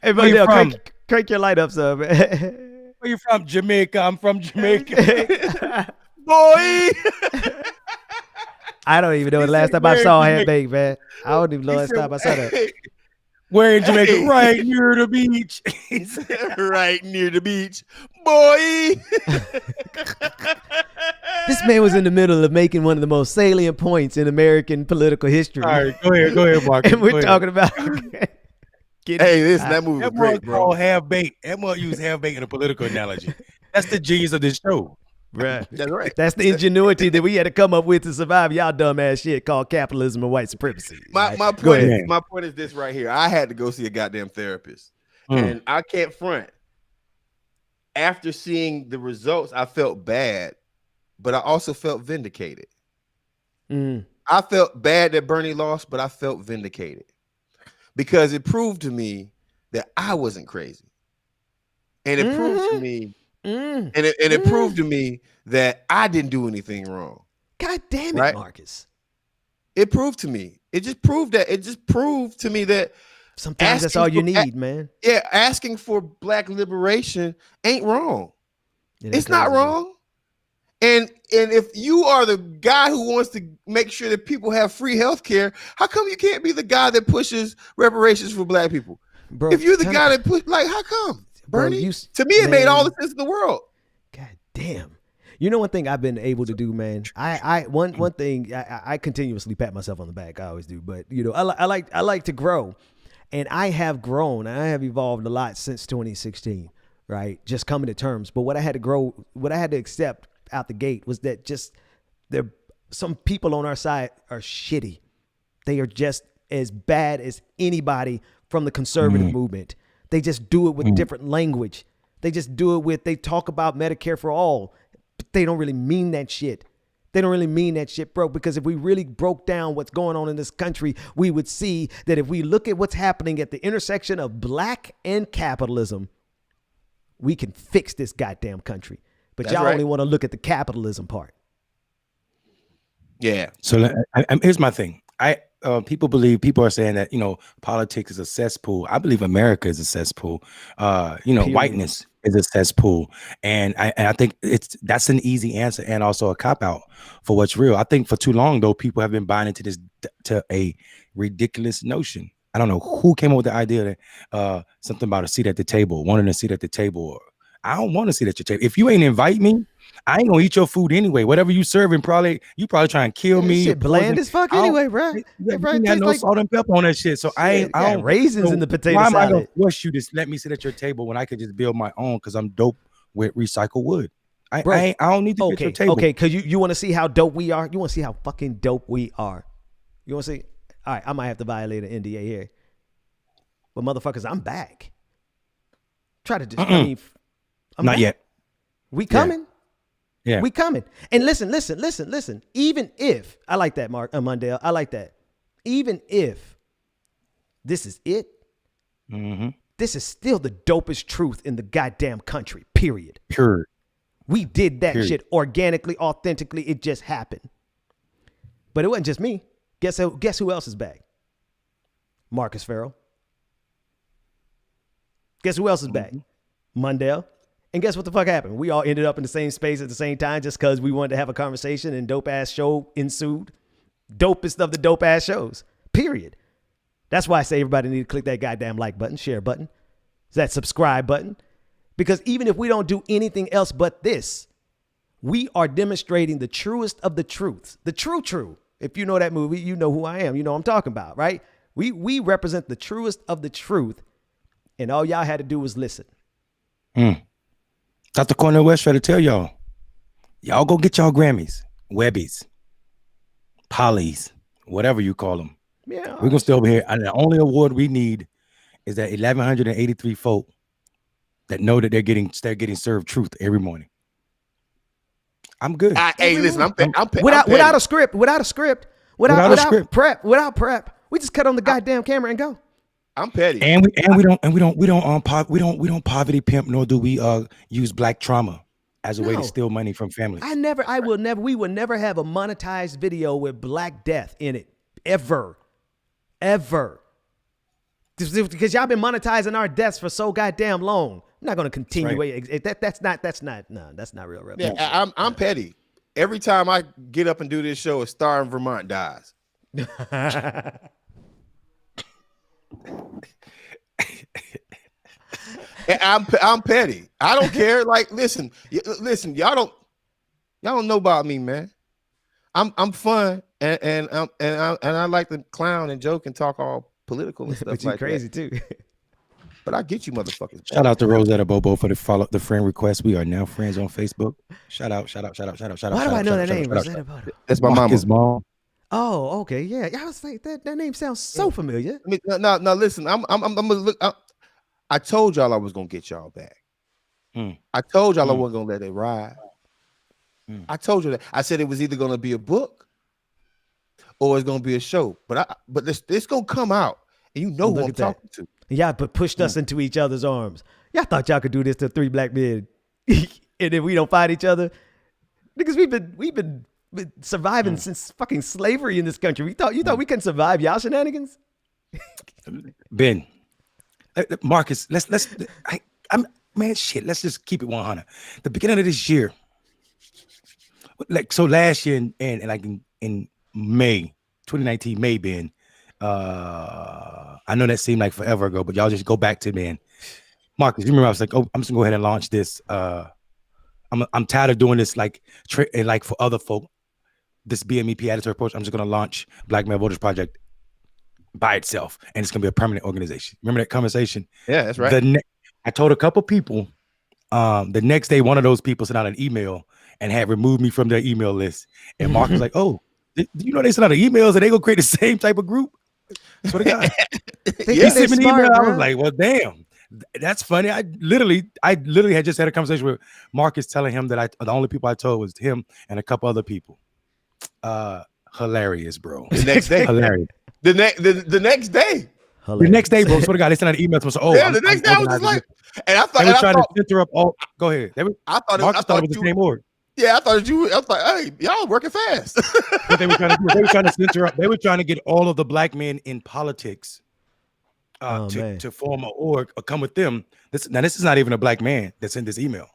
Mondale, crank your light up, son, man. Where you from? Jamaica. I'm from Jamaica. Boy. I don't even know the last time I saw Half Baked, man. I don't even know the last time I saw that. Where in Jamaica? Right near the beach. Right near the beach. Boy. This man was in the middle of making one of the most salient points in American political history. All right, go ahead, Marcus. And we're talking about that movie was great, bro. Half Baked. That one used Half Baked in a political analogy. That's the genius of this show. Right. That's right. That's the ingenuity that we had to come up with to survive y'all dumbass shit called capitalism and white supremacy. My point is this right here. I had to go see a goddamn therapist. And I can't front. After seeing the results, I felt bad, but I also felt vindicated. I felt bad that Bernie lost, but I felt vindicated because it proved to me that I wasn't crazy. And it proved to me it proved to me that I didn't do anything wrong. God damn it, Marcus. It proved to me. It just proved to me that sometimes that's all you need, man. Yeah, asking for black liberation ain't wrong. It's not wrong. And if you are the guy who wants to make sure that people have free health care, how come you can't be the guy that pushes reparations for black people? Bro, if you're the guy that push, like, how come? Bernie, to me, it made all the sense in the world. God damn. You know one thing I've been able to do, man. One thing I continuously pat myself on the back. I always do, but you know, I like to grow, and I have grown. I have evolved a lot since 2016, right? Just coming to terms. But what I had to accept out the gate was that some people on our side are shitty. They are just as bad as anybody from the conservative movement. They just do it with different language. They talk about Medicare for all, but they don't really mean that shit. They don't really mean that shit, bro, because if we really broke down what's going on in this country, we would see that if we look at what's happening at the intersection of black and capitalism, we can fix this goddamn country. But y'all only want to look at the capitalism part. Yeah. So here's my thing. People are saying that, you know, politics is a cesspool. I believe America is a cesspool. Whiteness is a cesspool. And I think that's an easy answer and also a cop-out for what's real. I think for too long, though, people have been buying into a ridiculous notion. I don't know who came up with the idea that something about a seat at the table, wanting a seat at the table. Or I don't want to sit at your table. If you ain't invite me, I ain't gonna eat your food anyway. Whatever you serving, you probably trying to kill me. Shit bland as fuck anyway, bro. You got no salt and pepper on that shit. So I don't raisins in the potato salad. Why am I gonna force you to let me sit at your table when I could just build my own? Because I'm dope with recycled wood. I don't need to get your table. Okay, because you want to see how dope we are. You want to see how fucking dope we are. You want to see? All right, I might have to violate an NDA here. But motherfuckers, I'm back. Try to just, I'm Not back. yet. We coming. Yeah. We coming. And listen. Even if, I like that, Mark Mundell. I like that. Even if this is it, this is still the dopest truth in the goddamn country, period. Pure. We did that shit organically, authentically. It just happened. But it wasn't just me. Guess who else is back? Marcus Farrell. Guess who else is back? Mundell. And guess what the fuck happened? We all ended up in the same space at the same time just because we wanted to have a conversation and dope-ass show ensued. Dopest of the dope-ass shows, period. That's why I say everybody need to click that goddamn like button, share button, that subscribe button. Because even if we don't do anything else but this, we are demonstrating the truest of the truths. The true. If you know that movie, you know who I am. You know what I'm talking about, right? We represent the truest of the truth. And all y'all had to do was listen. Dr. Cornel West tried to tell y'all go get y'all Grammys, Webbies, Pollys, whatever you call them. Yeah, we're gonna stay over here. And the only award we need is that 1,183 folk that know that they're getting served truth every morning. I'm good. Hey, listen, I'm without a script, without prep. We just cut on the goddamn camera and go. I'm petty. And we don't poverty pimp, nor do we use black trauma as a way to steal money from families. We will never have a monetized video with Black Death in it. Ever. Because y'all been monetizing our deaths for so goddamn long. I'm not gonna continue. Right. That's not real. Yeah, I'm petty. Every time I get up and do this show, a star in Vermont dies. I'm petty. I don't care. Like, listen, y'all don't know about me, man. I'm fun and I like to clown and joke and talk all political and stuff. But you like crazy that. too. But I get you motherfuckers. Shout out to Rosetta Bobo for the friend request. We are now friends on Facebook. Shout out. Why do I know that name? Rosetta Bobo. That's my mama's mom. Oh, okay, yeah. I was like, that name sounds so familiar. I mean, no. Listen, I'm gonna look. I told y'all I was gonna get y'all back. I told y'all I wasn't gonna let it ride. I told you that. I said it was either gonna be a book or it's gonna be a show. But this gonna come out, and you know who I'm talking to. Y'all pushed us into each other's arms. Y'all thought y'all could do this to three black men, and then we don't fight each other. Because we've been surviving since fucking slavery in this country. You thought we couldn't survive y'all shenanigans? Ben, Marcus, let's just keep it 100. The beginning of this year, last year and like in May 2019, Ben. I know that seemed like forever ago, but y'all just go back to man. Marcus, you remember I was like, oh, I'm just gonna go ahead and launch this. I'm tired of doing this like for other folk. This BMEP editor approach. I'm just gonna launch Black Male Voters Project by itself, and it's gonna be a permanent organization. Remember that conversation? Yeah, that's right. I told a couple people. The next day, one of those people sent out an email and had removed me from their email list. And Mark was like, "Oh, do you know they sent out emails and they gonna create the same type of group?" So the guy, he sent me an email. I was like, "Well, damn, that's funny." I literally had just had a conversation with Marcus, telling him that the only people I told was him and a couple other people. Hilarious, bro. The next day, hilarious. The next day. Hilarious. The next day, bro. So the guy, they sent out an email to us. Oh, yeah, the next day I was just like, and I thought they were trying to center up. Oh, go ahead. I thought it was the same org. Yeah, I was like, hey, y'all working fast. What they were trying to do, they were trying to center up. They were trying to get all of the black men in politics to form an org or come with them. This is not even a black man that sent this email.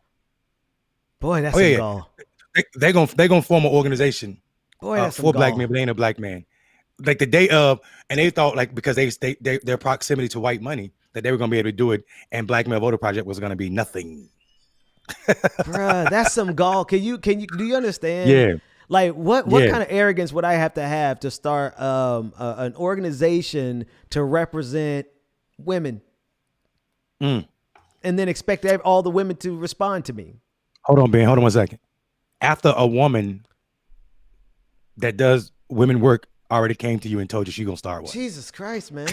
Boy, that's a gall. They're gonna form an organization for black men, but they ain't a black man. Like the day of, and they thought like because their proximity to white money that they were gonna be able to do it, and Black Male Voter Project was gonna be nothing. Bruh, that's some gall. Do you understand? Yeah. Like what kind of arrogance would I have to start an organization to represent women, and then expect all the women to respond to me? Hold on, Ben. Hold on 1 second. After a woman that does women work already came to you and told you she gonna start one. Jesus Christ, man.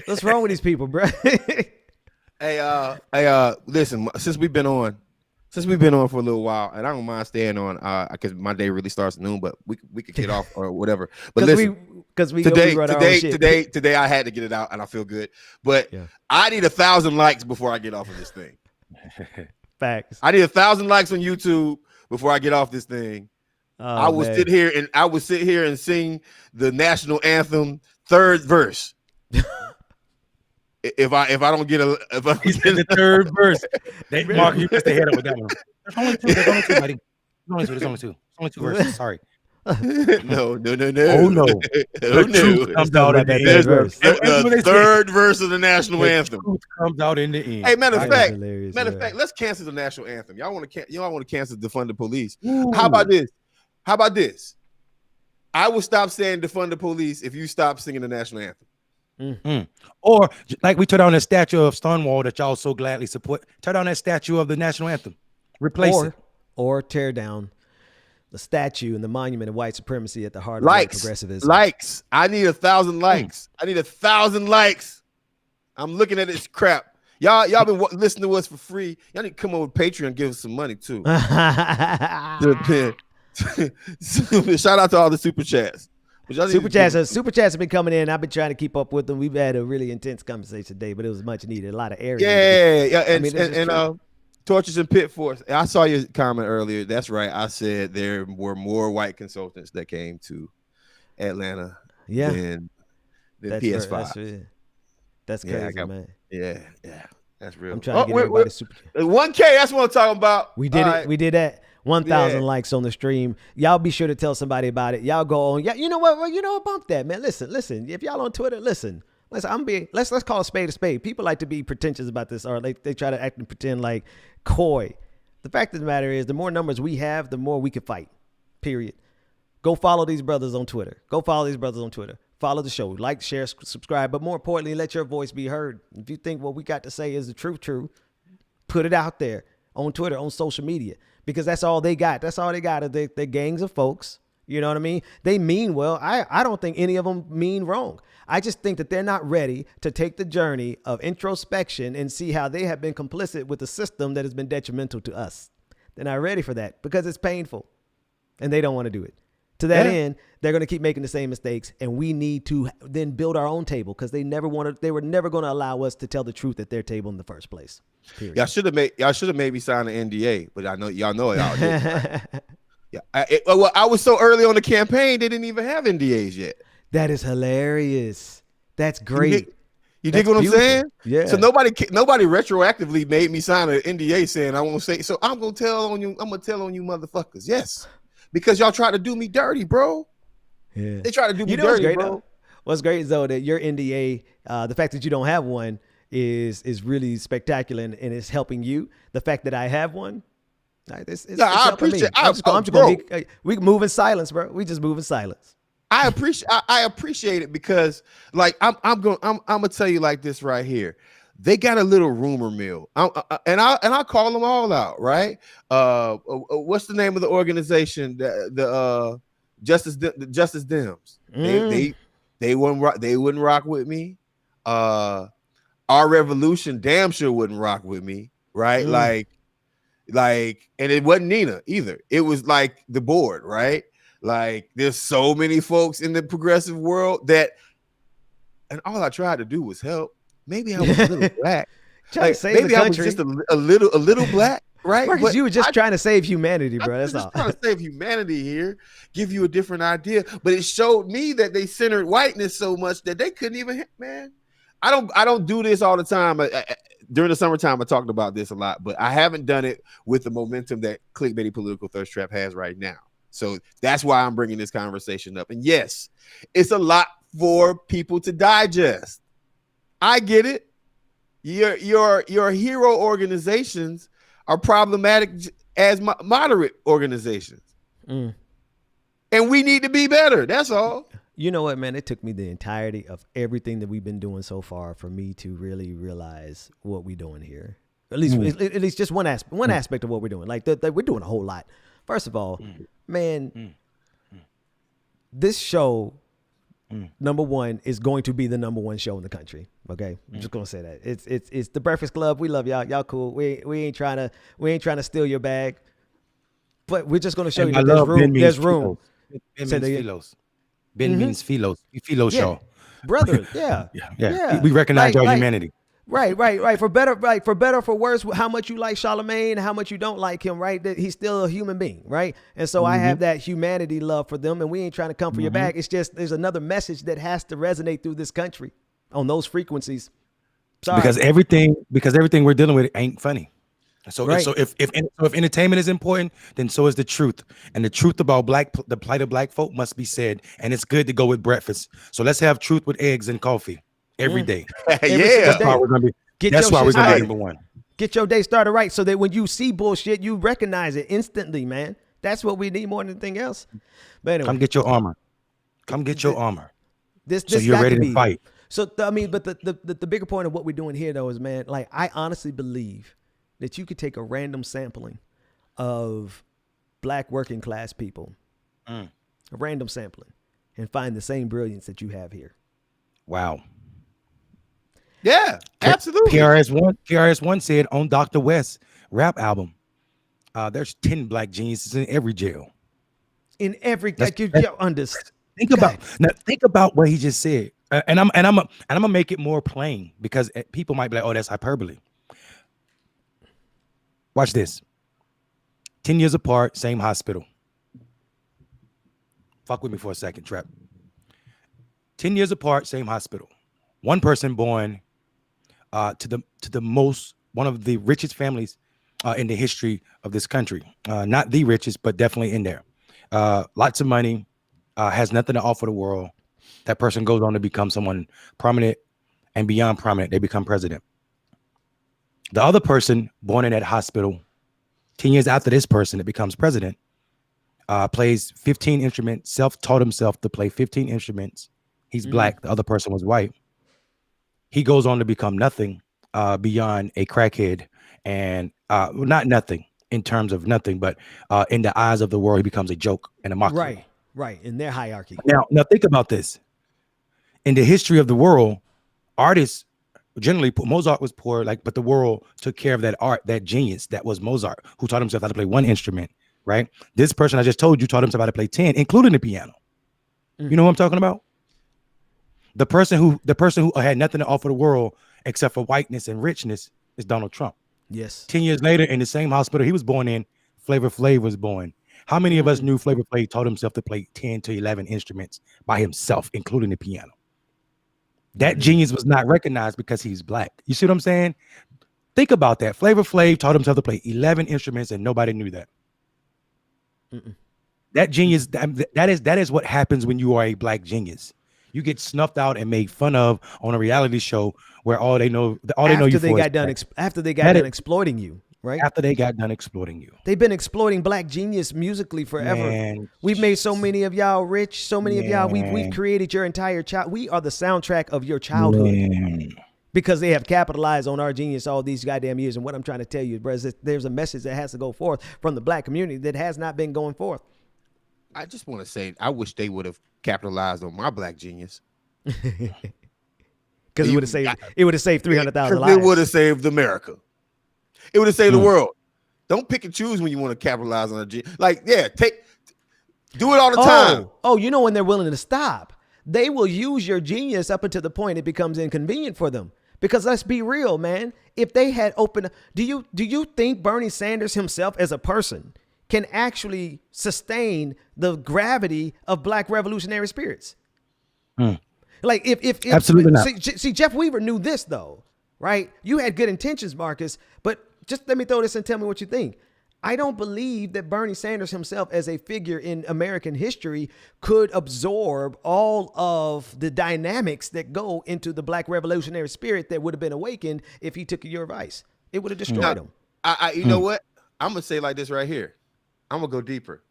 What's wrong with these people, bro? Hey, listen, since we've been on for a little while, and I don't mind staying on because my day really starts at noon, but we could get off or whatever. But listen, because we today run our own shit. today I had to get it out and I feel good. But Yeah. I need 1,000 likes before I get off of this thing. Facts. I need 1,000 likes on YouTube before I get off this thing. Oh, I would man. sit here and sing the national anthem third verse. If I don't get the third verse, Mark, you missed the head up with that one. There's only two, buddy. There's only two verses. Sorry. No. Oh no! The truth comes out at the There's end. the third verse of the national anthem. Truth comes out in the end. Hey, matter of fact, hilarious. let's cancel the national anthem. Y'all want to cancel defund the police? Ooh. How about this? I will stop saying defund the police if you stop singing the national anthem. Or like we tore down that statue of Stonewall that y'all so gladly support. Tear down that statue of the national anthem. Replace it. Or tear down the statue and the monument of white supremacy at the heart of white progressivism. Likes. I need 1,000 likes. I need 1,000 likes. I'm looking at this crap. Y'all been listening to us for free. Y'all need to come over to Patreon and give us some money too. Shout out to all the super chats. Super chats have been coming in. I've been trying to keep up with them. We've had a really intense conversation today, but it was much needed. A lot of areas. Yeah. And Torches and Pitforce. I saw your comment earlier. That's right. I said there were more white consultants that came to Atlanta than PS5. That's crazy, man. Yeah. That's real. I'm trying to get everybody super. 1K. That's what I'm talking about. We did it. We did that. 1,000 likes on the stream. Y'all be sure to tell somebody about it. Y'all go on. Yeah, you know what? Well, you know what? Bump that, man. Listen. If y'all on Twitter, listen. Let's call a spade a spade. People like to be pretentious about this, or they try to act and pretend like coy. The fact of the matter is, the more numbers we have, the more we can fight. Period. Go follow these brothers on Twitter. Follow the show. Like, share, subscribe. But more importantly, let your voice be heard. If you think what we got to say is the truth, put it out there on Twitter, on social media. Because that's all they got. That's all they got is their gangs of folks. You know what I mean? They mean well. I don't think any of them mean wrong. I just think that they're not ready to take the journey of introspection and see how they have been complicit with a system that has been detrimental to us. They're not ready for that because it's painful and they don't want to do it. To that end, they're going to keep making the same mistakes, and we need to then build our own table because they were never going to allow us to tell the truth at their table in the first place. Period. Y'all should have made me sign an NDA, but I know y'all know y'all did. Yeah, I was so early on the campaign, they didn't even have NDAs yet. That is hilarious. That's great. You dig what I'm saying? Yeah. So nobody retroactively made me sign an NDA saying I won't say. So I'm gonna tell on you. I'm gonna tell on you, motherfuckers. Yes, because y'all try to do me dirty, bro. Yeah. They try to do me dirty, bro. What's great is though that your NDA, the fact that you don't have one is really spectacular and it's helping you. The fact that I have one. It's I appreciate. We can move in silence, bro. We just move in silence. I appreciate it because, like, I'm gonna tell you like this right here. They got a little rumor mill, and I call them all out, right? What's the name of the organization? The Justice Dems. They wouldn't rock with me. Our Revolution damn sure wouldn't rock with me, right? Like, and it wasn't Nina either. It was like the board, right? Like, there's so many folks in the progressive world that, and all I tried to do was help. Maybe I was a little black. Maybe I was just a little black, right? Marcus, but you were just trying to save humanity, bro. That's all. Trying to save humanity here, give you a different idea. But it showed me that they centered whiteness so much that they couldn't even. Man, I don't do this all the time. During the summertime, I talked about this a lot, but I haven't done it with the momentum that Clickbaity Political Thirst Trap has right now. So that's why I'm bringing this conversation up. And yes, it's a lot for people to digest. I get it. Your hero organizations are problematic as moderate organizations. And we need to be better. That's all. You know what, man? It took me the entirety of everything that we've been doing so far for me to really realize what we're doing here. At least just one aspect of what we're doing. Like we're doing a whole lot. First of all, man, this show number one, is going to be the number one show in the country. Okay, I'm just gonna say that it's the Breakfast Club. We love y'all. Y'all cool. We ain't trying to steal your bag, but we're just gonna show you that there's room. There's room. Ben means philos. Ben means philos. We philos, Yeah. y'all. Brother, yeah. We recognize your humanity. Right. For better, or for worse, how much you like Charlemagne, how much you don't like him, right? That he's still a human being, right? And so I have that humanity love for them, and we ain't trying to come for your back. It's just there's another message that has to resonate through this country on those frequencies. Sorry. Because everything we're dealing with ain't funny. So Right. so if entertainment is important, then so is the truth. And the truth about the plight of black folk must be said. And it's good to go with breakfast. So let's have truth with eggs and coffee every day. That's why we're gonna be. Get That's your why we're shit gonna be started. number one. Get your day started right, so that when you see bullshit, you recognize it instantly, man. That's what we need more than anything else. But anyway, Come get your armor. Come get your armor. This So you're got ready to to be. fight. So but the bigger point of what we're doing here though is, man, like I honestly believe that you could take a random sampling of black working class people, a random sampling, and find the same brilliance that you have here. Wow. Yeah, absolutely. PRS-One said on Dr. West's rap album, there's 10 black geniuses in every jail. In every, understand. Think about what he just said, and I'm gonna make it more plain because people might be like, "Oh, that's hyperbole." Watch this. 10 years apart, same hospital. Fuck with me for a second, Trap. 10 years apart, same hospital. One person born to the most, one of the richest families in the history of this country. Not the richest, but definitely in there. Lots of money, has nothing to offer the world. That person goes on to become someone prominent, and beyond prominent, they become president. The other person born in that hospital, 10 years after this person that becomes president, plays 15 instruments, self-taught himself to play 15 instruments. He's black. The other person was white. He goes on to become nothing beyond a crackhead, and not nothing in terms of nothing, but in the eyes of the world, he becomes a joke and a mockery. Right. In their hierarchy. Now think about this. In the history of the world, artists generally, Mozart was poor, but the world took care of that art, that genius that was Mozart, who taught himself how to play one instrument, right? This person I just told you taught himself how to play 10, including the piano. You know who I'm talking about? The person who had nothing to offer the world except for whiteness and richness is Donald Trump. Yes. 10 years later, in the same hospital he was born in, Flavor Flav was born. How many of us knew Flavor Flav taught himself to play 10 to 11 instruments by himself, including the piano? That genius was not recognized because he's black. You see what I'm saying? Think about that. Flavor Flav taught himself to play 11 instruments and nobody knew that. That genius, that is what happens when you are a black genius. You get snuffed out and made fun of on a reality show where all they know you for after they got done exploiting you, right? After they got done exploiting you. They've been exploiting black genius musically forever. Man, we've made so many of y'all rich, so many of y'all, we've created your entire child. We are the soundtrack of your childhood. Because they have capitalized on our genius all these goddamn years. And what I'm trying to tell you, bro, is that there's a message that has to go forth from the black community that has not been going forth. I just want to say, I wish they would have capitalized on my black genius. Because it would have saved 300,000 lives. It would have saved America. It would have saved the world. Don't pick and choose when you want to capitalize on a genius. Do it all the time. Oh, you know when they're willing to stop. They will use your genius up until the point it becomes inconvenient for them. Because let's be real, man. If they had opened, do you think Bernie Sanders himself as a person can actually sustain the gravity of black revolutionary spirits? Like if absolutely not. See, Jeff Weaver knew this though, right? You had good intentions, Marcus, but just let me throw this and tell me what you think. I don't believe that Bernie Sanders himself as a figure in American history could absorb all of the dynamics that go into the black revolutionary spirit that would have been awakened if he took your advice. It would have destroyed him. You know what? I'm going to say it like this right here. I'm going to go deeper.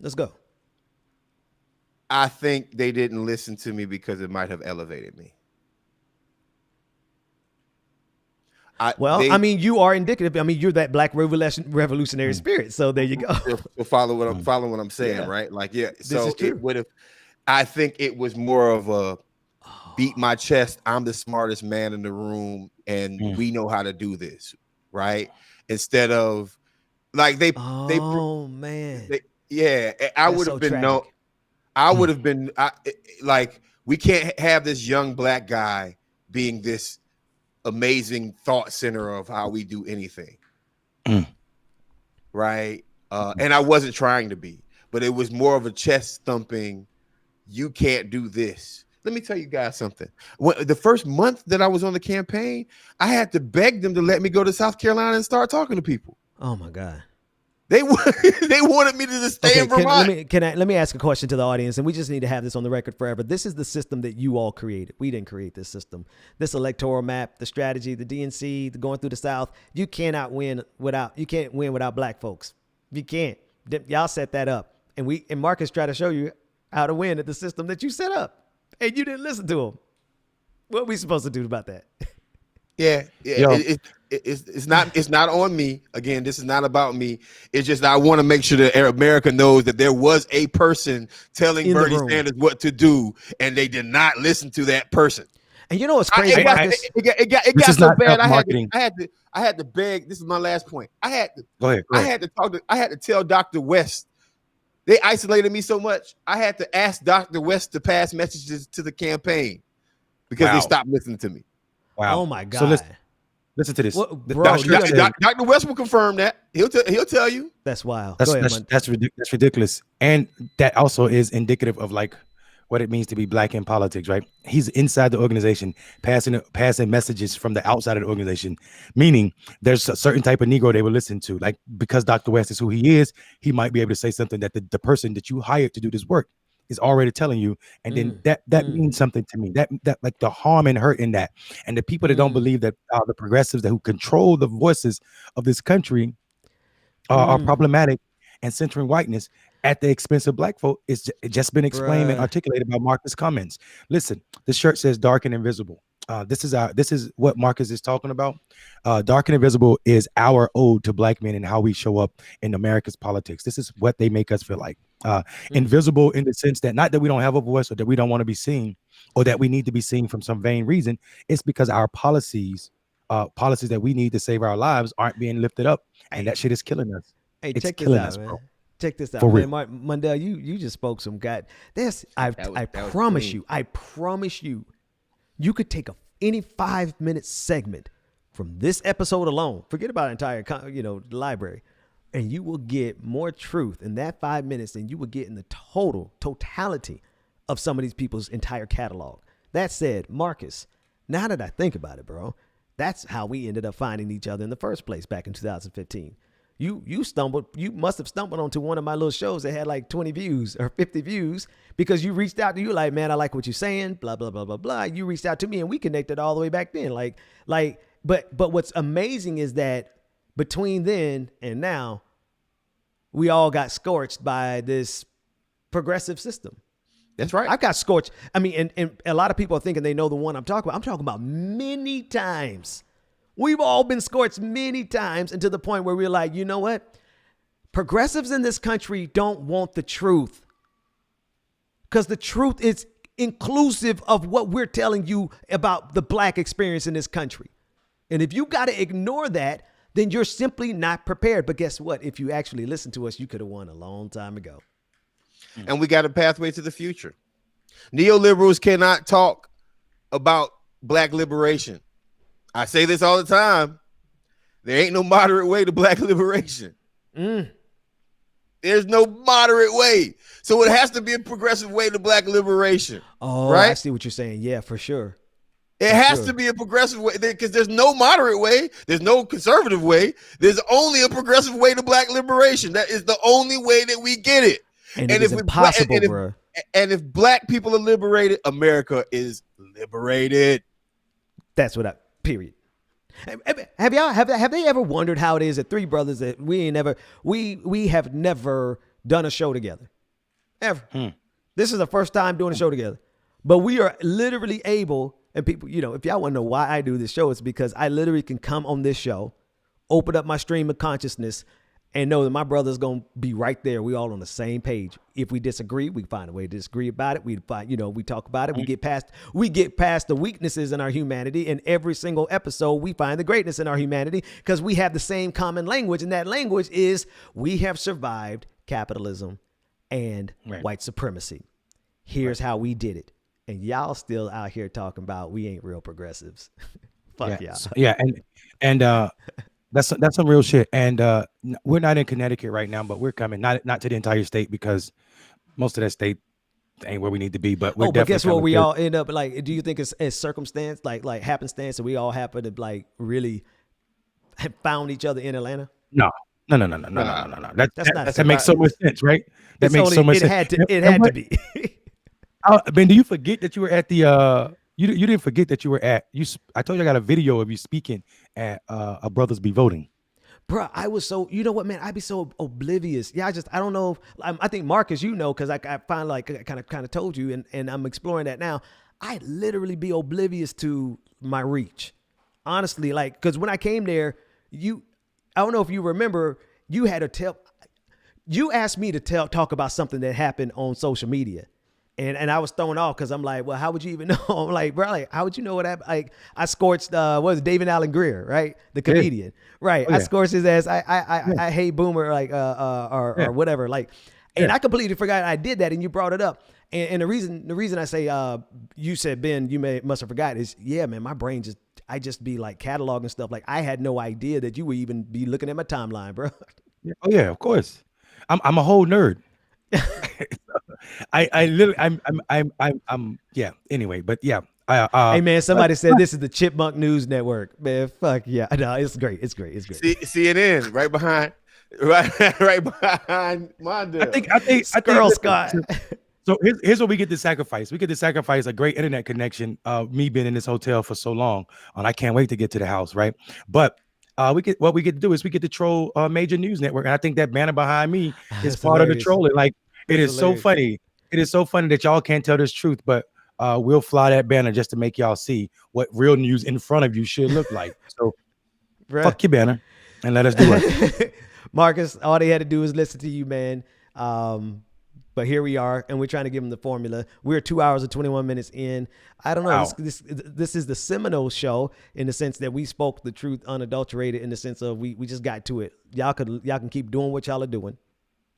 Let's go. I think they didn't listen to me because it might have elevated me. You are indicative. I mean, you're that black revolutionary spirit. So there you go. Follow what I'm saying, right? This is true. I think it was more of a beat my chest. I'm the smartest man in the room, and we know how to do this, right? Instead of like they, man, yeah. I that's would so have been tragic. I would have been like, we can't have this young black guy being this amazing thought center of how we do anything, right? And I wasn't trying to be, but it was more of a chest thumping. You can't do this. Let me tell you guys something. The first month that I was on the campaign, I had to beg them to let me go to South Carolina and start talking to people. Oh my God. They wanted me to just stay in Vermont. Let me ask a question to the audience, and we just need to have this on the record forever. This is the system that you all created. We didn't create this system. This electoral map, the strategy, the DNC, the going through the South. You can't win without black folks. You can't. Y'all set that up, and Marcus tried to show you how to win at the system that you set up, and you didn't listen to him. What are we supposed to do about that? Yeah. It's not on me. Again, this is not about me. It's just I want to make sure that America knows that there was a person telling Bernie Sanders what to do, and they did not listen to that person. And you know what's crazy? It got so bad. I had to beg. This is my last point. I had to tell Dr. West. They isolated me so much. I had to ask Dr. West to pass messages to the campaign because they stopped listening to me. Wow. Oh my God. So listen to this. Dr. West will confirm that. He'll tell you. That's wild. That's ridiculous. And that also is indicative of like what it means to be black in politics, right? He's inside the organization, passing messages from the outside of the organization, meaning there's a certain type of Negro they will listen to. Like, because Dr. West is who he is, he might be able to say something that the person that you hired to do this work is already telling you. And then that means something to me. That like the harm and hurt in that. And the people that don't believe that the progressives who control the voices of this country are problematic and centering whiteness at the expense of black folk. It's just been explained and articulated by Marcus Cummins. Listen, the shirt says dark and invisible. This is what Marcus is talking about. Dark and invisible is our ode to black men and how we show up in America's politics. This is what they make us feel like. Invisible in the sense that not that we don't have a voice or that we don't want to be seen or that we need to be seen from some vain reason. It's because our policies that we need to save our lives aren't being lifted up, and that shit is killing us. Hey, check this out, man. Bro. Check this out, man. Mundell, you just spoke some God. I promise you, you could take any 5-minute segment from this episode alone. Forget about entire, library, and you will get more truth in that 5 minutes than you would get in the totality of some of these people's entire catalog. That said, Marcus, now that I think about it, bro, that's how we ended up finding each other in the first place back in 2015. You must have stumbled onto one of my little shows that had like 20 views or 50 views because you reached out to you like, man, I like what you're saying, blah, blah, blah, blah, blah. You reached out to me and we connected all the way back then. But what's amazing is that between then and now, we all got scorched by this progressive system. That's right. I got scorched. I mean, and a lot of people are thinking they know the one I'm talking about. I'm talking about many times. We've all been scorched many times, and to the point where we're like, you know what? Progressives in this country don't want the truth, because the truth is inclusive of what we're telling you about the black experience in this country. And if you got to ignore that, then you're simply not prepared. But guess what? If you actually listen to us, you could have won a long time ago. And we got a pathway to the future. Neoliberals cannot talk about black liberation. I say this all the time. There ain't no moderate way to black liberation. There's no moderate way. So it has to be a progressive way to black liberation. Oh, right? I see what you're saying. Yeah, for sure. It has to be a progressive way, because there's no moderate way. There's no conservative way. There's only a progressive way to black liberation. That is the only way that we get it. And it is impossible, bro. And if black people are liberated, America is liberated. That's what period. Have they ever wondered how it is that three brothers that we have never done a show together? Ever. This is the first time doing a show together. But we are literally able, and people, if y'all want to know why I do this show, it's because I literally can come on this show, open up my stream of consciousness, and know that my brother's gonna be right there. We all on the same page. If we disagree, we find a way to disagree about it. We find, we talk about it. We get past the weaknesses in our humanity. In every single episode, we find the greatness in our humanity because we have the same common language, and that language is we have survived capitalism and white supremacy. Here's how we did it, and y'all still out here talking about we ain't real progressives. Fuck y'all. Yeah, and that's some real shit. And we're not in Connecticut right now, but we're coming. Not to the entire state because most of that state ain't where we need to be. But we're but guess what? We there. all end up like. Do you think it's circumstance, like happenstance, that we all happen to like really have found each other in Atlanta? No. That makes so much sense, right? That makes so much sense. It had to be. Ben, do you forget that you were at the you didn't forget that you were at I told you I got a video of you speaking at a Brothers Be Voting. Bro, I was so, you know what, man, I'd be so oblivious. Yeah, I don't know. I think Marcus, because I finally like kind of told you, and I'm exploring that now. I'd literally be oblivious to my reach. Honestly, like, because when I came there, I don't know if you remember, you asked me to talk about something that happened on social media. And I was thrown off because I'm like, well, how would you even know? I'm like, bro, like, how would you know what happened? Like, I scorched, what was it, David Allen Greer, right? The comedian, right? Oh, yeah. I scorched his ass. I hate Boomer, like, or whatever. Like, and I completely forgot I did that, and you brought it up. And the reason I say, you said, Ben, you must have forgot is, yeah, man, my brain I just be like cataloging stuff. Like, I had no idea that you would even be looking at my timeline, bro. Oh yeah, of course. I'm a whole nerd. I literally I'm yeah. Anyway, but yeah. Hey man, somebody said this is the Chipmunk News Network. Man, fuck yeah. No, it's great. It's great. CNN right behind Mondale. I think Girl Scott. So here's what we get to sacrifice. We get to sacrifice a great internet connection. Me being in this hotel for so long, and I can't wait to get to the house, right? But we get to do is we get to troll major news network, and I think that banner behind me is part of the trolling. Like it is so funny. It is so funny that y'all can't tell this truth, but we'll fly that banner just to make y'all see what real news in front of you should look like. So fuck your banner and let us do it. Marcus, all they had to do is listen to you, man. But here we are, and we're trying to give them the formula. We're 2 hours and 21 minutes in. I don't know. Wow. This is the Seminole show in the sense that we spoke the truth unadulterated, in the sense of we just got to it. Y'all can keep doing what y'all are doing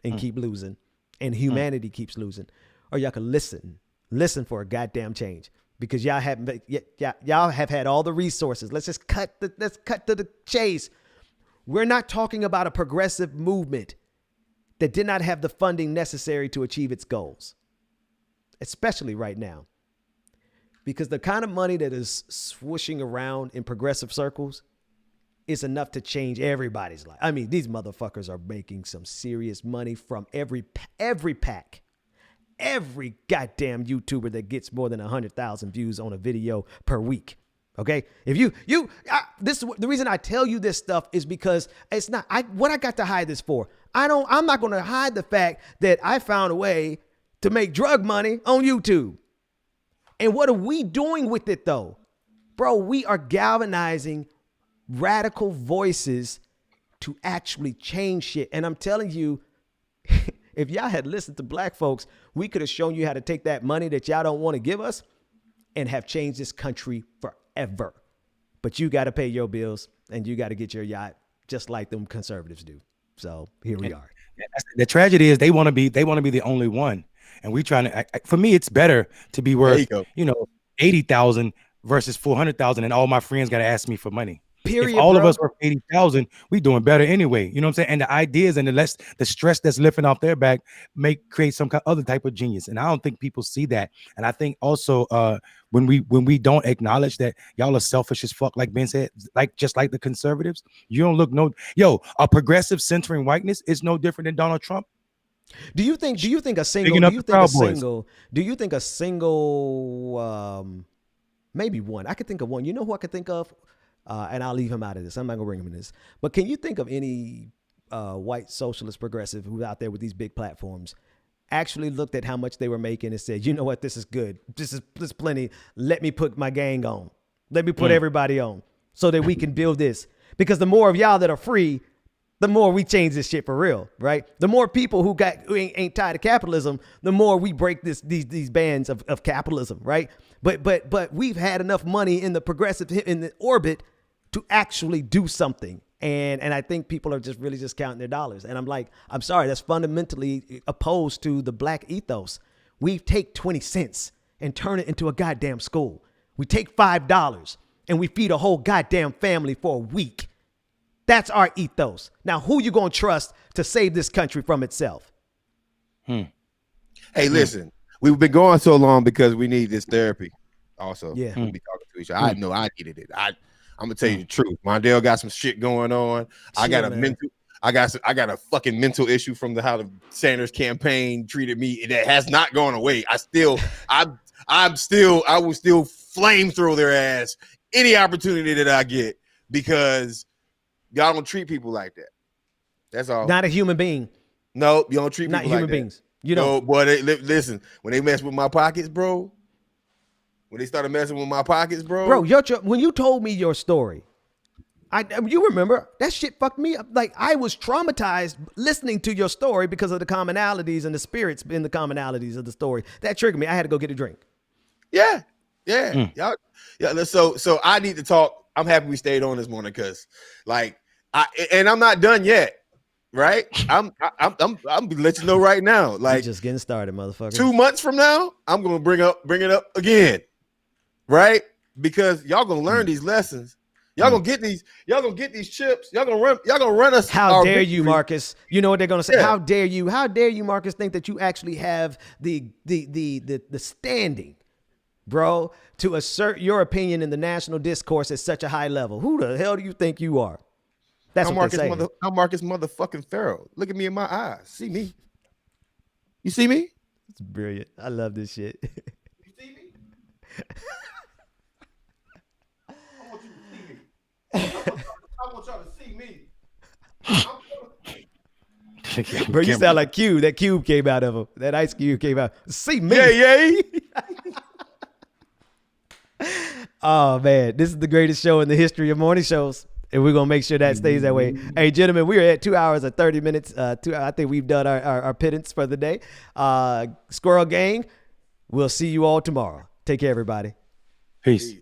and keep losing, and humanity keeps losing. Or y'all can listen for a goddamn change, because y'all have had all the resources. Let's cut to the chase. We're not talking about a progressive movement that did not have the funding necessary to achieve its goals, especially right now. Because the kind of money that is swooshing around in progressive circles is enough to change everybody's life. I mean, these motherfuckers are making some serious money from every pack. Every goddamn YouTuber that gets more than 100,000 views on a video per week. Okay, if this is the reason I tell you this stuff is because it's not what I got to hide this for. I'm not going to hide the fact that I found a way to make drug money on YouTube. And what are we doing with it though? Bro, we are galvanizing radical voices to actually change shit. And I'm telling you, if y'all had listened to black folks, we could have shown you how to take that money that y'all don't want to give us and have changed this country forever. But you got to pay your bills and you got to get your yacht just like them conservatives do. So here we are. The tragedy is they want to be the only one. And we trying to, for me, it's better to be worth, 80,000 versus 400,000. And all my friends got to ask me for money. Period. If all of us were 80,000, we doing better anyway. You know what I'm saying? And the ideas and the stress that's lifting off their back create some other type of genius. And I don't think people see that. And I think also when we don't acknowledge that y'all are selfish as fuck, like Ben said, just like the conservatives, you don't look a progressive centering whiteness is no different than Donald Trump. Do you think a single maybe one? I could think of one. You know who I could think of? And I'll leave him out of this. I'm not gonna bring him in this. But can you think of any white socialist progressive who's out there with these big platforms actually looked at how much they were making and said, you know what, this is good. This is plenty. Let me put my gang on. Let me put everybody on so that we can build this. Because the more of y'all that are free, the more we change this shit for real, right? The more people who ain't tied to capitalism, the more we break these bands of capitalism, right? But we've had enough money in the orbit to actually do something. And I think people are really just counting their dollars. And I'm like, I'm sorry, that's fundamentally opposed to the black ethos. We take 20 cents and turn it into a goddamn school. We take $5 and we feed a whole goddamn family for a week. That's our ethos. Now, who you gonna trust to save this country from itself? Hey, listen, we've been going so long because we need this therapy. Also, yeah, we be talking to each other. I know I needed it. I'm gonna tell you the truth. Mondale got some shit going on. I got a fucking mental issue from how the Sanders campaign treated me that has not gone away. I will still flame throw their ass any opportunity that I get because y'all don't treat people like that. That's all. Not a human being. No, you don't treat people not like human that. beings. You know, no, boy. Listen, when they mess with my pockets, bro. When they started messing with my pockets, bro. When you told me your story, you remember that shit fucked me up. Like I was traumatized listening to your story because of the commonalities and the spirits in the commonalities of the story. That triggered me. I had to go get a drink. Yeah. Y'all, yeah. So I need to talk. I'm happy we stayed on this morning because, and I'm not done yet. Right? I'm let you know right now. Like you're just getting started, motherfucker. 2 months from now, I'm gonna bring it up again. Right? Because y'all gonna learn these lessons. Y'all gonna get these chips. Y'all gonna run us. How dare you, Marcus? You know what they're gonna say? Yeah. How dare you? How dare you, Marcus, think that you actually have the standing, bro, to assert your opinion in the national discourse at such a high level? Who the hell do you think you are? That's what they're saying. I'm Marcus motherfucking Farrell. Look at me in my eyes. See me? You see me? It's brilliant. I love this shit. You see me? I want you to see me. I want y'all to see me. Bro, you sound like Cube. That cube came out of him. That ice cube came out. See me. Yeah. Oh, man. This is the greatest show in the history of morning shows. And we're going to make sure that stays that way. Hey, gentlemen, we are at 2 hours and 30 minutes. I think we've done our pittance for the day. Squirrel Gang, we'll see you all tomorrow. Take care, everybody. Peace.